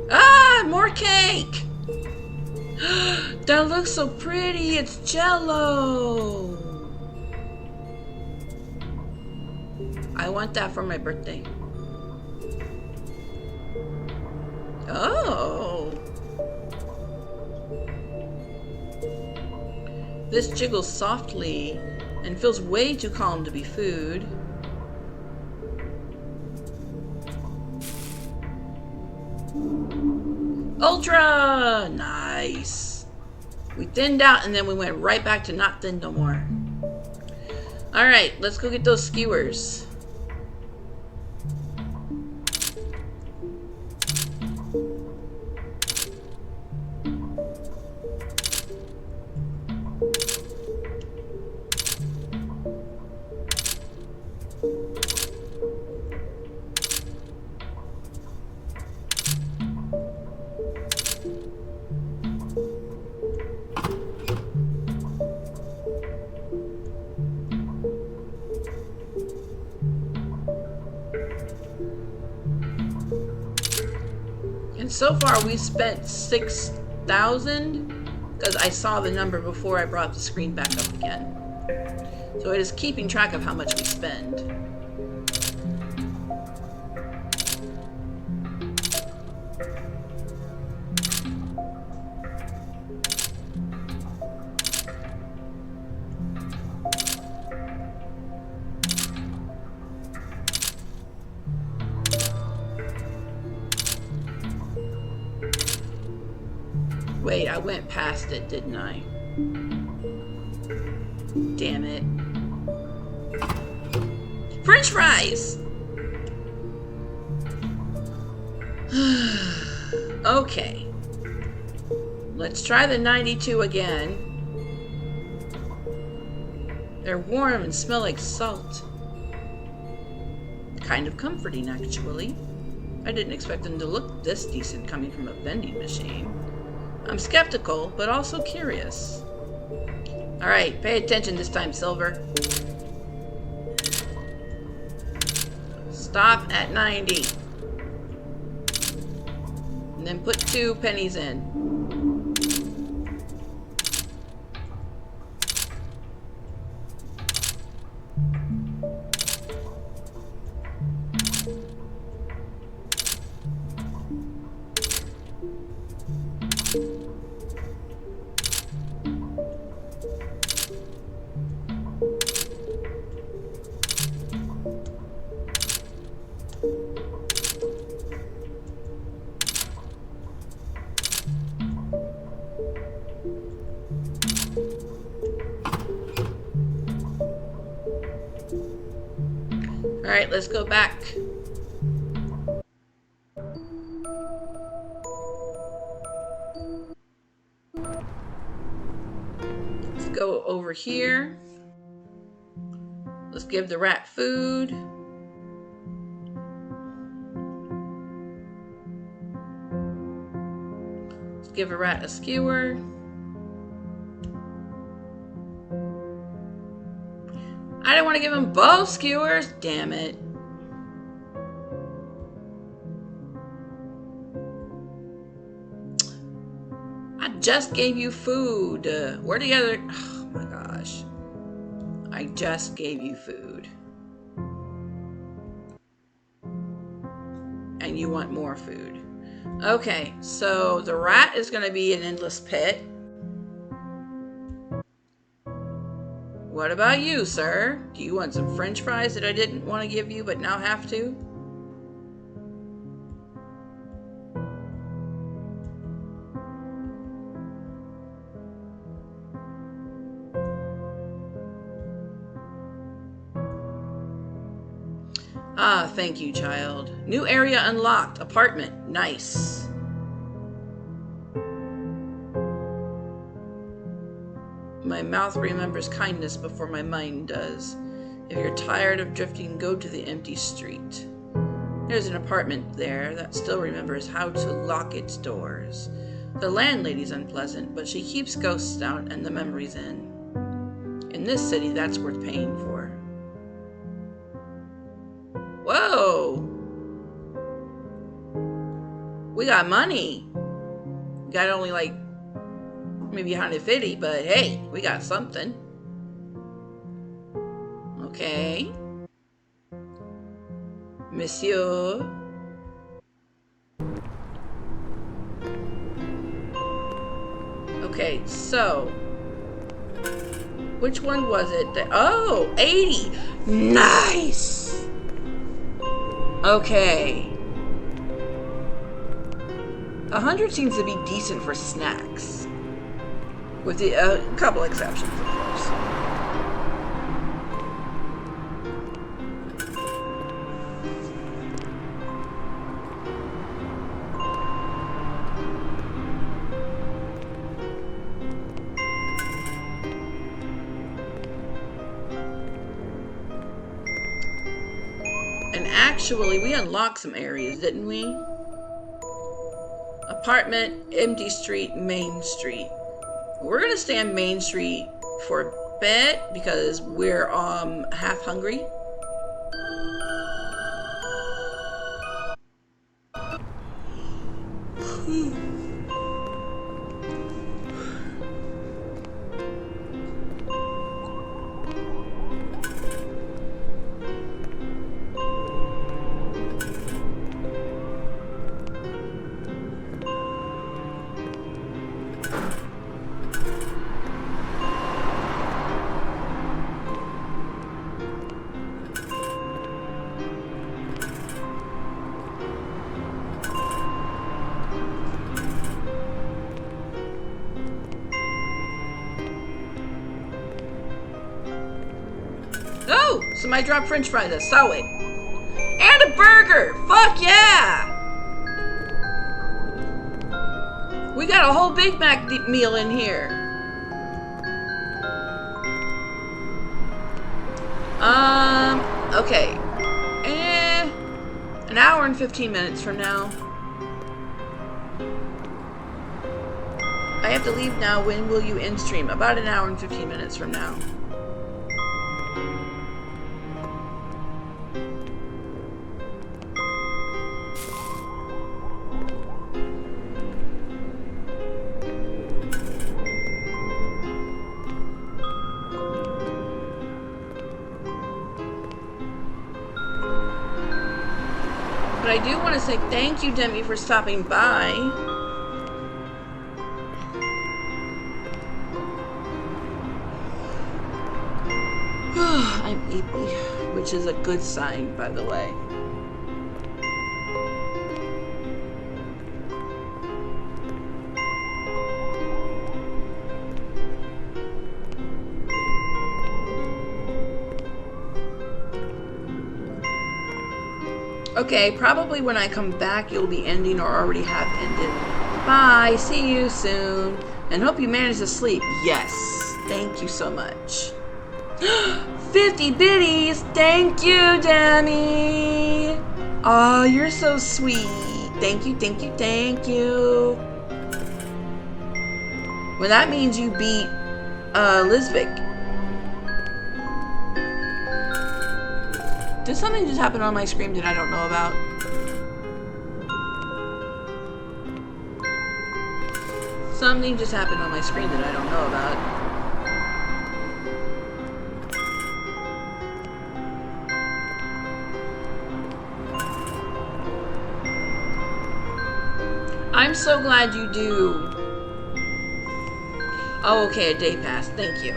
Ah, more cake! That looks so pretty. It's Jell-O. I want that for my birthday. Oh. This jiggles softly and feels way too calm to be food. Ultra! Nice. We thinned out and then we went right back to not thin no more. Alright, let's go get those skewers. And so far we've spent 6,000 because I saw the number before I brought the screen back up again. So it is keeping track of how much we spend. Wait, I went past it, didn't I? Damn it. French fries! Okay. Let's try the 92 again. They're warm and smell like salt. Kind of comforting, actually. I didn't expect them to look this decent coming from a vending machine. I'm skeptical, but also curious. Alright, pay attention this time, Silver. Stop at 90. And then put 2 pennies in. Alright, let's go back. Let's go over here. Let's give the rat food. Let's give a rat a skewer. I didn't want to give him both skewers. Damn it. I just gave you food. Where the other... Oh my gosh. I just gave you food. And you want more food. Okay, so the rat is going to be an endless pit. What about you, sir? Do you want some french fries that I didn't want to give you but now have to? Ah, thank you, child. New area unlocked. Apartment. Nice. My mouth remembers kindness before my mind does. If you're tired of drifting, go to the empty street. There's an apartment there that still remembers how to lock its doors. The landlady's unpleasant, but she keeps ghosts out and the memories in. In this city, that's worth paying for. Whoa! We got money. Got only like maybe 150, but hey, we got something. Okay. Monsieur. Okay, so which one was it? Oh, 80. Nice. Okay. 100 seems to be decent for snacks. With a couple exceptions, of course. And actually, we unlocked some areas, didn't we? Apartment, empty street, main street. We're gonna stay on Main Street for a bit because we're half hungry. Oh! Somebody dropped french fries. I saw it. And a burger! Fuck yeah! We got a whole Big Mac meal in here. Okay. An hour and 15 minutes from now. I have to leave now. When will you end stream? About an hour and 15 minutes from now. But I do want to say thank you, Demi, for stopping by. I'm eepy, which is a good sign, by the way. Okay, probably when I come back, you'll be ending or already have ended. Bye. See you soon. And hope you manage to sleep. Yes. Thank you so much. 50 biddies. Thank you, Demi. Oh, you're so sweet. Thank you, thank you, thank you. Well, that means you beat Lisvik. Did something just happen on my screen that I don't know about? Something just happened on my screen that I don't know about. I'm so glad you do. Oh, okay, a day passed. Thank you.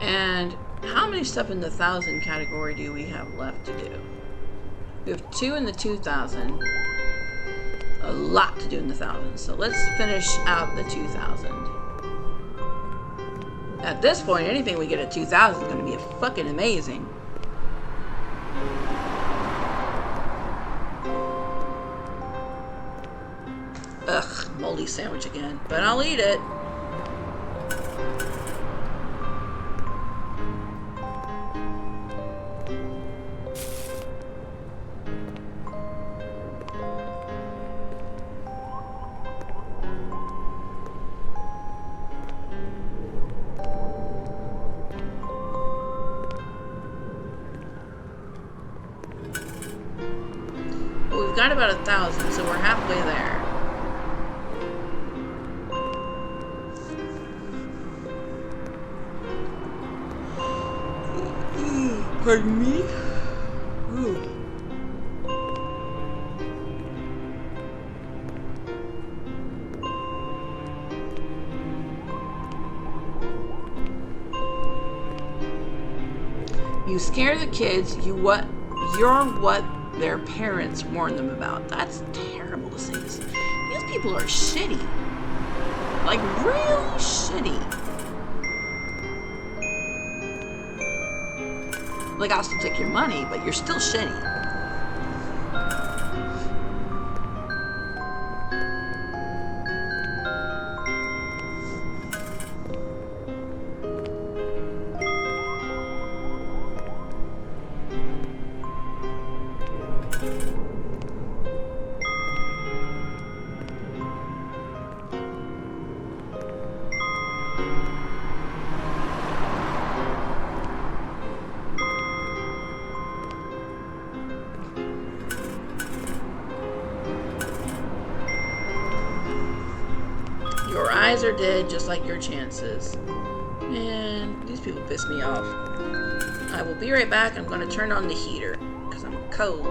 And how many stuff in the 1,000 category do we have left to do? We have 2 in the 2,000. A lot to do in the 1,000. So let's finish out the 2,000. At this point, anything we get at 2,000 is going to be fucking amazing. Ugh, moldy sandwich again. But I'll eat it. Well, we've got about 1,000, so we're halfway there. Pardon me? Ooh. You scare the kids, you're what their parents warn them about. That's terrible to say this. These people are shitty. Like, real shitty. Like, I'll still take your money, but you're still shitty. Your eyes are dead, just like your chances. Man, these people piss me off. I will be right back. I'm going to turn on the heater, because I'm cold.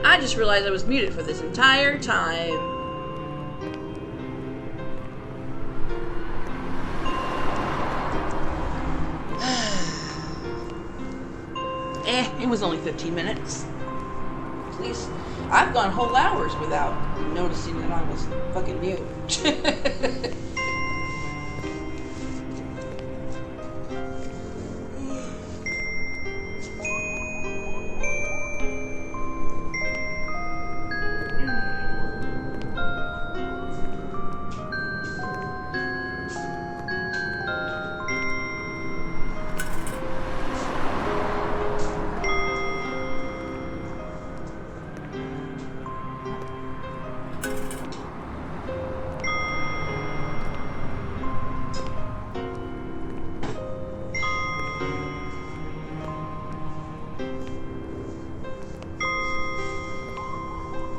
I just realized I was muted for this entire time. It was only 15 minutes. At least I've gone whole hours without noticing that I was fucking mute.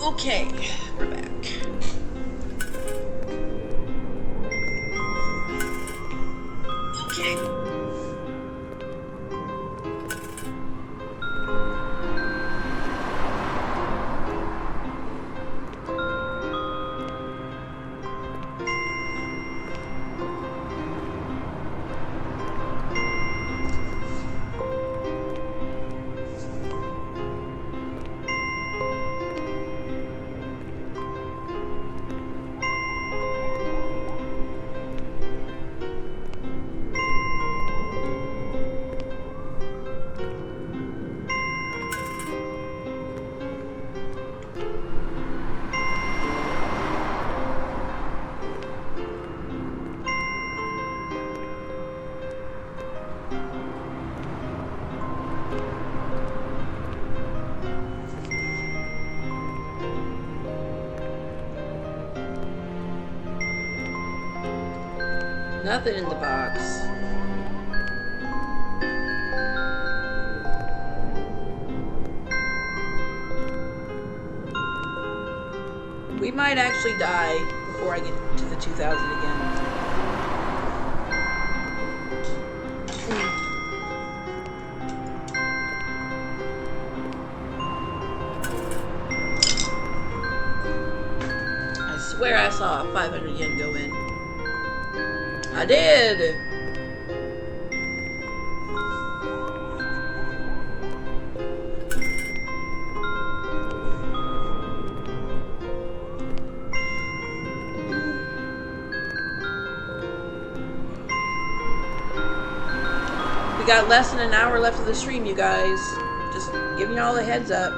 Okay, we're back. Okay. Nothing in the box. We might actually die before I get to the 2000 again. I swear I saw a 500 yen go in. I did! We got less than an hour left of the stream, you guys. Just giving you all a heads up.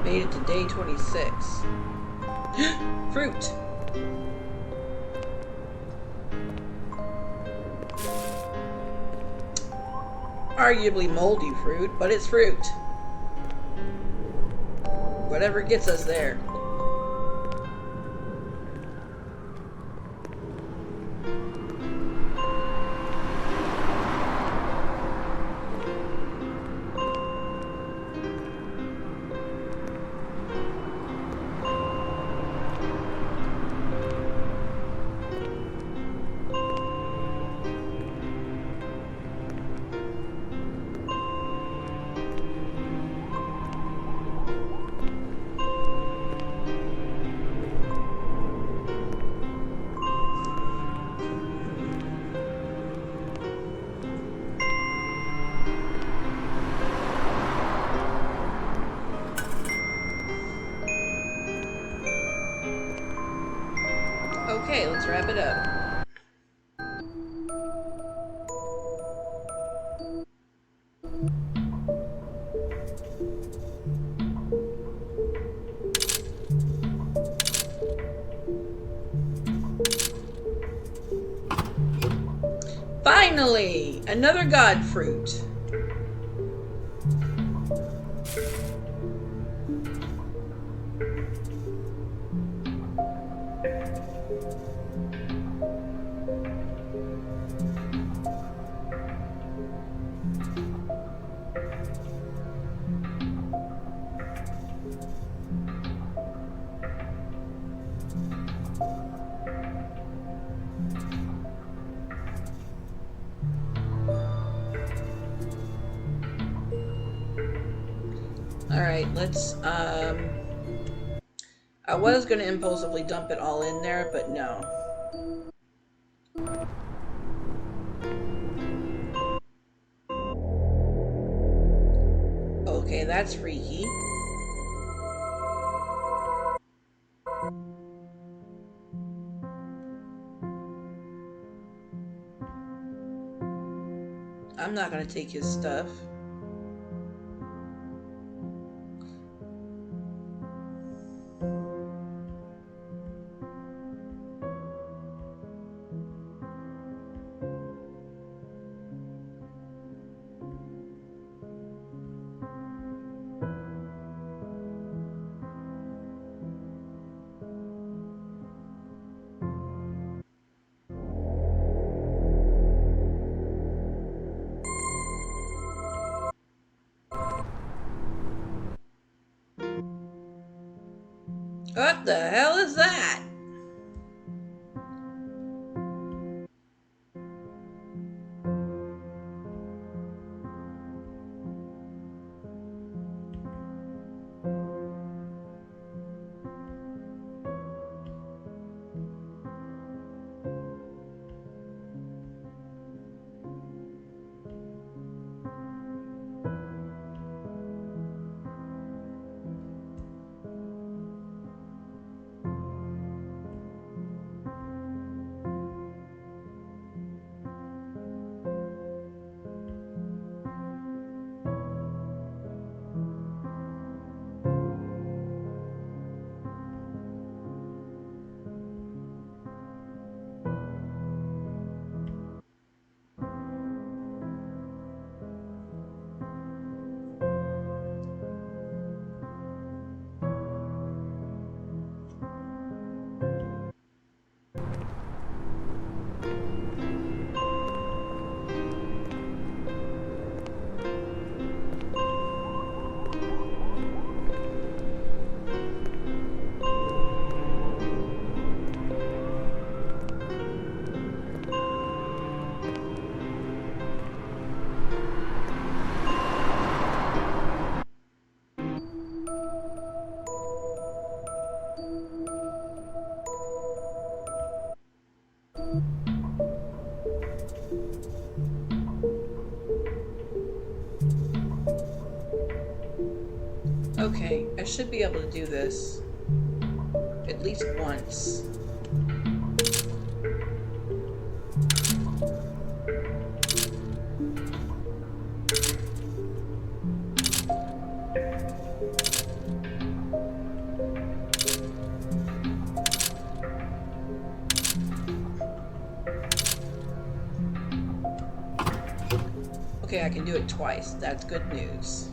Made it to day 26. Fruit. Arguably moldy fruit, but it's fruit. Whatever gets us there. Okay, let's wrap it up. Finally, another god fruit. Alright, let's, I was going to impulsively dump it all in there, but no. Okay, that's freaky. I'm not going to take his stuff. What the hell is that? Okay, I should be able to do this at least once. Okay, I can do it twice. That's good news.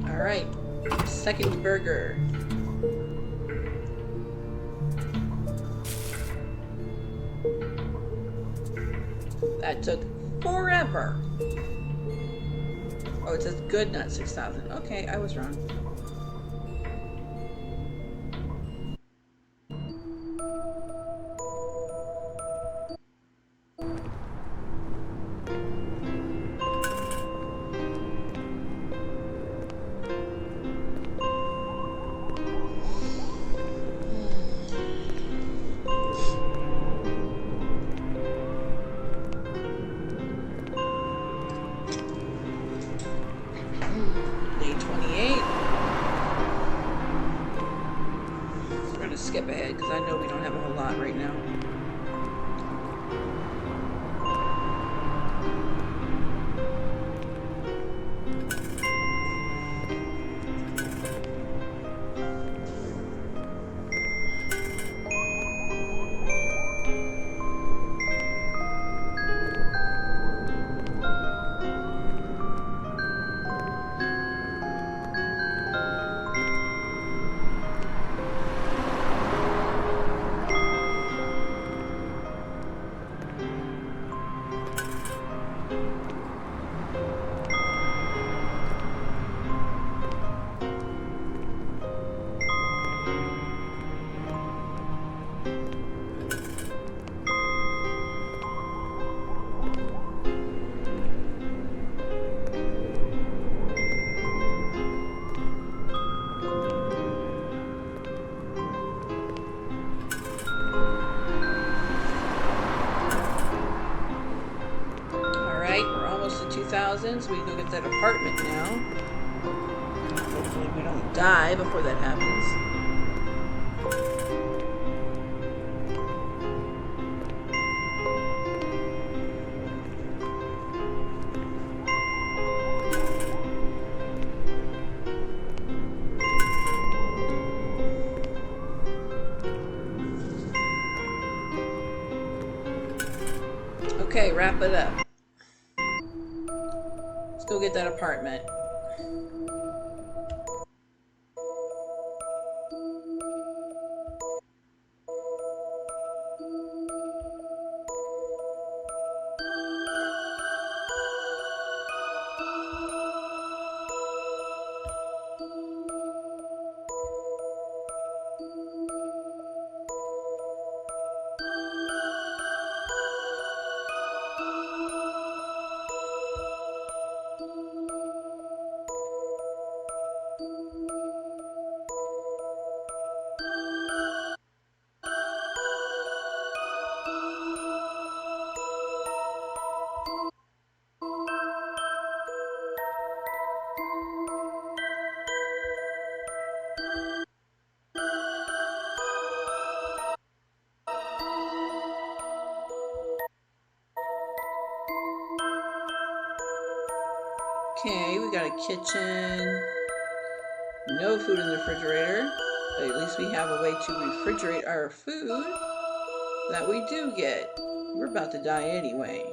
Alright, second burger. That took forever. Oh, it says good, not 6,000. Okay, I was wrong. Day 28. We're going to skip ahead because I know we don't have a whole lot right now. So we can go get that apartment now. Hopefully we don't die before that happens. Okay, wrap it up. Let's go get that apartment. Okay, we got a kitchen. No food in the refrigerator, but at least we have a way to refrigerate our food that we do get. We're about to die anyway.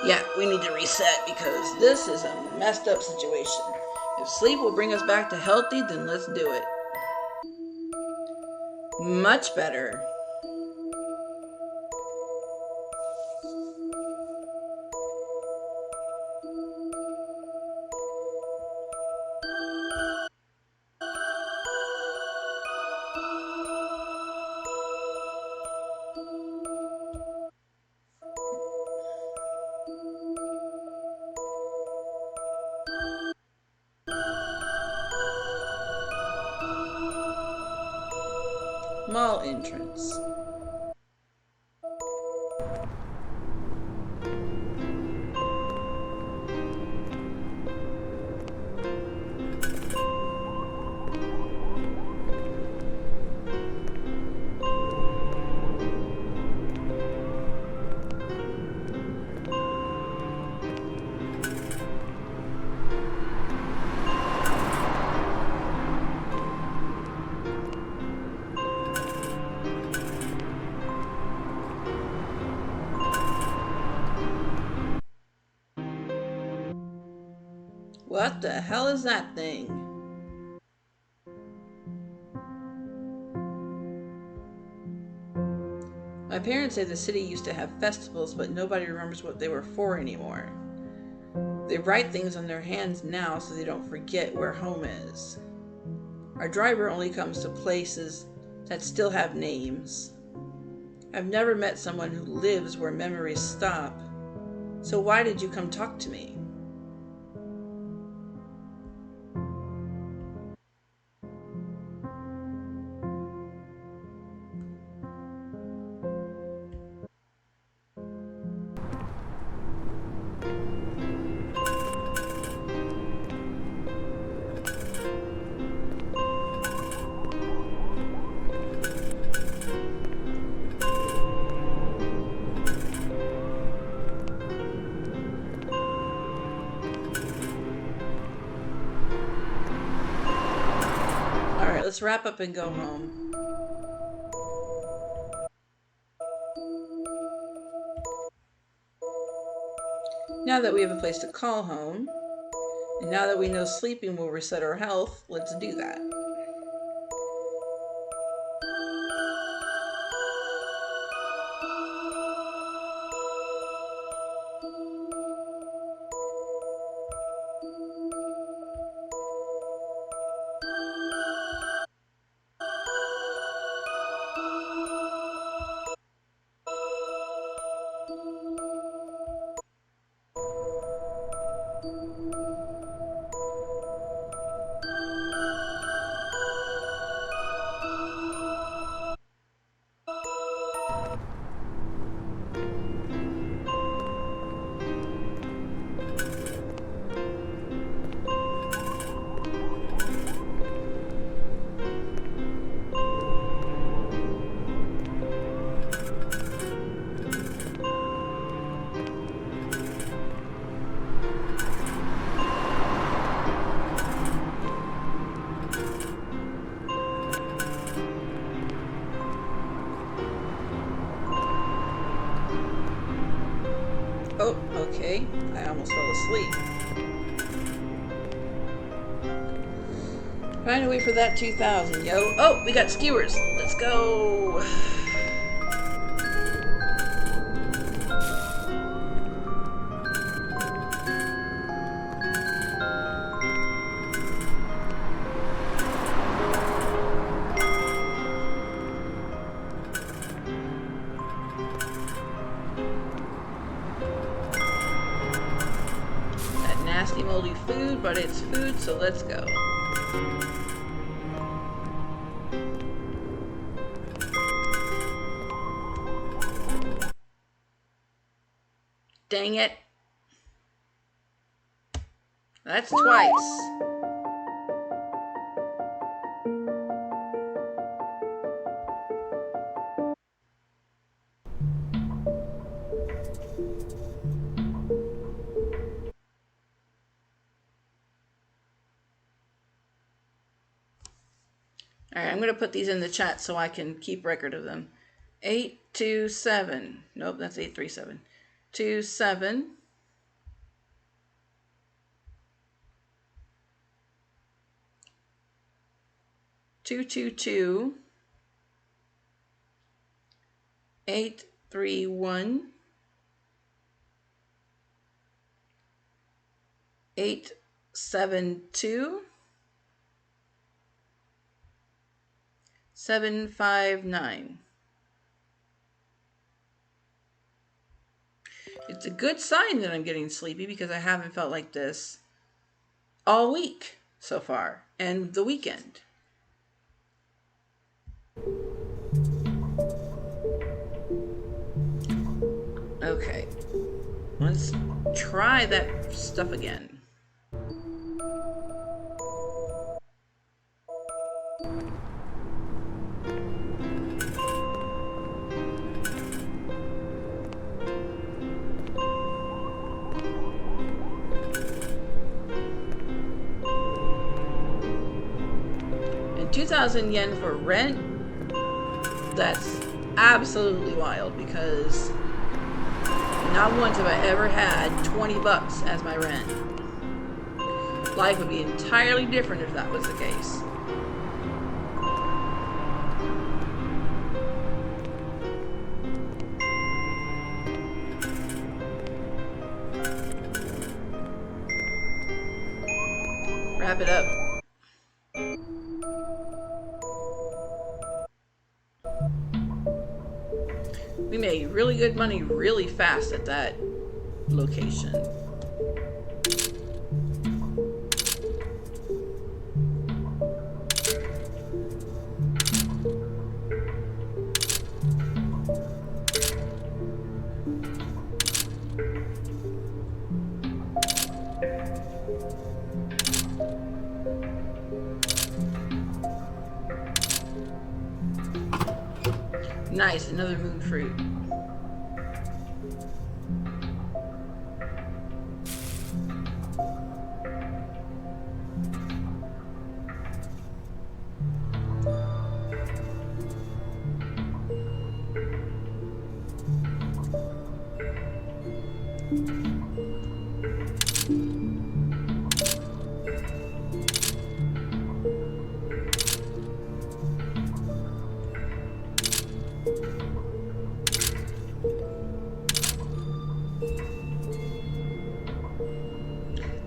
Yeah, we need to reset because this is a messed up situation. If sleep will bring us back to healthy, then let's do it. Much better. Mall entrance. What the hell is that thing? My parents say the city used to have festivals, but nobody remembers what they were for anymore. They write things on their hands now so they don't forget where home is. Our driver only comes to places that still have names. I've never met someone who lives where memories stop. So why did you come talk to me? Let's wrap up and go home. Now that we have a place to call home, and now that we know sleeping will reset our health, let's do that. Oh, okay. I almost fell asleep. Trying to wait for that 2,000, yo. Oh, we got skewers. Let's go. Nasty moldy food, but it's food, so let's go. Dang it. That's twice. Alright, I'm going to put these in the chat so I can keep record of them. 827. Nope, that's 837. 27. 222. 831. 872. 759. It's a good sign that I'm getting sleepy because I haven't felt like this all week so far and the weekend. Okay, let's try that stuff again. And 2,000 yen for rent, that's absolutely wild because not once have I ever had 20 bucks as my rent. Life would be entirely different if that was the case. Wrap it up. We made really good money really fast at that location. Nice, another moon fruit.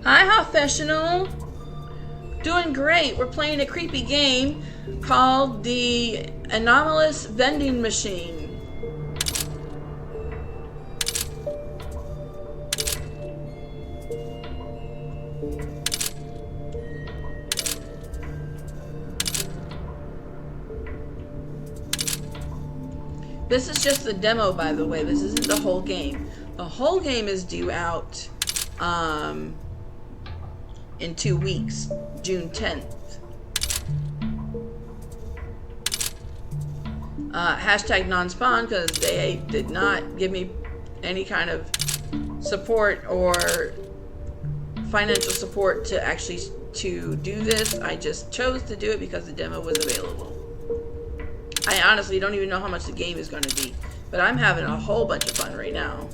Hi, Professional. Doing great. We're playing a creepy game called the Anomalous Vending Machine. This is just the demo, by the way. This isn't the whole game. The whole game is due out in 2 weeks, June 10th. Hashtag non-spawn, because they did not give me any kind of support or financial support to actually to do this. I just chose to do it because the demo was available. I honestly don't even know how much the game is going to be, but I'm having a whole bunch of fun right now.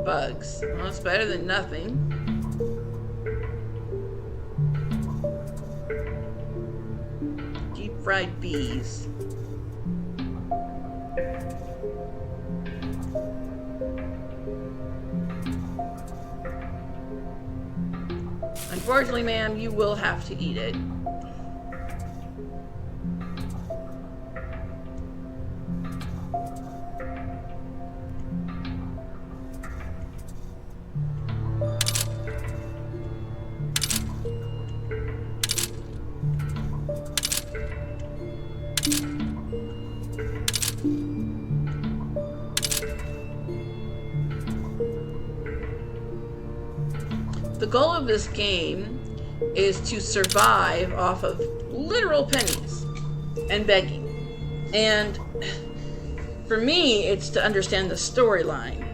Bugs. Well, it's better than nothing. Deep fried bees. Unfortunately, ma'am, you will have to eat it. The goal of this game is to survive off of literal pennies and begging. And for me, it's to understand the storyline.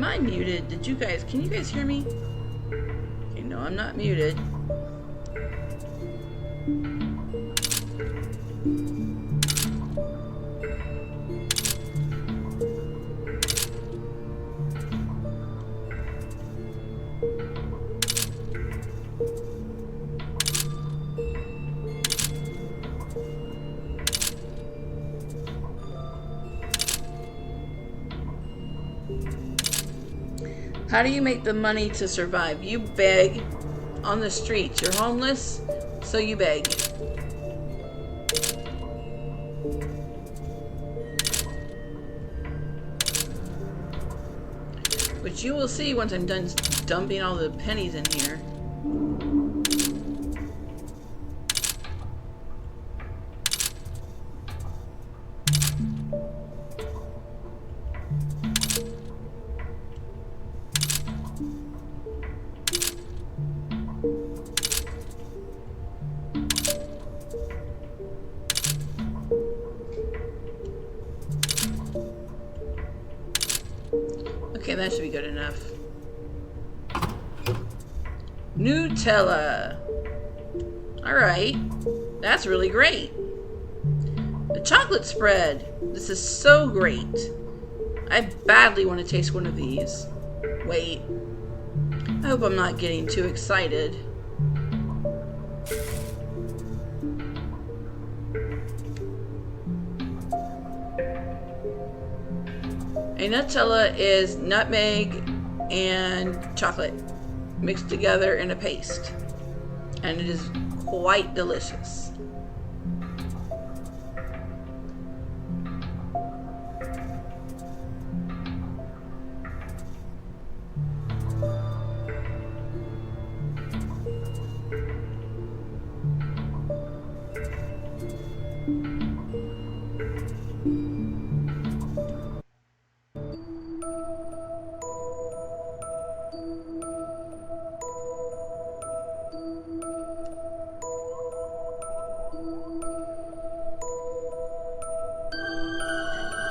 Am I muted? Can you guys hear me? Okay, no, I'm not muted. How do you make the money to survive? You beg on the streets. You're homeless, so you beg. Which you will see once I'm done dumping all the pennies in here. Okay, that should be good enough. Nutella. Alright. That's really great. The chocolate spread. This is so great. I badly want to taste one of these. Wait. I hope I'm not getting too excited. A Nutella is nutmeg and chocolate mixed together in a paste, and it is quite delicious.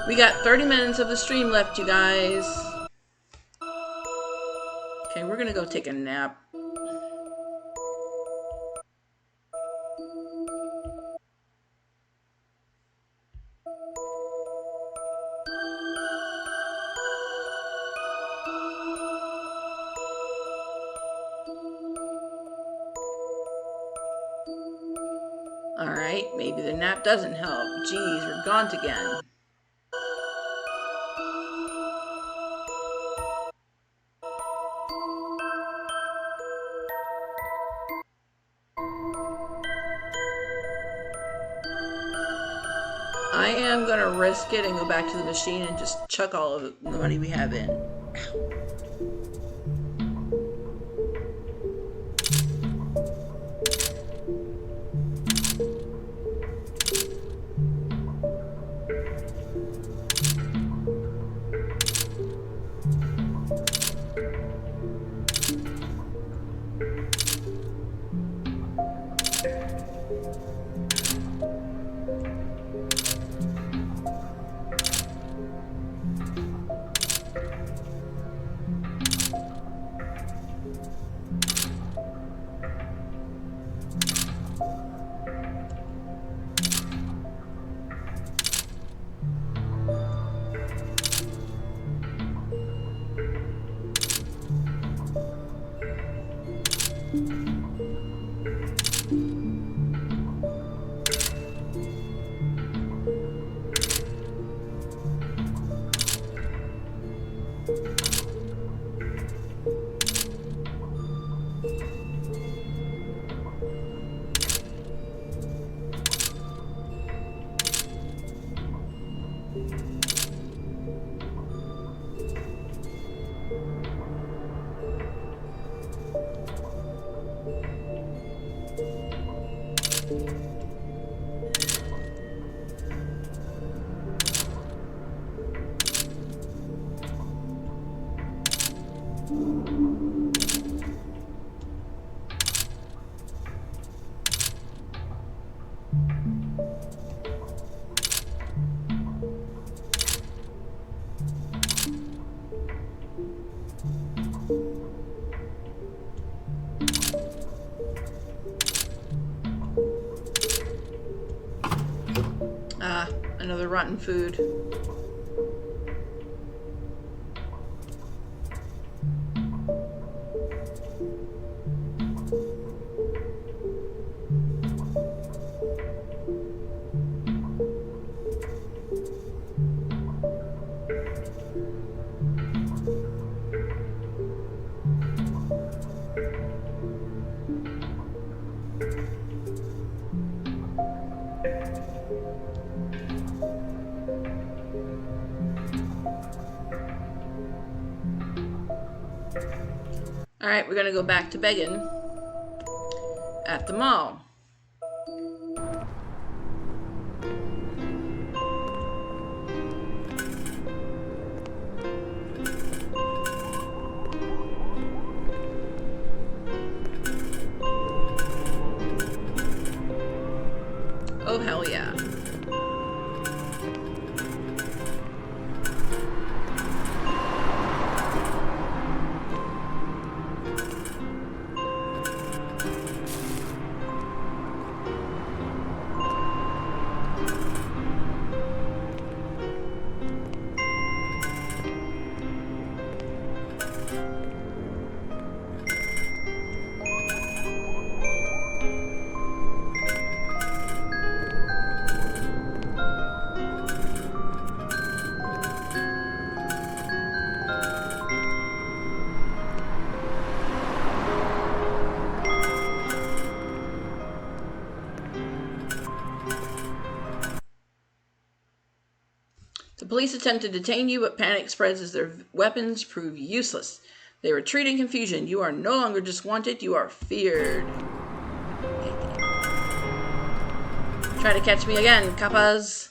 We got 30 minutes of the stream left, you guys. Okay, we're gonna go take a nap. Alright, maybe the nap doesn't help. Jeez, we're gaunt again. I am gonna risk it and go back to the machine and just chuck all of the money we have in. Ah, another rotten food. Alright, we're gonna go back to begging at the mall. Oh, hell yeah. The police attempt to detain you, but panic spreads as their weapons prove useless. They retreat in confusion. You are no longer just wanted, you are feared. Try to catch me again, capas.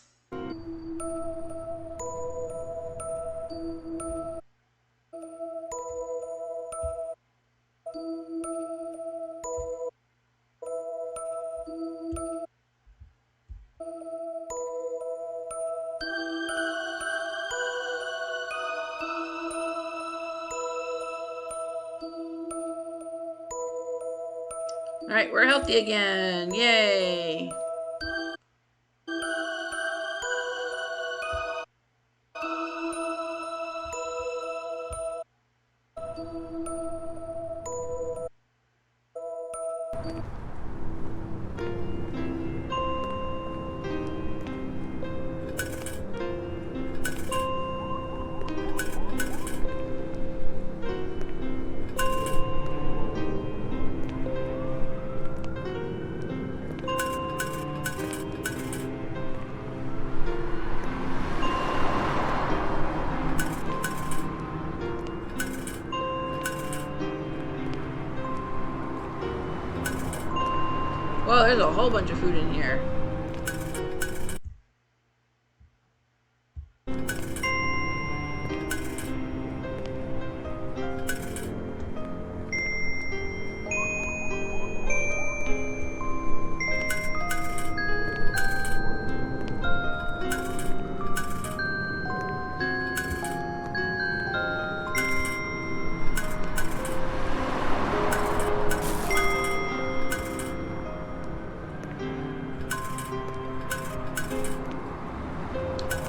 Alright, we're healthy again. Yay. Well, there's a whole bunch of food in here.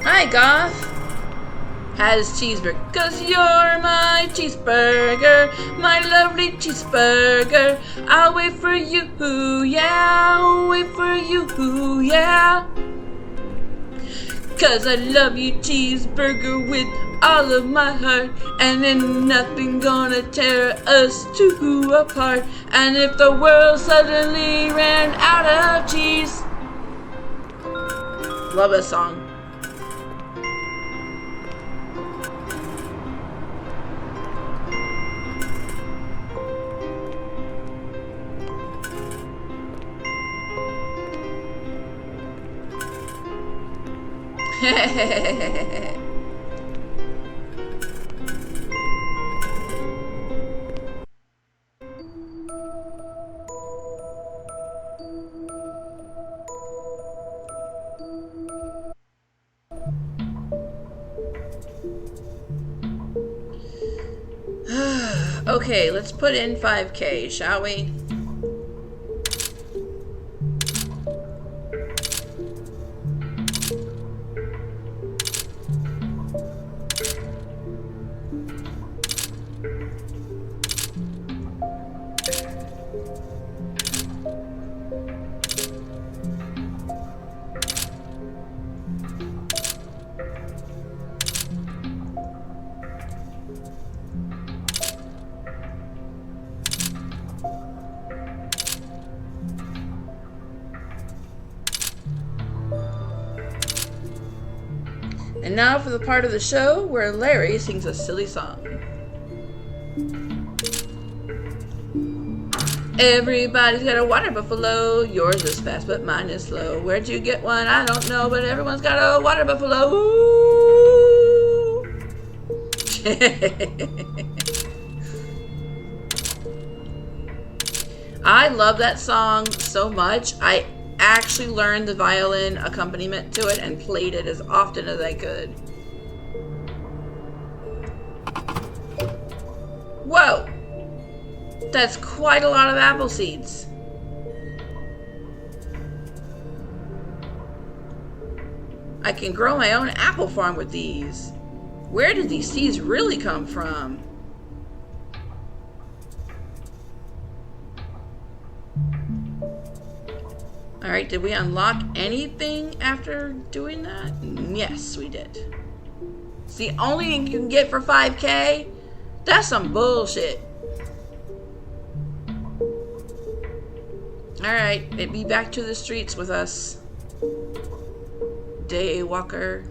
Hi, Goth. Has cheeseburger. 'Cause you're my cheeseburger, my lovely cheeseburger. I'll wait for you, yeah. I'll wait for you, yeah. 'Cause I love you, cheeseburger, with all of my heart. And then nothing gonna tear us two apart. And if the world suddenly ran out of cheese. Love this song. Okay, let's put in 5K, shall we? And now for the part of the show where Larry sings a silly song. Everybody's got a water buffalo. Yours is fast, but mine is slow. Where'd you get one? I don't know, but everyone's got a water buffalo. Ooh. I love that song so much. I actually learned the violin accompaniment to it and played it as often as I could. Whoa! That's quite a lot of apple seeds. I can grow my own apple farm with these. Where did these seeds really come from? Alright, did we unlock anything after doing that? Yes, we did. It's the only thing you can get for 5K? That's some bullshit. Alright, be back to the streets with us. Daywalker.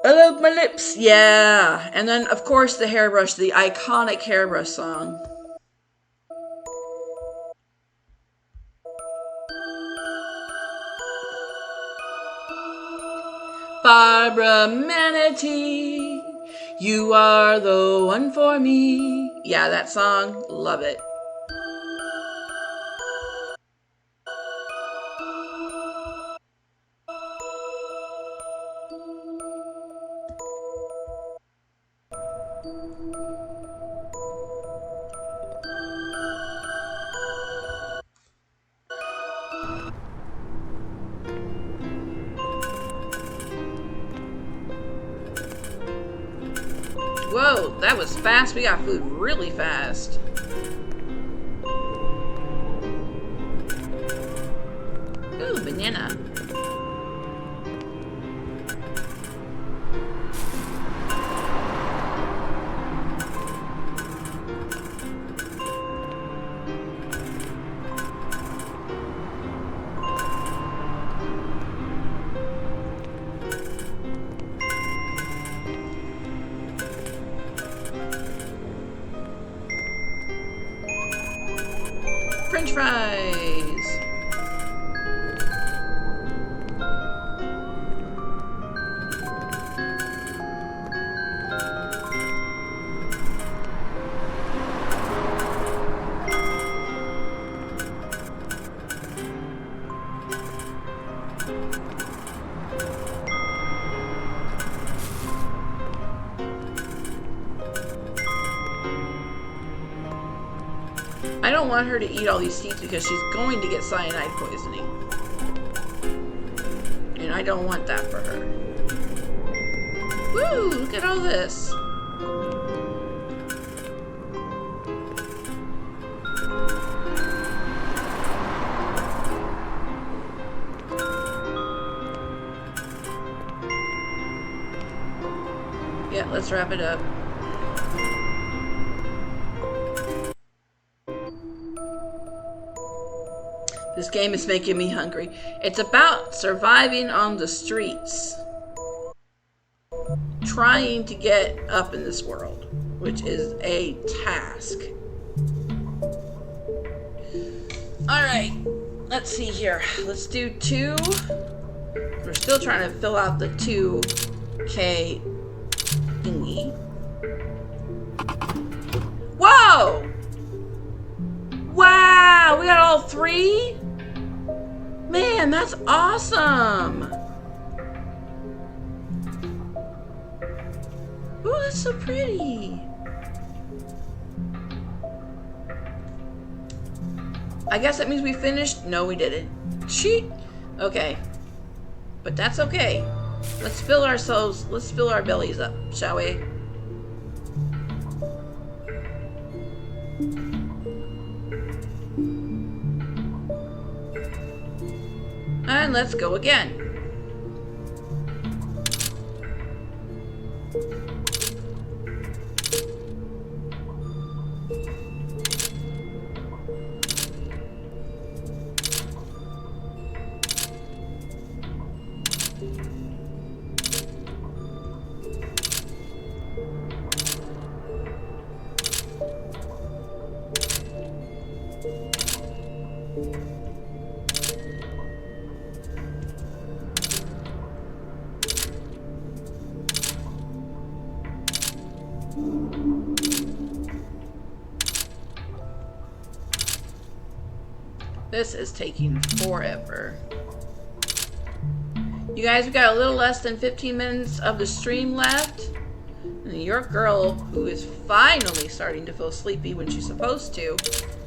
I love my lips. Yeah. And then, of course, the hairbrush, the iconic hairbrush song. Barbara Manatee, you are the one for me. Yeah, that song. Love it. Whoa, that was fast. We got food really fast. Ooh, banana. French fries. I don't want her to eat all these seeds because she's going to get cyanide poisoning. And I don't want that for her. Woo! Look at all this. Yeah, let's wrap it up. This game is making me hungry. It's about surviving on the streets. Trying to get up in this world, which is a task. Alright, let's see here. Let's do 2. We're still trying to fill out the 2K thingy. Whoa! Wow, we got all 3? Man, that's awesome! that's so pretty. I guess that means we finished. No, we didn't. Cheat. Okay. But that's okay. Let's fill our bellies up, shall we? And let's go again. This is taking forever. You guys, we got a little less than 15 minutes of the stream left. And your girl, who is finally starting to feel sleepy when she's supposed to,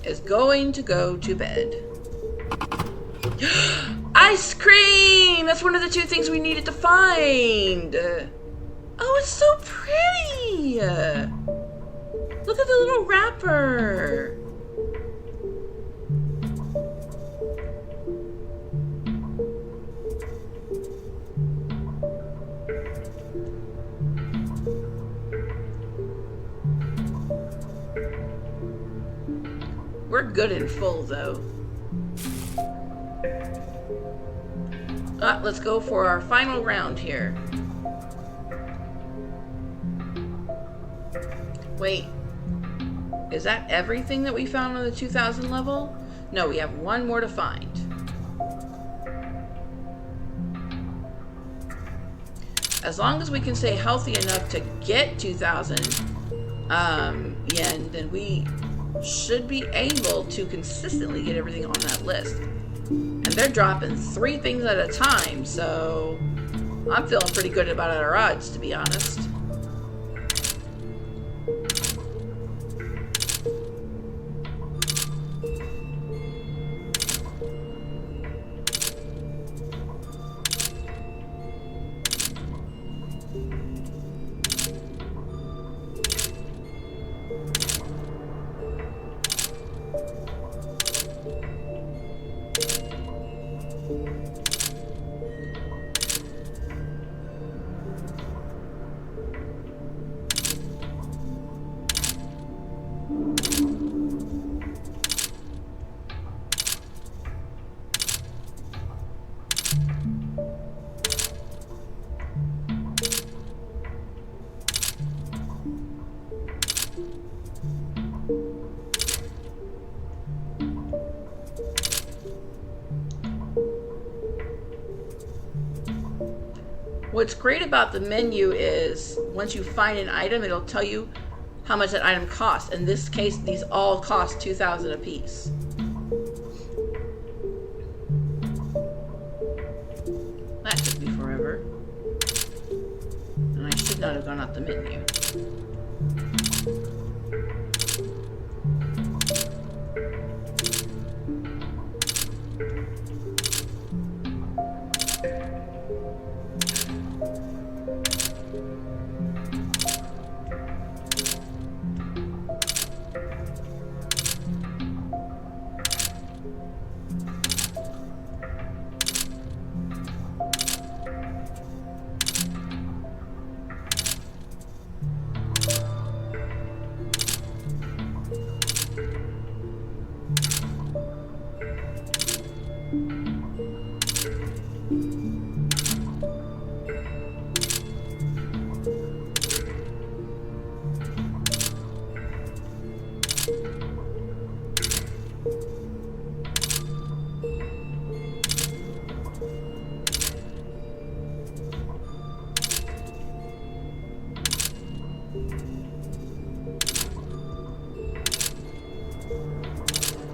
is going to go to bed. Ice cream! That's one of the 2 things we needed to find. Oh, it's so pretty! Look at the little wrapper. We're good and full, though. Let's go for our final round here. Wait. Is that everything that we found on the 2000 level? No, we have one more to find. As long as we can stay healthy enough to get 2000 yen, then we should be able to consistently get everything on that list. And they're dropping 3 things at a time, so I'm feeling pretty good about our odds, to be honest. What's great about the menu is once you find an item, it'll tell you how much that item costs. In this case, these all cost 2,000 a piece. That took me forever. And I should not have gone out the menu.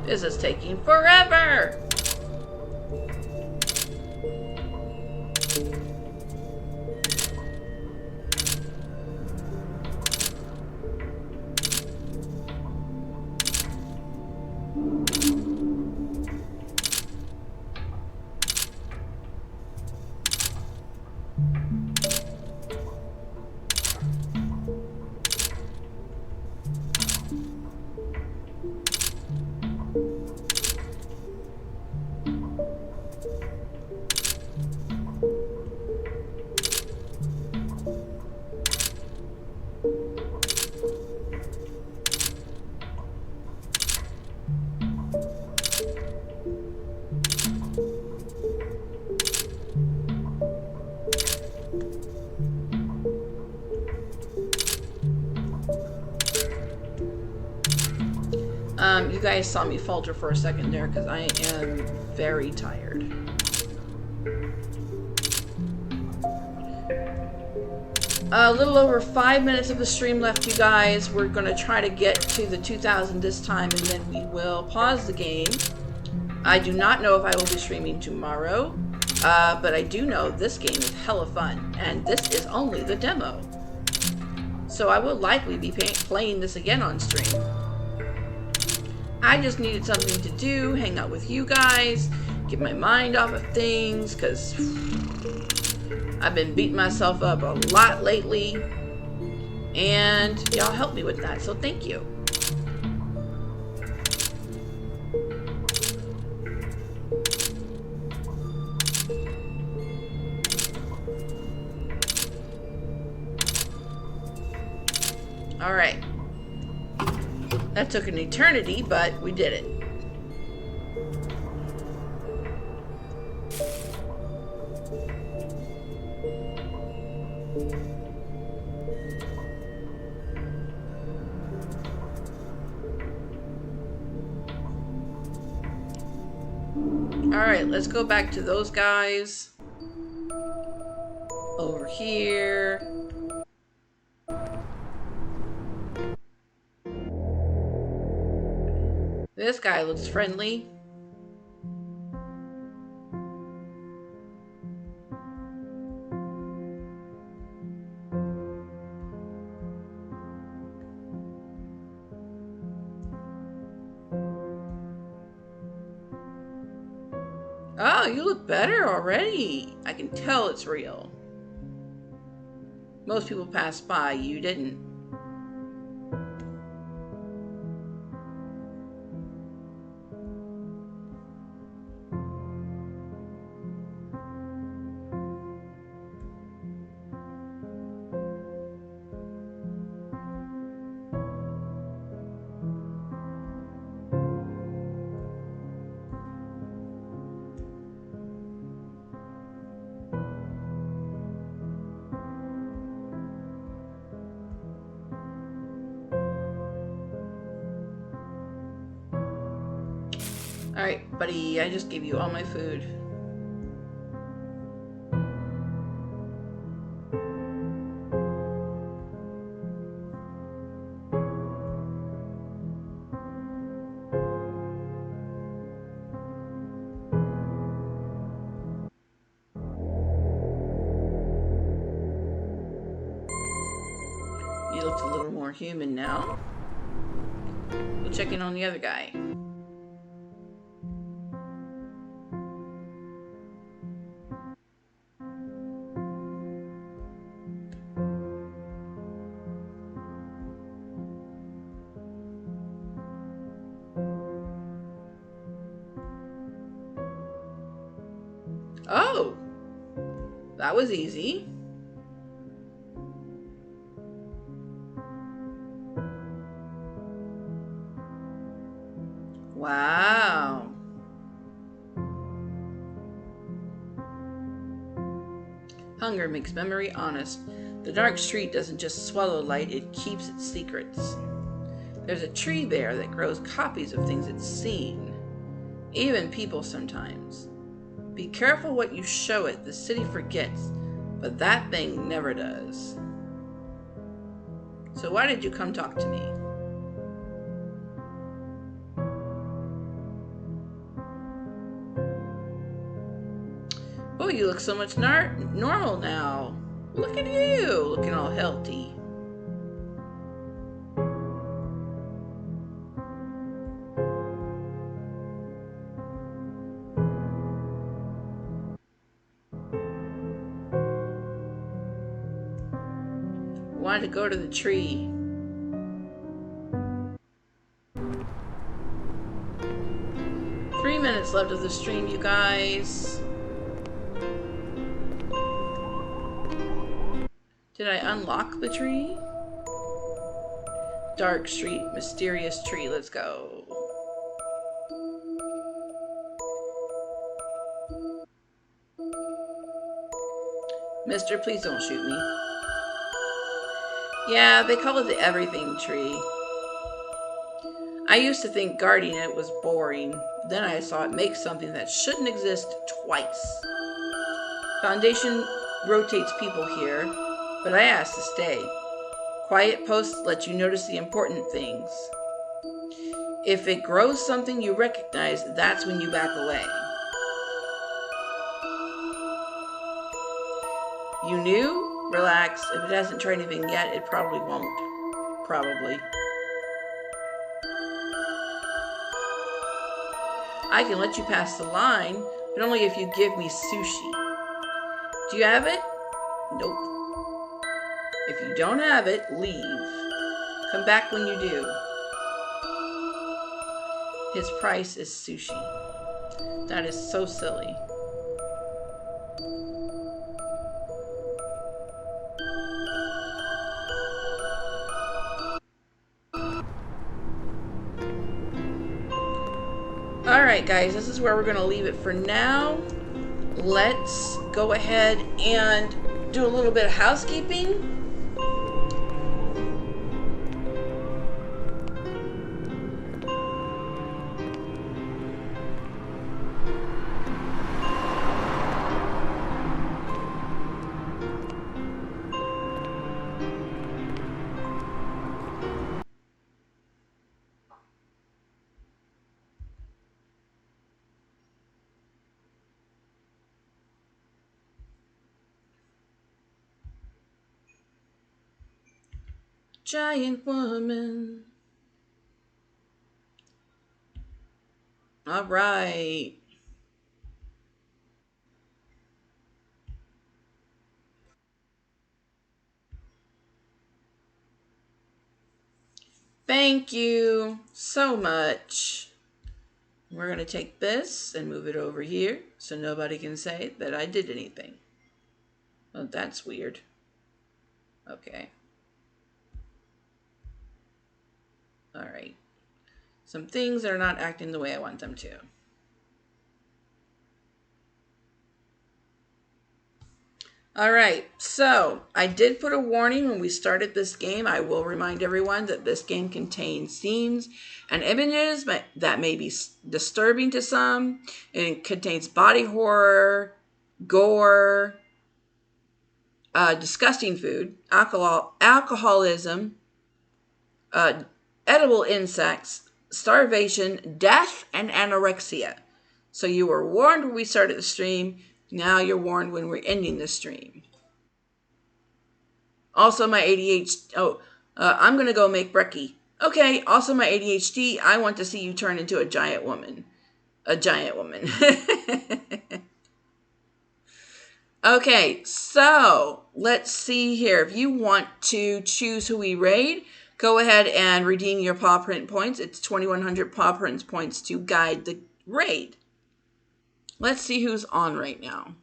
This is taking forever! You guys saw me falter for a second there because I am very tired. A little over 5 minutes of the stream left, you guys. We're going to try to get to the 2000 this time, and then we will pause the game. I do not know if I will be streaming tomorrow, but I do know this game is hella fun, and this is only the demo. So I will likely be playing this again on stream. I just needed something to do, hang out with you guys, get my mind off of things, because I've been beating myself up a lot lately, and y'all helped me with that, so thank you. Alright. That took an eternity, but we did it. Alright, let's go back to those guys. Over here. This guy looks friendly. Oh, you look better already. I can tell it's real. Most people passed by, you didn't. Alright, buddy, I just gave you all my food. You look a little more human now. We'll check in on the other guy. Oh, that was easy. Wow. Hunger makes memory honest. The dark street doesn't just swallow light, it keeps its secrets. There's a tree there that grows copies of things it's seen. Even people sometimes. Be careful what you show it. The city forgets, but that thing never does. So why did you come talk to me? Oh, you look so much normal now. Look at you, looking all healthy. Wanted to go to the tree. Three minutes left of the stream, you guys. Did I unlock the tree? Dark street, mysterious tree. Let's go. Mister, please don't shoot me. Yeah, they call it the everything tree. I used to think guarding it was boring. Then I saw it make something that shouldn't exist twice. Foundation rotates people here, but I asked to stay. Quiet posts let you notice the important things. If it grows something you recognize, that's when you back away. You knew? Relax. If it hasn't tried anything yet, it probably won't. Probably. I can let you pass the line, but only if you give me sushi. Do you have it? Nope. If you don't have it, leave. Come back when you do. His price is sushi. That is so silly. Alright guys, this is where we're going to leave it for now. Let's go ahead and do a little bit of housekeeping. Giant woman. All right. Thank you so much. We're going to take this and move it over here so nobody can say that I did anything. Oh, that's weird. Okay. All right. Some things are not acting the way I want them to. All right, so I did put a warning when we started this game. I will remind everyone that this game contains scenes and images that may be disturbing to some. It contains body horror, gore, disgusting food, alcoholism, edible insects, starvation, death, and anorexia. So you were warned when we started the stream. Now you're warned when we're ending the stream. Also, my ADHD. I'm going to go make brekkie. Okay, also my ADHD. I want to see you turn into a giant woman. A giant woman. Okay, so let's see here. If you want to choose who we raid, go ahead and redeem your paw print points. It's 2,100 paw print points to guide the raid. Let's see who's on right now.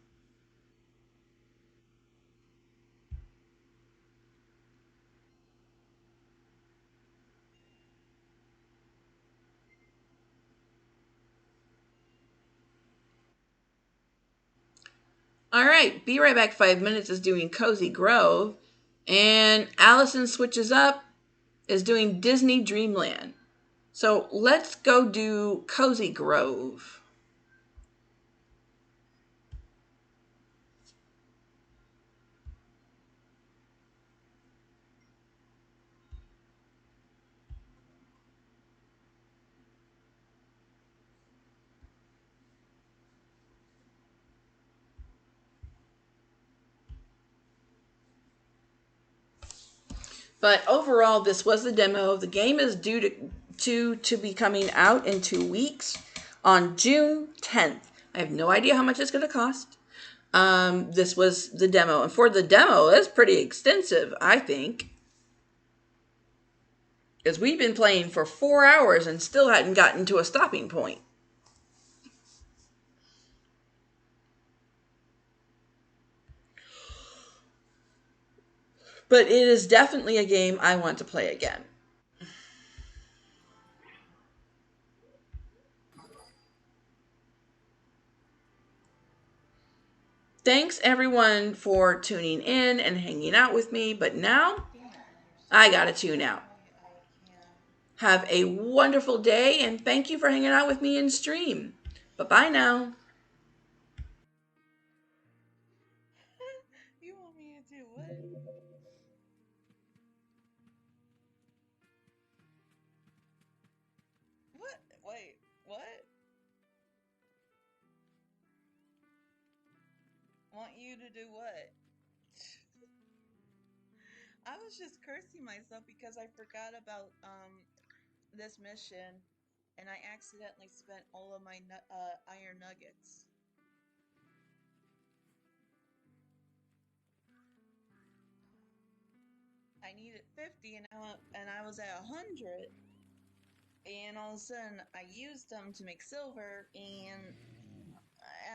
All right, Be Right Back 5 Minutes is doing Cozy Grove. And Allison switches up, is doing Disney Dreamland. So let's go do Cozy Grove. But overall, this was the demo. The game is due to be coming out in 2 weeks on June 10th. I have no idea how much it's going to cost. This was the demo. And for the demo, it's pretty extensive, I think. Because we've been playing for 4 hours and still hadn't gotten to a stopping point. But it is definitely a game I want to play again. Thanks everyone for tuning in and hanging out with me. But now, I gotta tune out. Have a wonderful day, and thank you for hanging out with me in stream. Bye-bye now. You want me to do what? What? Wait, what? Want you to do what? I was just cursing myself because I forgot about this mission, and I accidentally spent all of my iron nuggets. I needed 50, and I was at 100, and all of a sudden I used them to make silver, and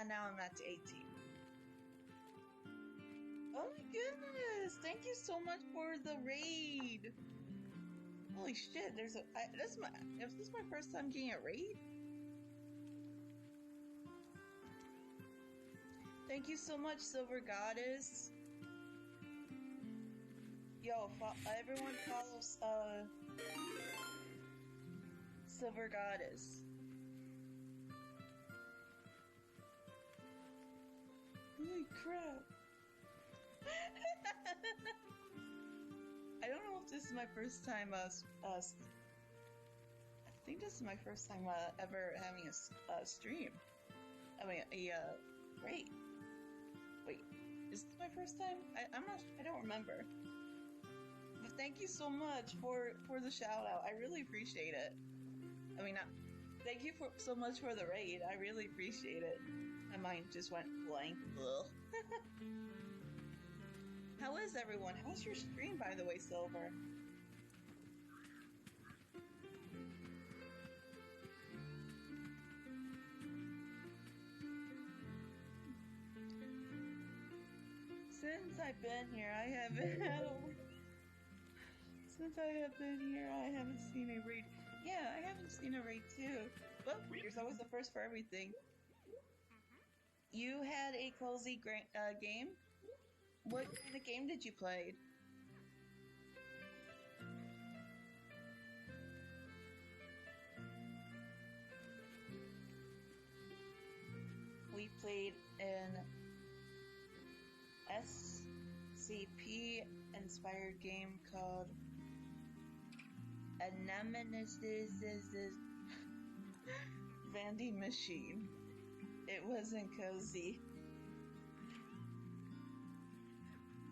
now I'm at 18. Oh my goodness! Thank you so much for the raid. Holy shit! This is my first time getting a raid. Thank you so much, Silver Goddess. Yo, everyone follows Silver Goddess. Holy crap! I don't know if this is my first time. I think this is my first time ever having a stream. I mean, a raid. Wait, is this my first time? I'm not. I don't remember. But thank you so much for the shout out. I really appreciate it. I mean, thank you so much for the raid. I really appreciate it. My mind just went blank. Ugh. How is everyone? How's your stream, by the way, Silver? Since I've been here, I haven't had a... Since I have been here, I haven't seen a raid. Yeah, I haven't seen a raid too. But there's always the first for everything. You had a cozy game? What kind of game did you play? We played an SCP inspired game called Vending Machine. It wasn't cozy.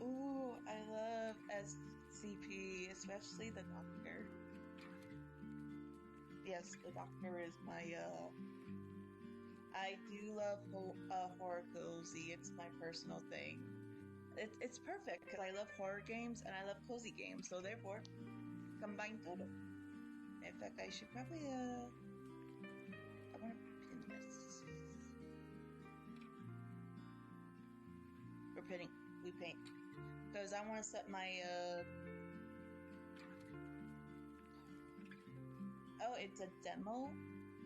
Ooh, I love SCP, especially the Doctor. Yes, the Doctor is my, I do love horror cozy. It's my personal thing. It's perfect, because I love horror games and I love cozy games, so therefore, combine todo. In fact, I should probably, I want to pin this. We're pinning. We paint. Because I want to set my, Oh, it's a demo?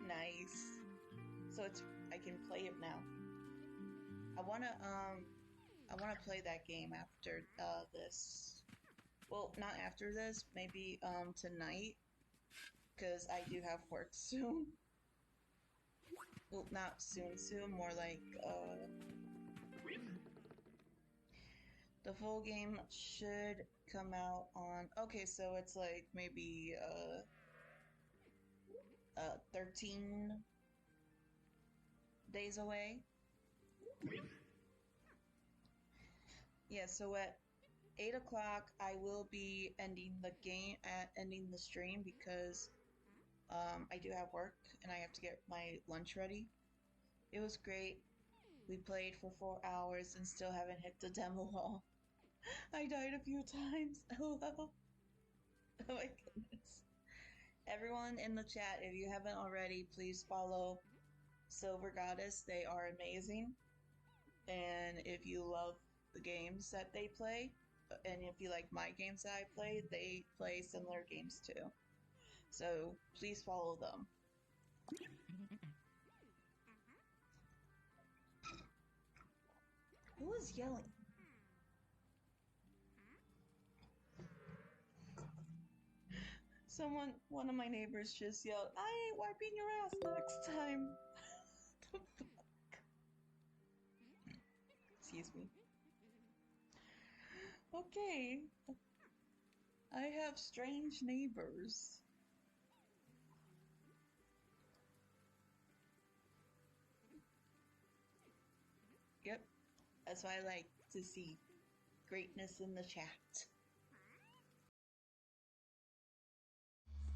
Nice. So I can play it now. I wanna play that game after, this. Well, not after this, maybe, tonight. Because I do have work soon. Well, not soon, more like, the full game should come out on... Okay, so it's like maybe 13 days away. Yeah, so at 8 o'clock I will be ending the stream because I do have work and I have to get my lunch ready. It was great. We played for 4 hours and still haven't hit the demo wall. I died a few times. LOL. Oh my goodness. Everyone in the chat, if you haven't already, please follow Silver Goddess. They are amazing. And if you love the games that they play, and if you like my games that I play, they play similar games too. So please follow them. Who is yelling? One of my neighbors just yelled, "I ain't wiping your ass next time." Excuse me. Okay. I have strange neighbors. Yep. That's why I like to see greatness in the chat.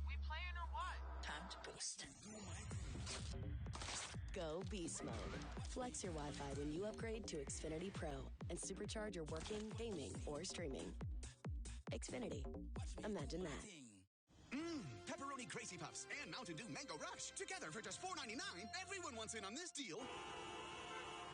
We playing or what? Time to boost. Go Beast Mode. Flex your Wi-Fi when you upgrade to Xfinity Pro and supercharge your working, gaming, or streaming. Xfinity. Imagine that. Pepperoni Crazy Puffs and Mountain Dew Mango Rush. Together for just $4.99. Everyone wants in on this deal.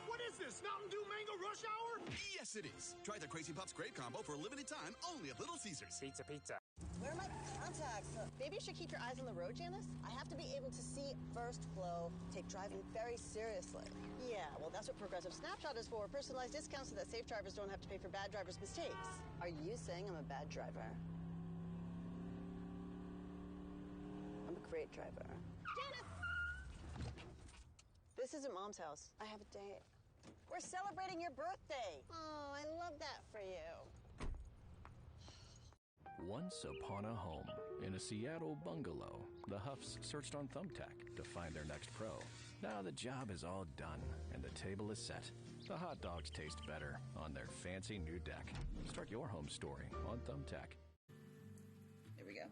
What is this, Mountain Dew Mango Rush Hour? Yes, it is. Try the Crazy Puffs grape combo for a limited time only at Little Caesars. Pizza. Where are my contacts? Maybe you should keep your eyes on the road, Janice. I have to be able to see first flow, take driving very seriously. Yeah, well, that's what Progressive Snapshot is for. Personalized discounts so that safe drivers don't have to pay for bad drivers' mistakes. Are you saying I'm a bad driver? I'm a great driver. Janice! This isn't Mom's house. I have a date. We're celebrating your birthday. Oh, I love that for you. Once upon a home, in a Seattle bungalow, the Huffs searched on Thumbtack to find their next pro. Now the job is all done, and the table is set. The hot dogs taste better on their fancy new deck. Start your home story on Thumbtack. There we go.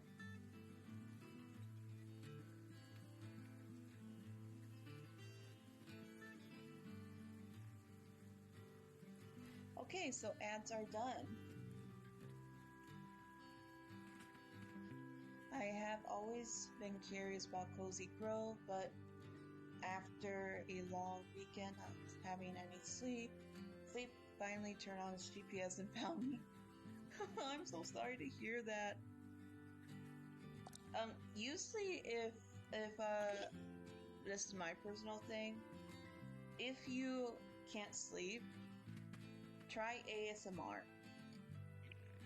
Okay, so ads are done. I have always been curious about Cozy Grove, but after a long weekend of having any sleep finally turned on its GPS and found me. I'm so sorry to hear that. Usually if this is my personal thing, if you can't sleep, try ASMR.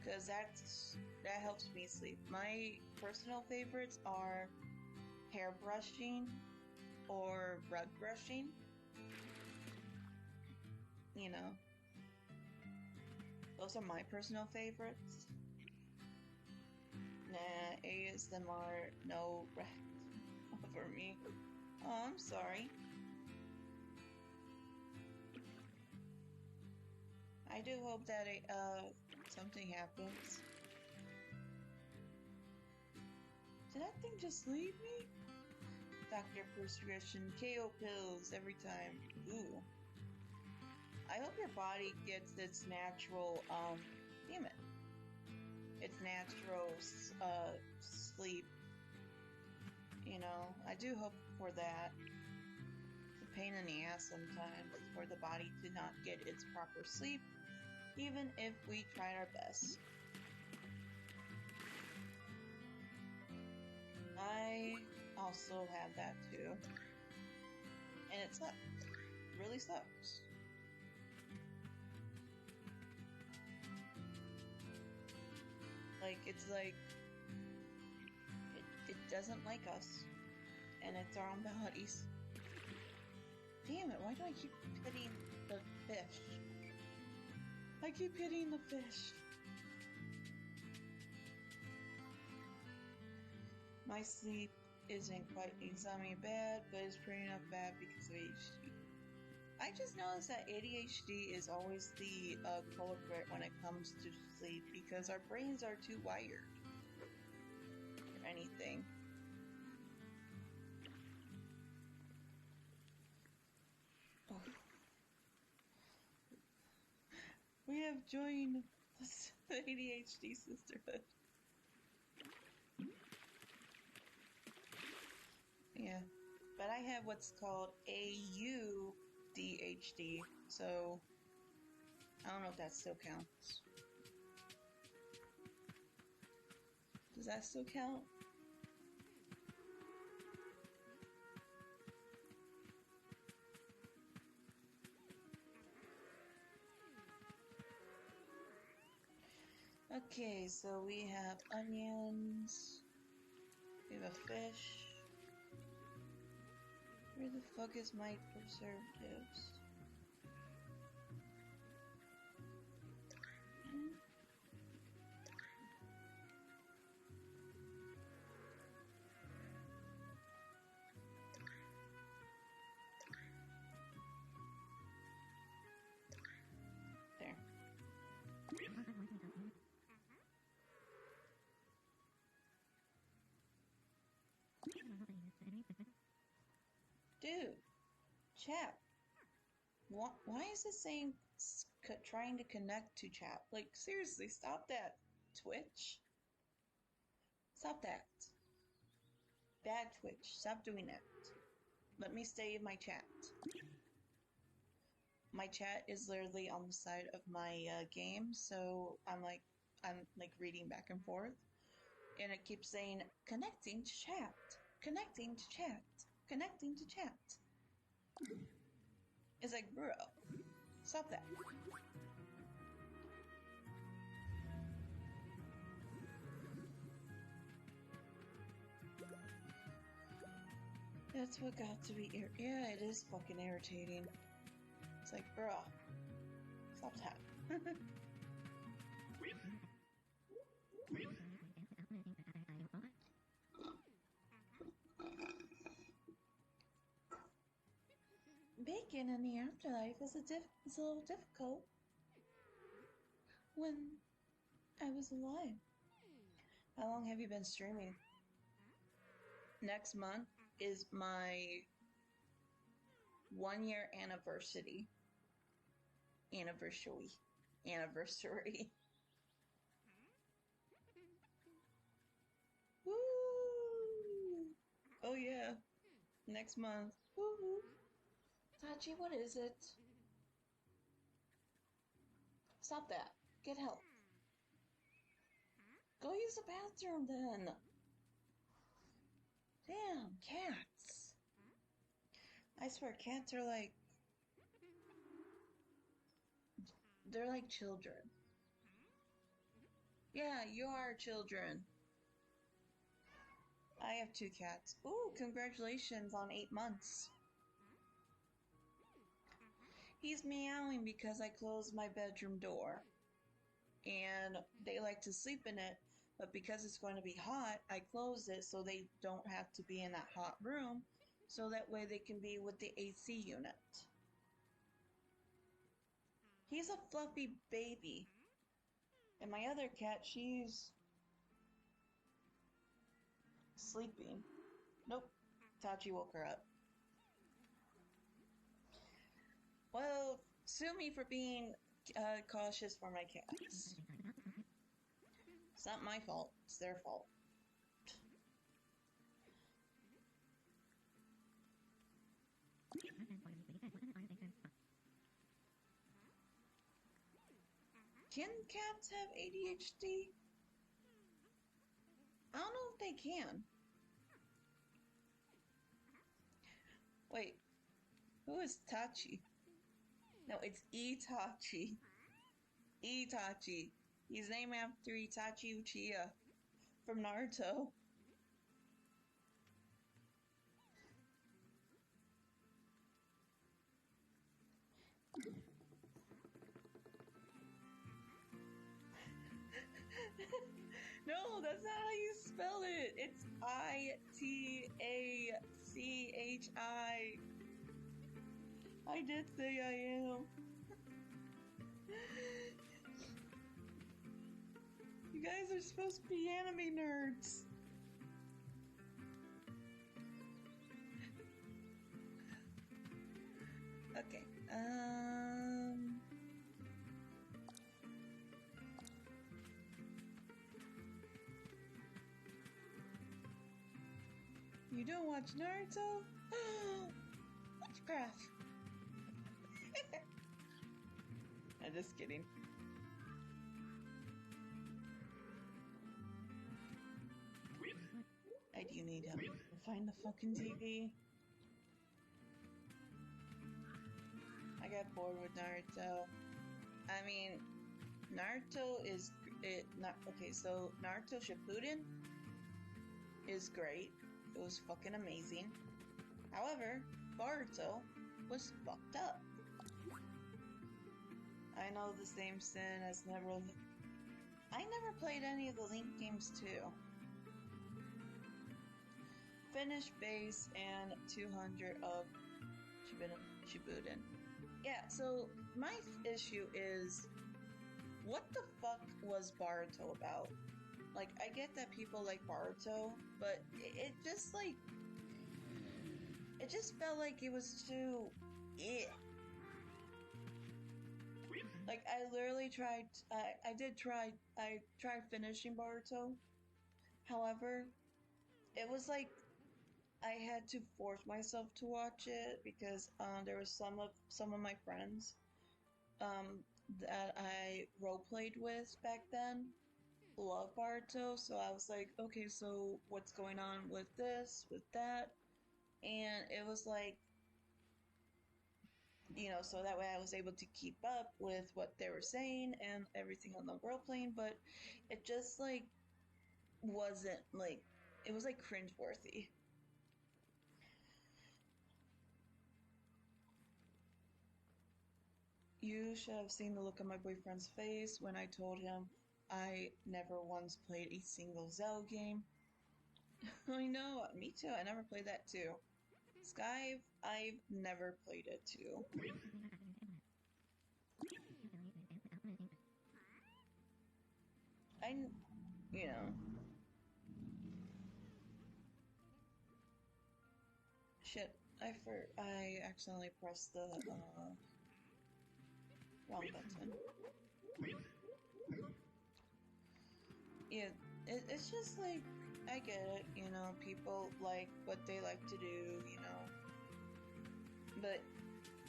Because that helps me sleep. My personal favorites are hair brushing or rug brushing. You know, those are my personal favorites. Nah, ASMR, no rec for me. Oh, I'm sorry. I do hope that something happens. Did that thing just leave me? Doctor prescription, KO pills every time. Ooh. I hope your body gets its natural, damn it. Its natural, sleep. You know, I do hope for that. It's a pain in the ass sometimes for the body to not get its proper sleep, even if we tried our best. I also have that too. And it sucks. It really sucks. It's like it doesn't like us, and it's our own bodies. Damn it, why do I keep hitting the fish? I keep hitting the fish. My sleep isn't quite insomnia bad, but it's pretty enough bad because of ADHD. I just noticed that ADHD is always the culprit when it comes to sleep because our brains are too wired for anything. Oh. We have joined the ADHD sisterhood. Yeah, but I have what's called AUDHD, so I don't know if that still counts. Does that still count? Okay, so we have onions. We have a fish. Where the fuck is my preservatives? There. Dude, chat. Why is it saying trying to connect to chat? Like, seriously, stop that, Twitch. Stop that. Bad Twitch. Stop doing that. Let me stay in my chat. My chat is literally on the side of my game, so I'm like reading back and forth, and it keeps saying connecting to chat, connecting to chat, connecting to chat. It's like, bro, stop that. That's what got to be yeah, it is fucking irritating. It's like, bruh, stop that. Bacon in the afterlife is a little difficult when I was alive. How long have you been streaming? Next month is my 1 year anniversary. Anniversary. Woo! Oh yeah, next month. Woo! Tachi, what is it? Stop that. Get help. Go use the bathroom then. Damn, cats. I swear, cats are like... They're like children. Yeah, you are children. I have 2 cats. Ooh, congratulations on 8 months. He's meowing because I closed my bedroom door. And they like to sleep in it, but because it's going to be hot, I close it so they don't have to be in that hot room, so that way they can be with the AC unit. He's a fluffy baby. And my other cat, she's sleeping. Nope. Tachi woke her up. Well, sue me for being cautious for my cats. It's not my fault. It's their fault. Can cats have ADHD? I don't know if they can. Wait, who is Tachi? No, it's Itachi. Itachi. He's named after Itachi Uchiha from Naruto. No, that's not how you spell it. It's Itachi. I did say I am. You guys are supposed to be anime nerds. Okay. You don't watch Naruto? Witchcraft. I'm just kidding. I do need help to find the fucking TV. I got bored with Naruto. I mean, Naruto is okay. So Naruto Shippuden is great. It was fucking amazing. However, Baruto was fucked up. I know the same sin as never... I never played any of the Link games too. Finished base and 200 of Shippuden. Yeah, so my issue is, what the fuck was Baruto about? Like, I get that people like Baruto, but it just like... It just felt like it was too... Like, I literally tried... I tried finishing Baruto. However, it was like I had to force myself to watch it because there was some of my friends that I roleplayed with back then love Baruto, so I was like, okay, so what's going on with this, with that? And it was like, you know, so that way I was able to keep up with what they were saying and everything on the roleplaying, but it just like wasn't like, it was like cringeworthy. You should have seen the look on my boyfriend's face when I told him I never once played a single Zelda game. I know, me too, I never played that too. Skype, I've never played it too. You know. Shit, I accidentally pressed the, wrong button. Yeah, it's just like, I get it, you know, people like what they like to do, you know. But,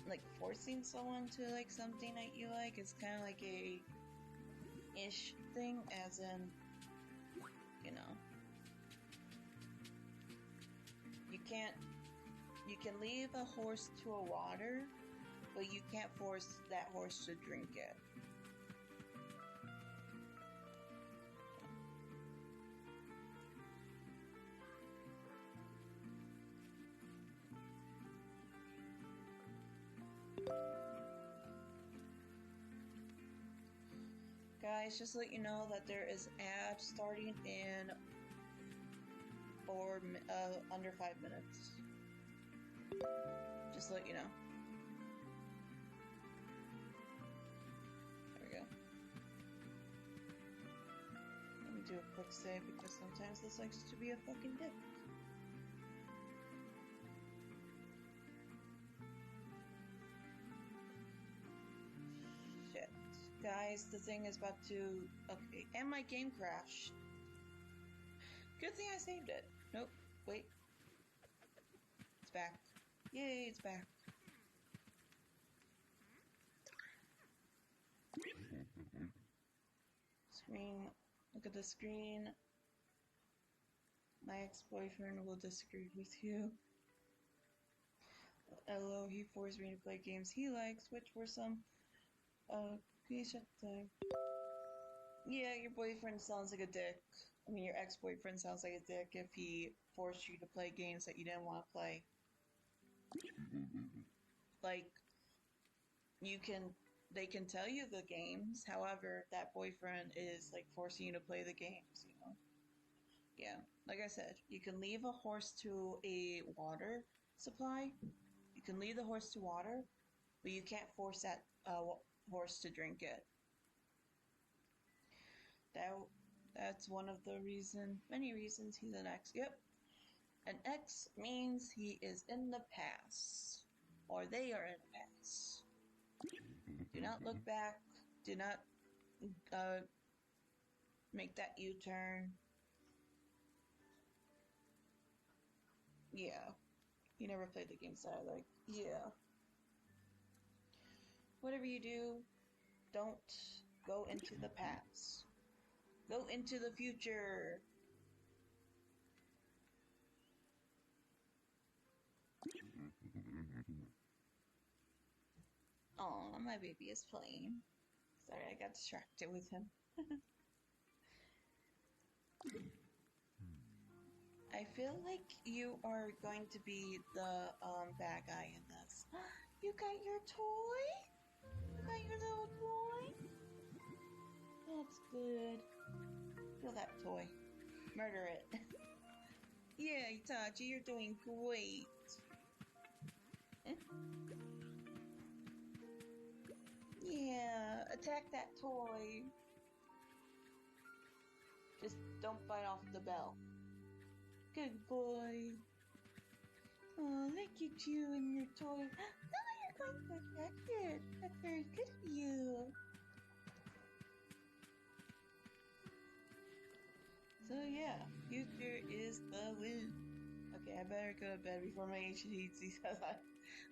like, forcing someone to like something that you like is kind of like a ish thing, as in, you know, you can leave a horse to a water, but you can't force that horse to drink it. Guys, just to let you know that there is an ad starting in under 5 minutes. Just to let you know. There we go. Let me do a quick save because sometimes this likes to be a fucking dick. Shit. Guys, the thing is about to... Okay, and my game crashed. Good thing I saved it. Nope, wait. It's back. Yay, it's back. Screen. Look at the screen. My ex-boyfriend will disagree with you. LO, he forced me to play games he likes, which were some... please shut the time. Yeah, your boyfriend sounds like a dick. I mean, your ex-boyfriend sounds like a dick if he forced you to play games that you didn't want to play. Like, they can tell you the games, however, that boyfriend is, like, forcing you to play the games, you know? Yeah, like I said, you can leave a horse to a water supply. You can lead the horse to water, but you can't force that horse to drink it. That's one of the many reasons he's an ex. Yep. An ex means he is in the past. Or they are in the past. Do not look back. Do not make that U-turn. Yeah. You never played the games that I like. Yeah. Whatever you do, don't go into the past. Go into the future. Oh, my baby is playing. Sorry, I got distracted with him. I feel like you are going to be the bad guy in this. You got your toy? You got your little toy? That's good. Kill that toy. Murder it. Yeah, Itachi, you're doing great. Yeah, attack that toy. Just don't bite off the bell. Good boy. Oh, look at you and your toy. No, you're going to attack it. That's very good of you. So yeah, future is the win. Okay, I better go to bed before my ADHD says that.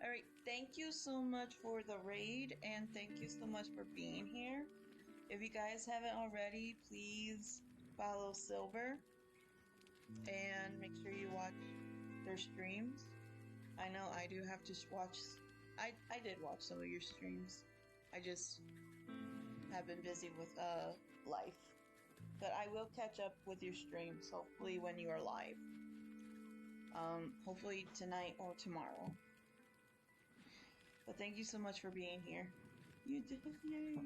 Alright, thank you so much for the raid, and thank you so much for being here. If you guys haven't already, please follow Silver, and make sure you watch their streams. I know I do have to watch, I did watch some of your streams. I just have been busy with life. But I will catch up with your streams, hopefully when you are live. Hopefully tonight or tomorrow. But thank you so much for being here. You did, yay!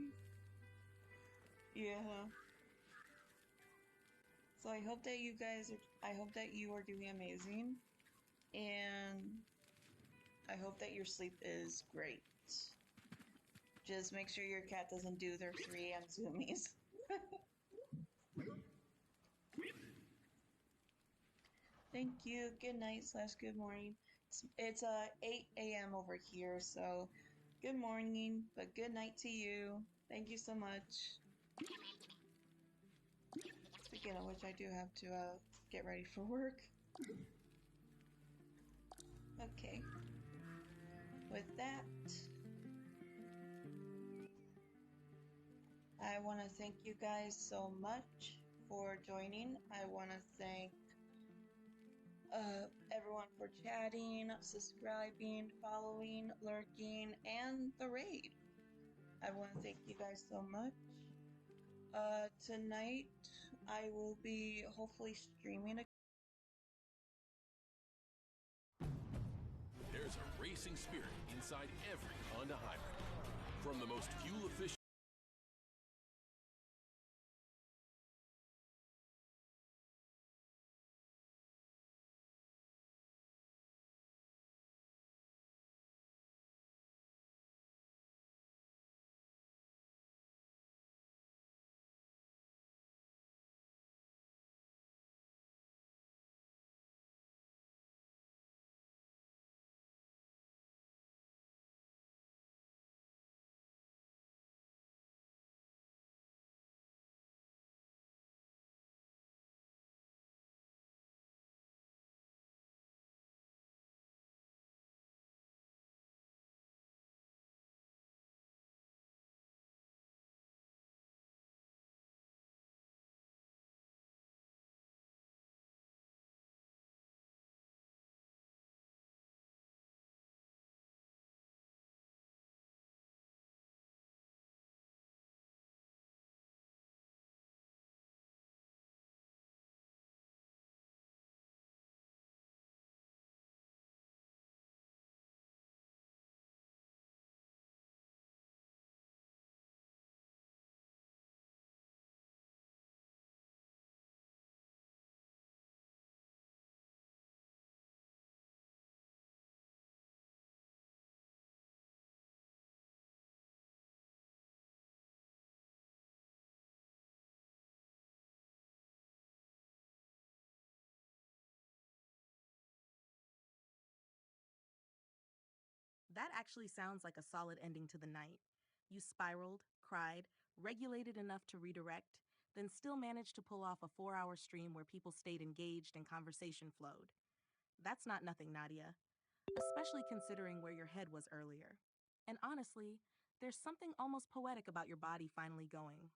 Yeah. So I hope that you guys I hope that you are doing amazing. And I hope that your sleep is great. Just make sure your cat doesn't do their 3 a.m. zoomies. Thank you. Good night / good morning. It's 8 a.m. over here, so good morning, but good night to you. Thank you so much. Speaking of which, I do have to get ready for work. Okay. With that, I want to thank you guys so much for joining. I want to thank everyone for chatting, subscribing, following, lurking, and the raid. I want to thank you guys so much. Tonight, I will be hopefully streaming again. There's a racing spirit inside every Honda Hybrid. From the most fuel-efficient That actually sounds like a solid ending to the night. You spiraled, cried, regulated enough to redirect, then still managed to pull off a 4-hour stream where people stayed engaged and conversation flowed. That's not nothing, Nadia, especially considering where your head was earlier. And honestly, there's something almost poetic about your body finally going.